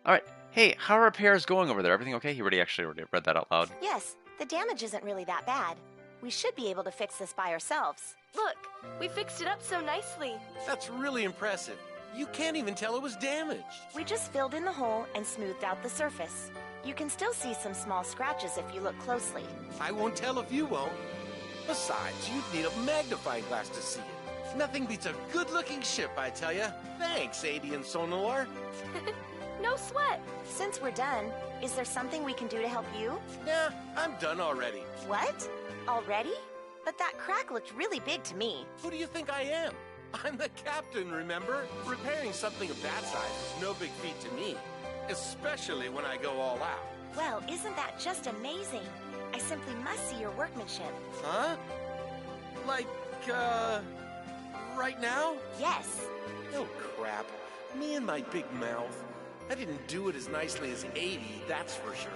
Alright, hey, how are repairs going over there? Everything okay? He already read that out loud. Yes, the damage isn't really that bad. We should be able to fix this by ourselves. Look, we fixed it up so nicely. That's really impressive. You can't even tell it was damaged. We just filled in the hole and smoothed out the surface. You can still see some small scratches if you look closely. I won't tell if you won't. Besides, you'd need a magnifying glass to see it. Nothing beats a good-looking ship, I tell ya. Thanks, AD and Sonalar. No sweat. Since we're done, is there something we can do to help you? Nah, I'm done already. What? Already? But that crack looked really big to me. Who do you think I am? I'm the captain, remember? Repairing something of that size is no big feat to me. Especially when I go all out. Well, isn't that just amazing? I simply must see your workmanship. Huh? Like, right now? Yes. Oh, crap. Me and my big mouth. I didn't do it as nicely as 80, that's for sure.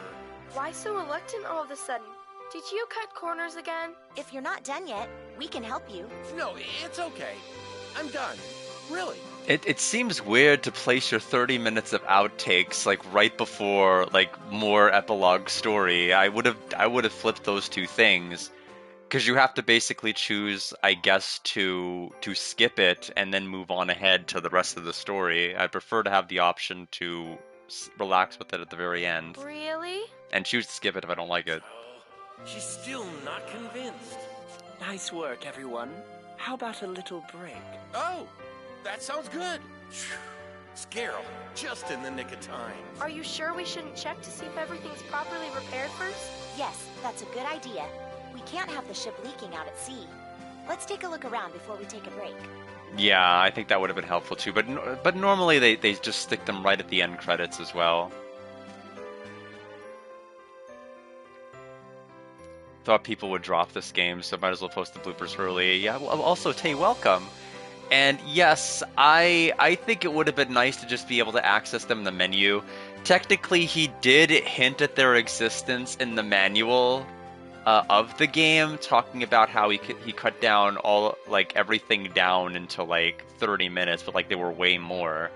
Why so reluctant all of a sudden? Did you cut corners again? If you're not done yet, we can help you. No, it's okay. I'm done. Really. It seems weird to place your 30 minutes of outtakes like right before like more epilogue story. I would have flipped those two things, because you have to basically choose, I guess, to skip it and then move on ahead to the rest of the story. I prefer to have the option to relax with it at the very end. Really? And choose to skip it if I don't like it. She's still not convinced. Nice work, everyone. How about a little break? Oh, that sounds good. Scarab, just in the nick of time. Are you sure we shouldn't check to see if everything's properly repaired first? Yes, that's a good idea. We can't have the ship leaking out at sea. Let's take a look around before we take a break. Yeah, I think that would have been helpful too. But normally they just stick them right at the end credits as well. Thought people would drop this game, so might as well post the bloopers early. Yeah, well, also, Tay, welcome. And yes, I think it would have been nice to just be able to access them in the menu. Technically, he did hint at their existence in the manual of the game, talking about how he cut down everything down into like 30 minutes, but like they were way more.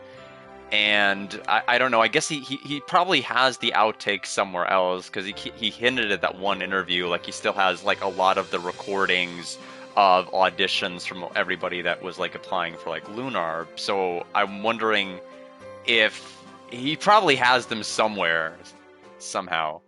And I don't know, I guess he probably has the outtakes somewhere else, because he hinted at that one interview, like he still has like a lot of the recordings of auditions from everybody that was like applying for like Lunar. So I'm wondering if he probably has them somewhere, somehow.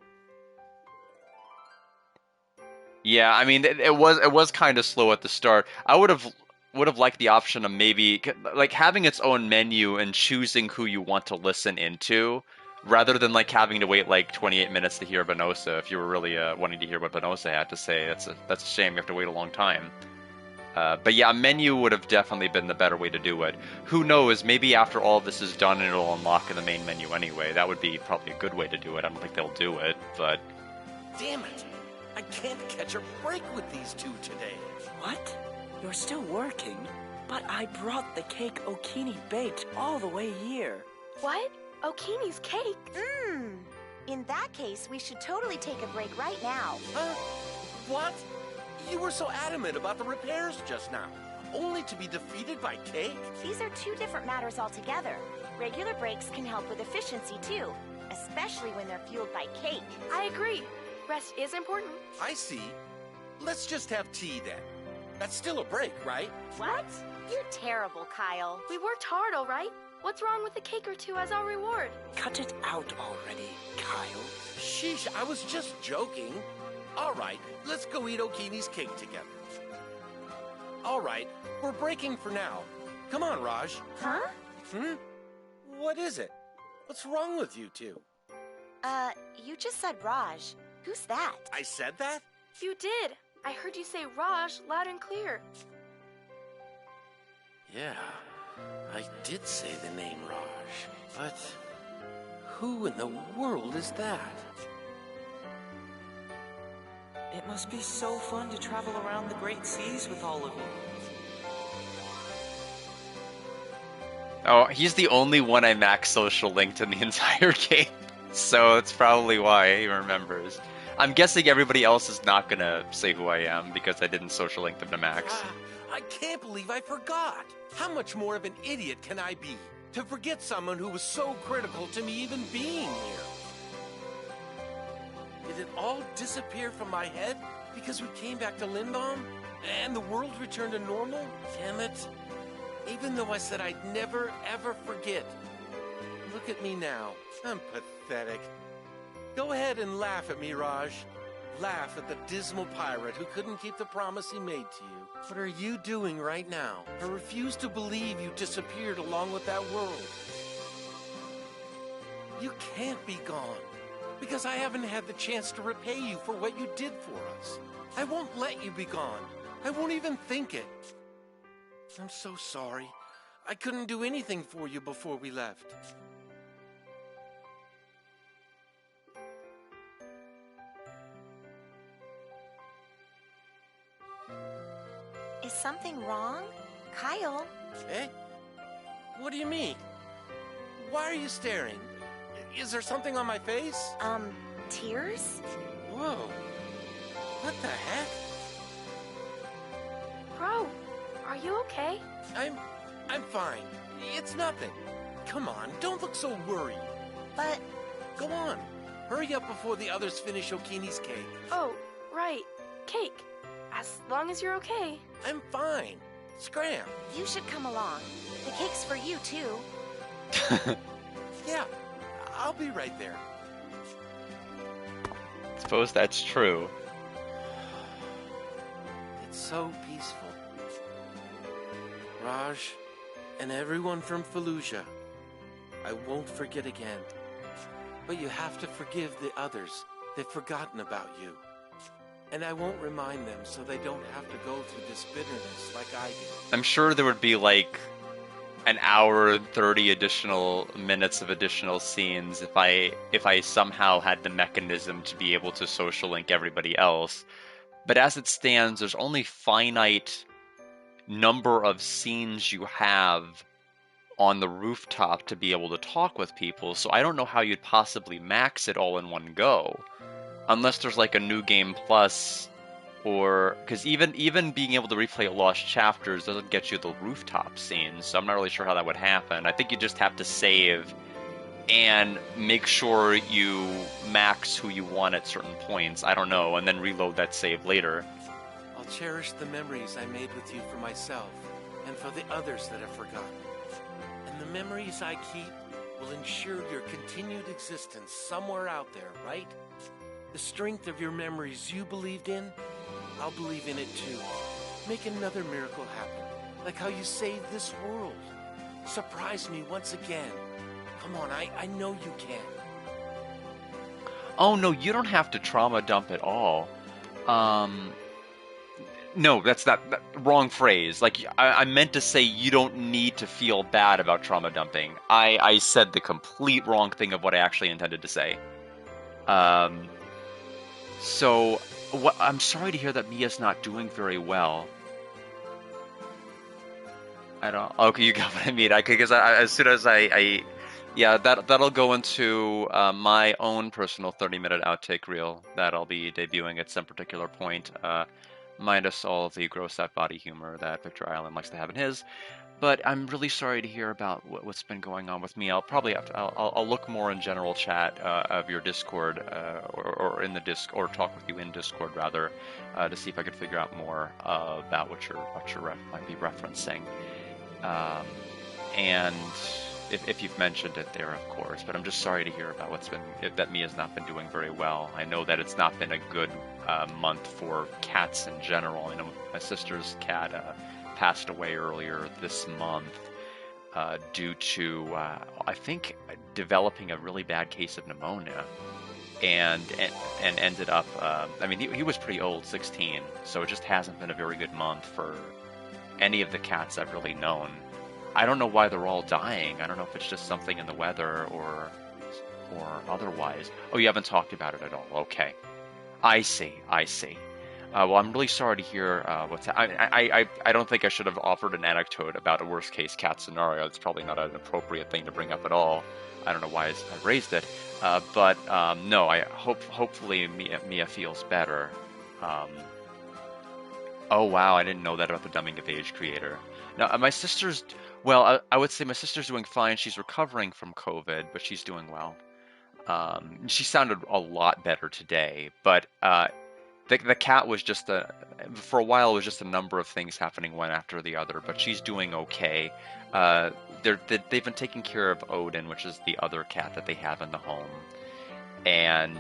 Yeah, I mean, it was kind of slow at the start. I would have liked the option of maybe like having its own menu and choosing who you want to listen into, rather than like having to wait like 28 minutes to hear Benosa. If you were really wanting to hear what Benosa had to say, that's a shame. You have to wait a long time. But yeah, a menu would have definitely been the better way to do it. Who knows? Maybe after all this is done, it'll unlock in the main menu anyway. That would be probably a good way to do it. I don't think they'll do it, but damn it! I can't catch a break with these two today. What? You're still working? But I brought the cake Okini baked all the way here. What? Okini's cake? In that case, we should totally take a break right now. Huh? What? You were so adamant about the repairs just now, only to be defeated by cake? These are two different matters altogether. Regular breaks can help with efficiency too, especially when they're fueled by cake. I agree. Rest is important. I see. Let's just have tea then. That's still a break, right? What? You're terrible, Kyle. We worked hard, all right? What's wrong with a cake or two as our reward? Cut it out already, Kyle. Sheesh, I was just joking. All right, let's go eat Okini's cake together. All right, we're breaking for now. Come on, Raj. Huh? What is it? What's wrong with you two? You just said Raj. Who's that? I said that? You did. I heard you say Raj loud and clear. Yeah, I did say the name Raj, but who in the world is that? It must be so fun to travel around the great seas with all of you. Oh, he's the only one I max social linked in the entire game, so it's probably why he remembers. I'm guessing everybody else is not gonna say who I am because I didn't social link them to max. I can't believe I forgot. How much more of an idiot can I be to forget someone who was so critical to me even being here? Did it all disappear from my head because we came back to Lindbaum and the world returned to normal? Damn it. Even though I said I'd never, ever forget. Look at me now. I'm pathetic. Go ahead and laugh at me, Raj. Laugh at the dismal pirate who couldn't keep the promise he made to you. What are you doing right now? I refuse to believe you disappeared along with that world. You can't be gone, because I haven't had the chance to repay you for what you did for us. I won't let you be gone. I won't even think it. I'm so sorry. I couldn't do anything for you before we left. Is something wrong? Kyle? Eh? What do you mean? Why are you staring? Is there something on my face? Tears? Whoa. What the heck? Bro, are you okay? I'm fine. It's nothing. Come on, don't look so worried. But... Go on. Hurry up before the others finish Okini's cake. Oh, right. Cake. As long as you're okay. I'm fine. Scram. You should come along. The cake's for you, too. Yeah, I'll be right there. Suppose that's true. It's so peaceful. Raj, and everyone from Fallujah, I won't forget again. But you have to forgive the others. They've forgotten about you. And I won't remind them so they don't have to go through this bitterness like I did. I'm sure there would be like an hour and 30 additional minutes of additional scenes if I somehow had the mechanism to be able to social link everybody else. But as it stands, there's only finite number of scenes you have on the rooftop to be able to talk with people, so I don't know how you'd possibly max it all in one go. Unless there's like a new game plus, or because even being able to replay lost chapters doesn't get you the rooftop scenes, so I'm not really sure how that would happen. I think you just have to save and make sure you max who you want at certain points. I don't know, and then reload that save later. I'll cherish the memories I made with you for myself and for the others that have forgotten. And the memories I keep will ensure your continued existence somewhere out there, right? The strength of your memories you believed in, I'll believe in it too. Make another miracle happen, like how you saved this world. Surprise me once again. Come on, I know you can. Oh no, you don't have to trauma dump at all. No, that's not wrong phrase. Like I meant to say you don't need to feel bad about trauma dumping. I said the complete wrong thing of what I actually intended to say. So I'm sorry to hear that Mia's not doing very well. I don't. Okay, you got what I mean. Because as soon as yeah, that'll go into my own personal 30-minute outtake reel that I'll be debuting at some particular point, minus all of the gross-out body humor that Victor Island likes to have in his. But I'm really sorry to hear about what's been going on with me. I'll probably have to. I'll look more in general chat of your Discord, or in the or talk with you in Discord rather, to see if I could figure out more about what you might be referencing. And if you've mentioned it there, of course. But I'm just sorry to hear about that Mia's not been doing very well. I know that it's not been a good month for cats in general. I know my sister's cat passed away earlier this month. due to, I think, developing a really bad case of pneumonia. And ended up, I mean, he was pretty old, 16, so it just hasn't been a very good month for any of the cats I've really known. I don't know why they're all dying. I don't know if it's just something in the weather or otherwise. Oh, you haven't talked about it at all. Okay. I see. Well, I'm really sorry to hear what's I don't think I should have offered an anecdote about a worst case cat scenario. It's probably not an appropriate thing to bring up at all. I don't know why I raised it, but no. Hopefully Mia feels better. Oh wow, I didn't know that about the Dumbing of Age creator. Now my sister's I would say my sister's doing fine. She's recovering from COVID, but she's doing well. She sounded a lot better today, but the cat was just for a while it was just a number of things happening one after the other, but she's doing okay. They've been taking care of Odin, which is the other cat that they have in the home, and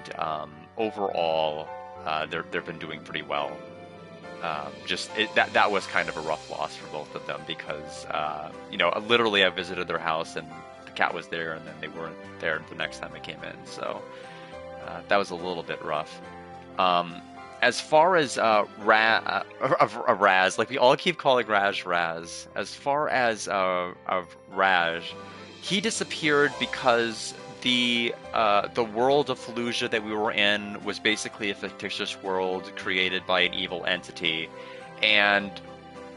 overall they've been doing pretty well. That was kind of a rough loss for both of them because literally I visited their house and the cat was there and then they weren't there the next time I came in, so that was a little bit rough. As far as Raz, like we all keep calling Raz. As far as Raj, he disappeared because the world of Fallujah that we were in was basically a fictitious world created by an evil entity, and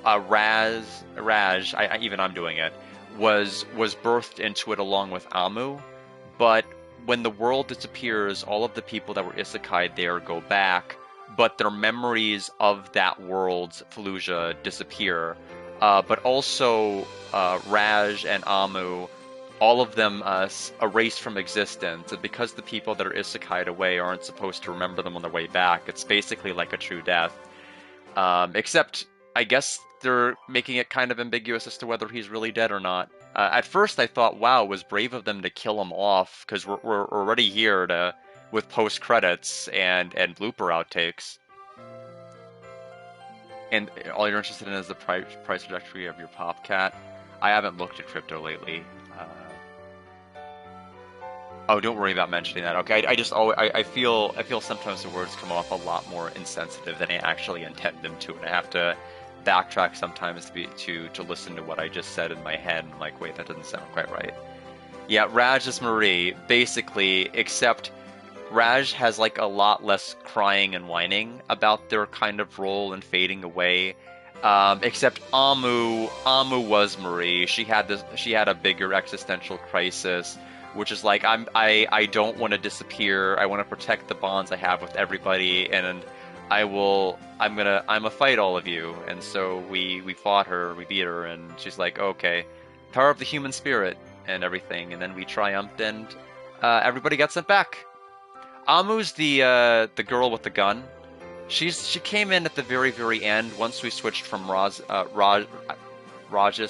Raj, I'm doing it, was birthed into it along with Amu, but when the world disappears, all of the people that were isekai there go back, but their memories of that world's Fallujah disappear. But also Raj and Amu, all of them erased from existence. And because the people that are isekai'd away aren't supposed to remember them on their way back, it's basically like a true death. Except, I guess they're making it kind of ambiguous as to whether he's really dead or not. At first I thought, wow, it was brave of them to kill him off, because we're already here with post-credits and blooper outtakes. And all you're interested in is the price trajectory of your Popcat. I haven't looked at crypto lately. Oh, don't worry about mentioning that. Okay, I feel sometimes the words come off a lot more insensitive than I actually intend them to, and I have to backtrack sometimes to listen to what I just said in my head. And I'm like, wait, that doesn't sound quite right. Yeah, Raj is Marie, basically, except Raj has like a lot less crying and whining about their kind of role and fading away. Except Amu was Marie. She had a bigger existential crisis, which is like I don't want to disappear. I want to protect the bonds I have with everybody, and I'm gonna fight all of you. And so we fought her, we beat her, and she's like, okay, power of the human spirit and everything. And then we triumphed, and everybody got sent back. Amu's the girl with the gun. She came in at the very, very end once we switched from Raj's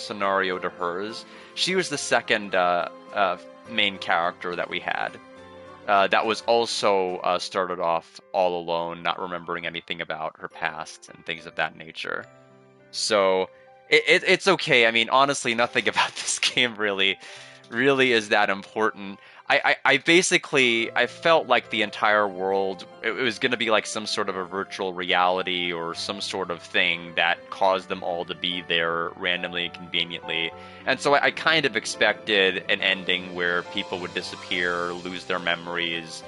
scenario to hers. She was the second main character that we had. That was also started off all alone, not remembering anything about her past and things of that nature. So it's okay. I mean, honestly, nothing about this game really is that important. I basically felt like the entire world, it was going to be like some sort of a virtual reality or some sort of thing that caused them all to be there randomly and conveniently. And so I kind of expected an ending where people would disappear, lose their memories,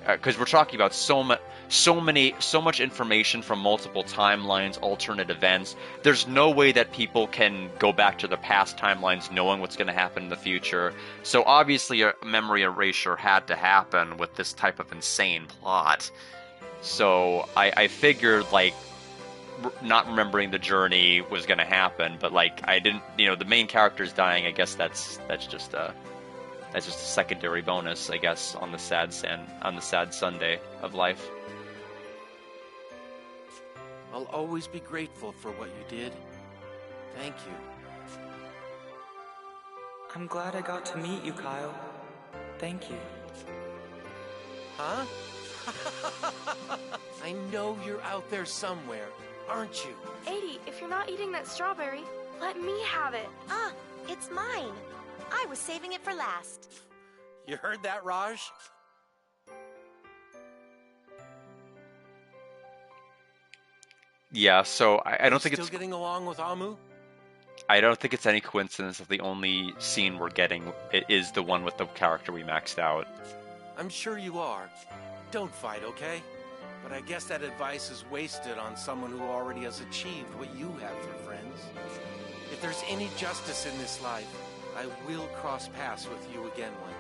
because we're talking about so much information from multiple timelines, alternate events. There's no way that people can go back to the past timelines knowing what's going to happen in the future. So obviously a memory erasure had to happen with this type of insane plot. So I figured, like, not remembering the journey was going to happen, but like I didn't, the main character's dying. I guess that's just a secondary bonus, I guess, on the sad Sunday of life. I'll always be grateful for what you did. Thank you. I'm glad I got to meet you, Kyle. Thank you. Huh? I know you're out there somewhere, aren't you? 80, if you're not eating that strawberry, Let me have it. Ah, it's mine. I was saving it for last. You heard that, Raj? Yeah, so I don't think still it's getting along with Amu? I don't think it's any coincidence that the only scene we're getting is the one with the character we maxed out. I'm sure you are. Don't fight, okay? But I guess that advice is wasted on someone who already has achieved what you have for friends. If there's any justice in this life, I will cross paths with you again one day.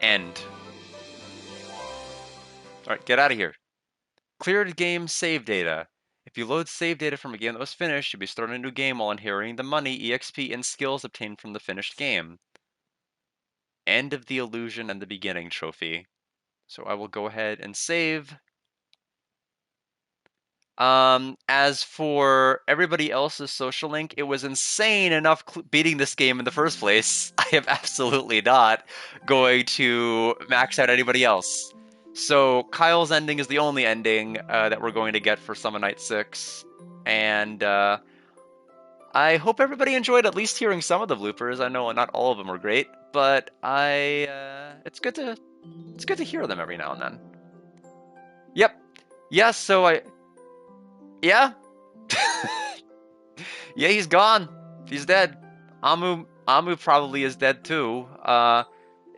End. Alright, get out of here. Cleared game save data. If you load save data from a game that was finished, you'll be starting a new game while inheriting the money, EXP, and skills obtained from the finished game. End of the illusion and the beginning trophy. So I will go ahead and save. As for everybody else's social link, it was insane enough beating this game in the first place. I am absolutely not going to max out anybody else. So Kyle's ending is the only ending that we're going to get for Summon Night 6. And I hope everybody enjoyed at least hearing some of the bloopers. I know not all of them were great, but it's good to hear them every now and then. Yep. Yeah, so yeah. Yeah, he's gone. He's dead. Amu probably is dead too.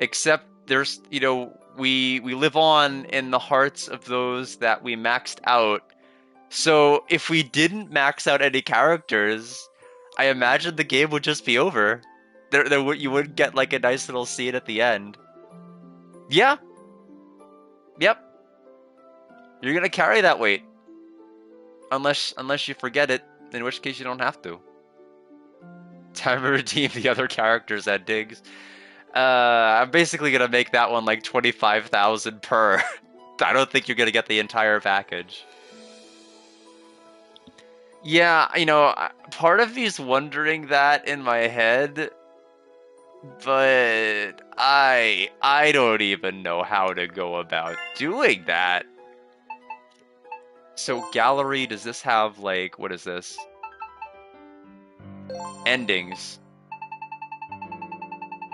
Except there's, we live on in the hearts of those that we maxed out. So if we didn't max out any characters, I imagine the game would just be over. You would get like a nice little scene at the end. Yeah. Yep. You're gonna carry that weight. Unless you forget it, in which case you don't have to. Time to redeem the other characters' endings. I'm basically gonna make that one like 25,000 per. I don't think you're gonna get the entire package. Yeah, part of me's wondering that in my head, but I don't even know how to go about doing that. So gallery, does this have like, what is this? Endings.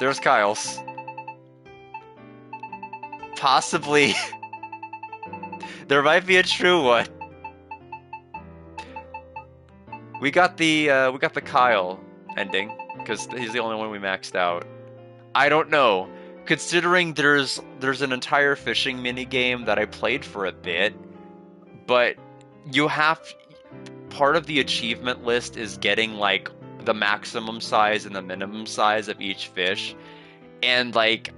There's Kyle's. Possibly. There might be a true one. We got the Kyle ending because he's the only one we maxed out. I don't know. Considering there's an entire fishing mini game that I played for a bit, but part of the achievement list is getting like the maximum size and the minimum size of each fish, and like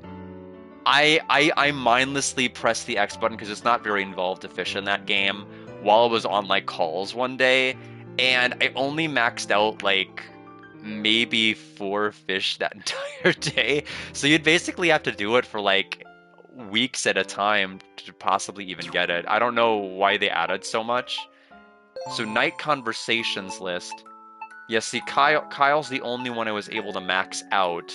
I mindlessly pressed the X button because it's not very involved to fish in that game while I was on like calls one day, and I only maxed out like maybe 4 fish that entire day. So you'd basically have to do it for like weeks at a time to possibly even get it. I don't know why they added so much. So night conversations list. Yeah, see, Kyle's the only one I was able to max out.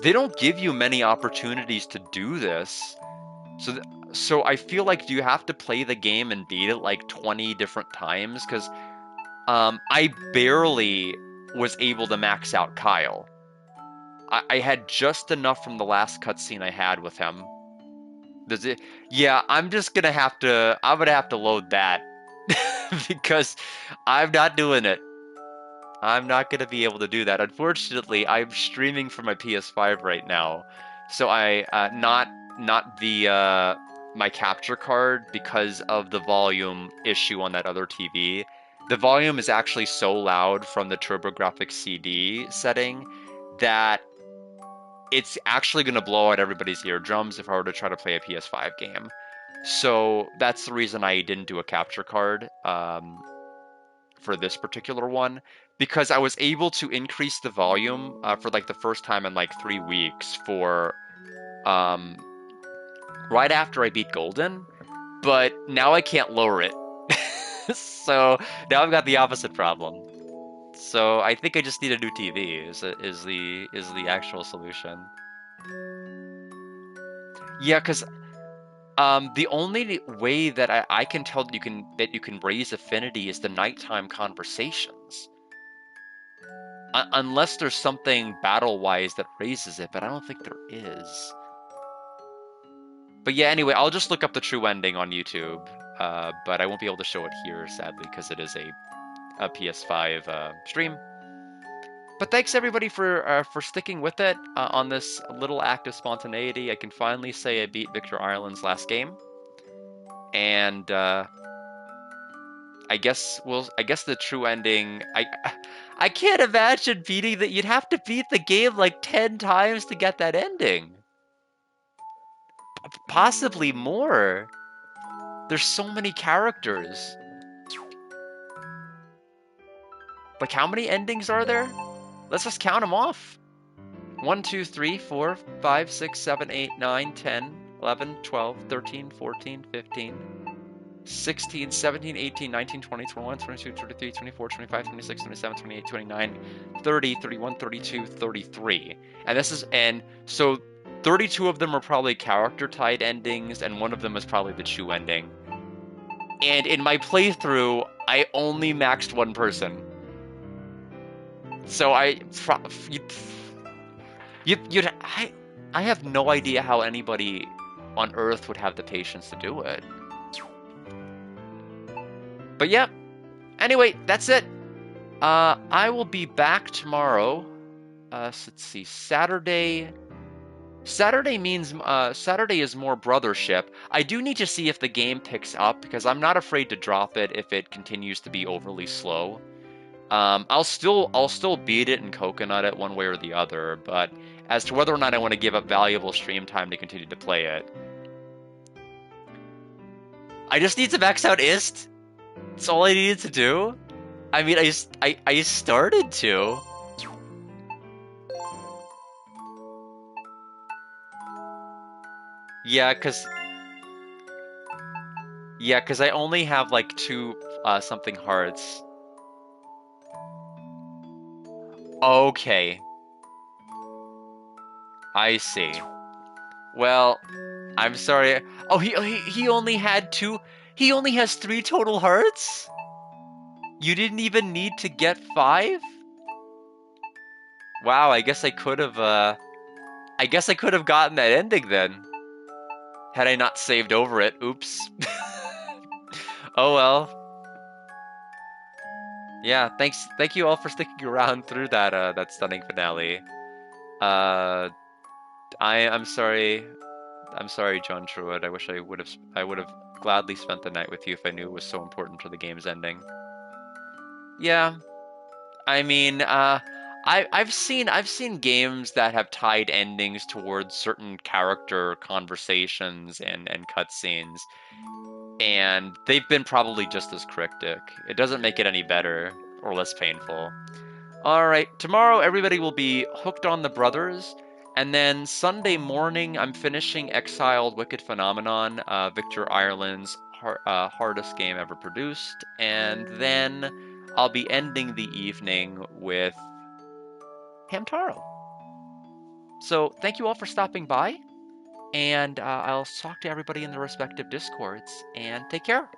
They don't give you many opportunities to do this. So I feel like you have to play the game and beat it like 20 different times, because I barely was able to max out Kyle. I had just enough from the last cutscene I had with him. Yeah, I'm gonna have to load that because I'm not doing it. I'm not gonna be able to do that. Unfortunately, I'm streaming from my PS5 right now, so I not the my capture card because of the volume issue on that other TV. The volume is actually so loud from the TurboGrafx CD setting that it's actually going to blow out everybody's eardrums if I were to try to play a PS5 game. So that's the reason I didn't do a capture card for this particular one, because I was able to increase the volume for like the first time in like 3 weeks for right after I beat Golden, but now I can't lower it So now I've got the opposite problem. So I think I just need a new TV. Is the actual solution? Yeah, because the only way that I can tell that you can raise affinity is the nighttime conversations. Unless there's something battle-wise that raises it, but I don't think there is. But yeah, anyway, I'll just look up the true ending on YouTube, but I won't be able to show it here, sadly, because it is a PS5 stream. But thanks everybody for sticking with it on this little act of spontaneity. I can finally say I beat Victor Ireland's last game, and I guess the true ending. I can't imagine beating that. You'd have to beat the game like 10 times to get that ending. Possibly more. There's so many characters. Like, how many endings are there? Let's just count them off. 1, 2, 3, 4, 5, 6, 7, 8, 9, 10, 11, 12, 13, 14, 15, 16, 17, 18, 19, 20, 21, 22, 23, 24, 25, 26, 27, 28, 29, 30, 31, 32, 33. And so 32 of them are probably character-tied endings, and one of them is probably the true ending. And in my playthrough, I only maxed one person. So I have no idea how anybody on Earth would have the patience to do it. But yeah, anyway, that's it. I will be back tomorrow. Let's see, Saturday. Saturday is more brothership. I do need to see if the game picks up, because I'm not afraid to drop it if it continues to be overly slow. I'll still beat it and coconut it one way or the other, but as to whether or not I want to give up valuable stream time to continue to play it, I just need to max out IST. That's all I needed to do. I mean, I started to. Yeah, cause I only have like 2 something hearts. Okay. I see. Well, I'm sorry. Oh, he only had 2. He only has 3 total hearts? You didn't even need to get 5? Wow, I guess I could have gotten that ending then. Had I not saved over it. Oops. Oh well. Yeah, thank you all for sticking around through that stunning finale. I'm sorry, John Truitt. I wish I would have gladly spent the night with you if I knew it was so important to the game's ending. Yeah, I mean, I've seen games that have tied endings towards certain character conversations and cutscenes, and they've been probably just as cryptic. It doesn't make it any better or less painful. All right, tomorrow everybody will be hooked on the brothers, and then Sunday morning I'm finishing Exiled Wicked Phenomenon, Victor Ireland's hardest game ever produced, and then I'll be ending the evening with Hamtaro. So thank you all for stopping by, and I'll talk to everybody in the respective Discords, and take care.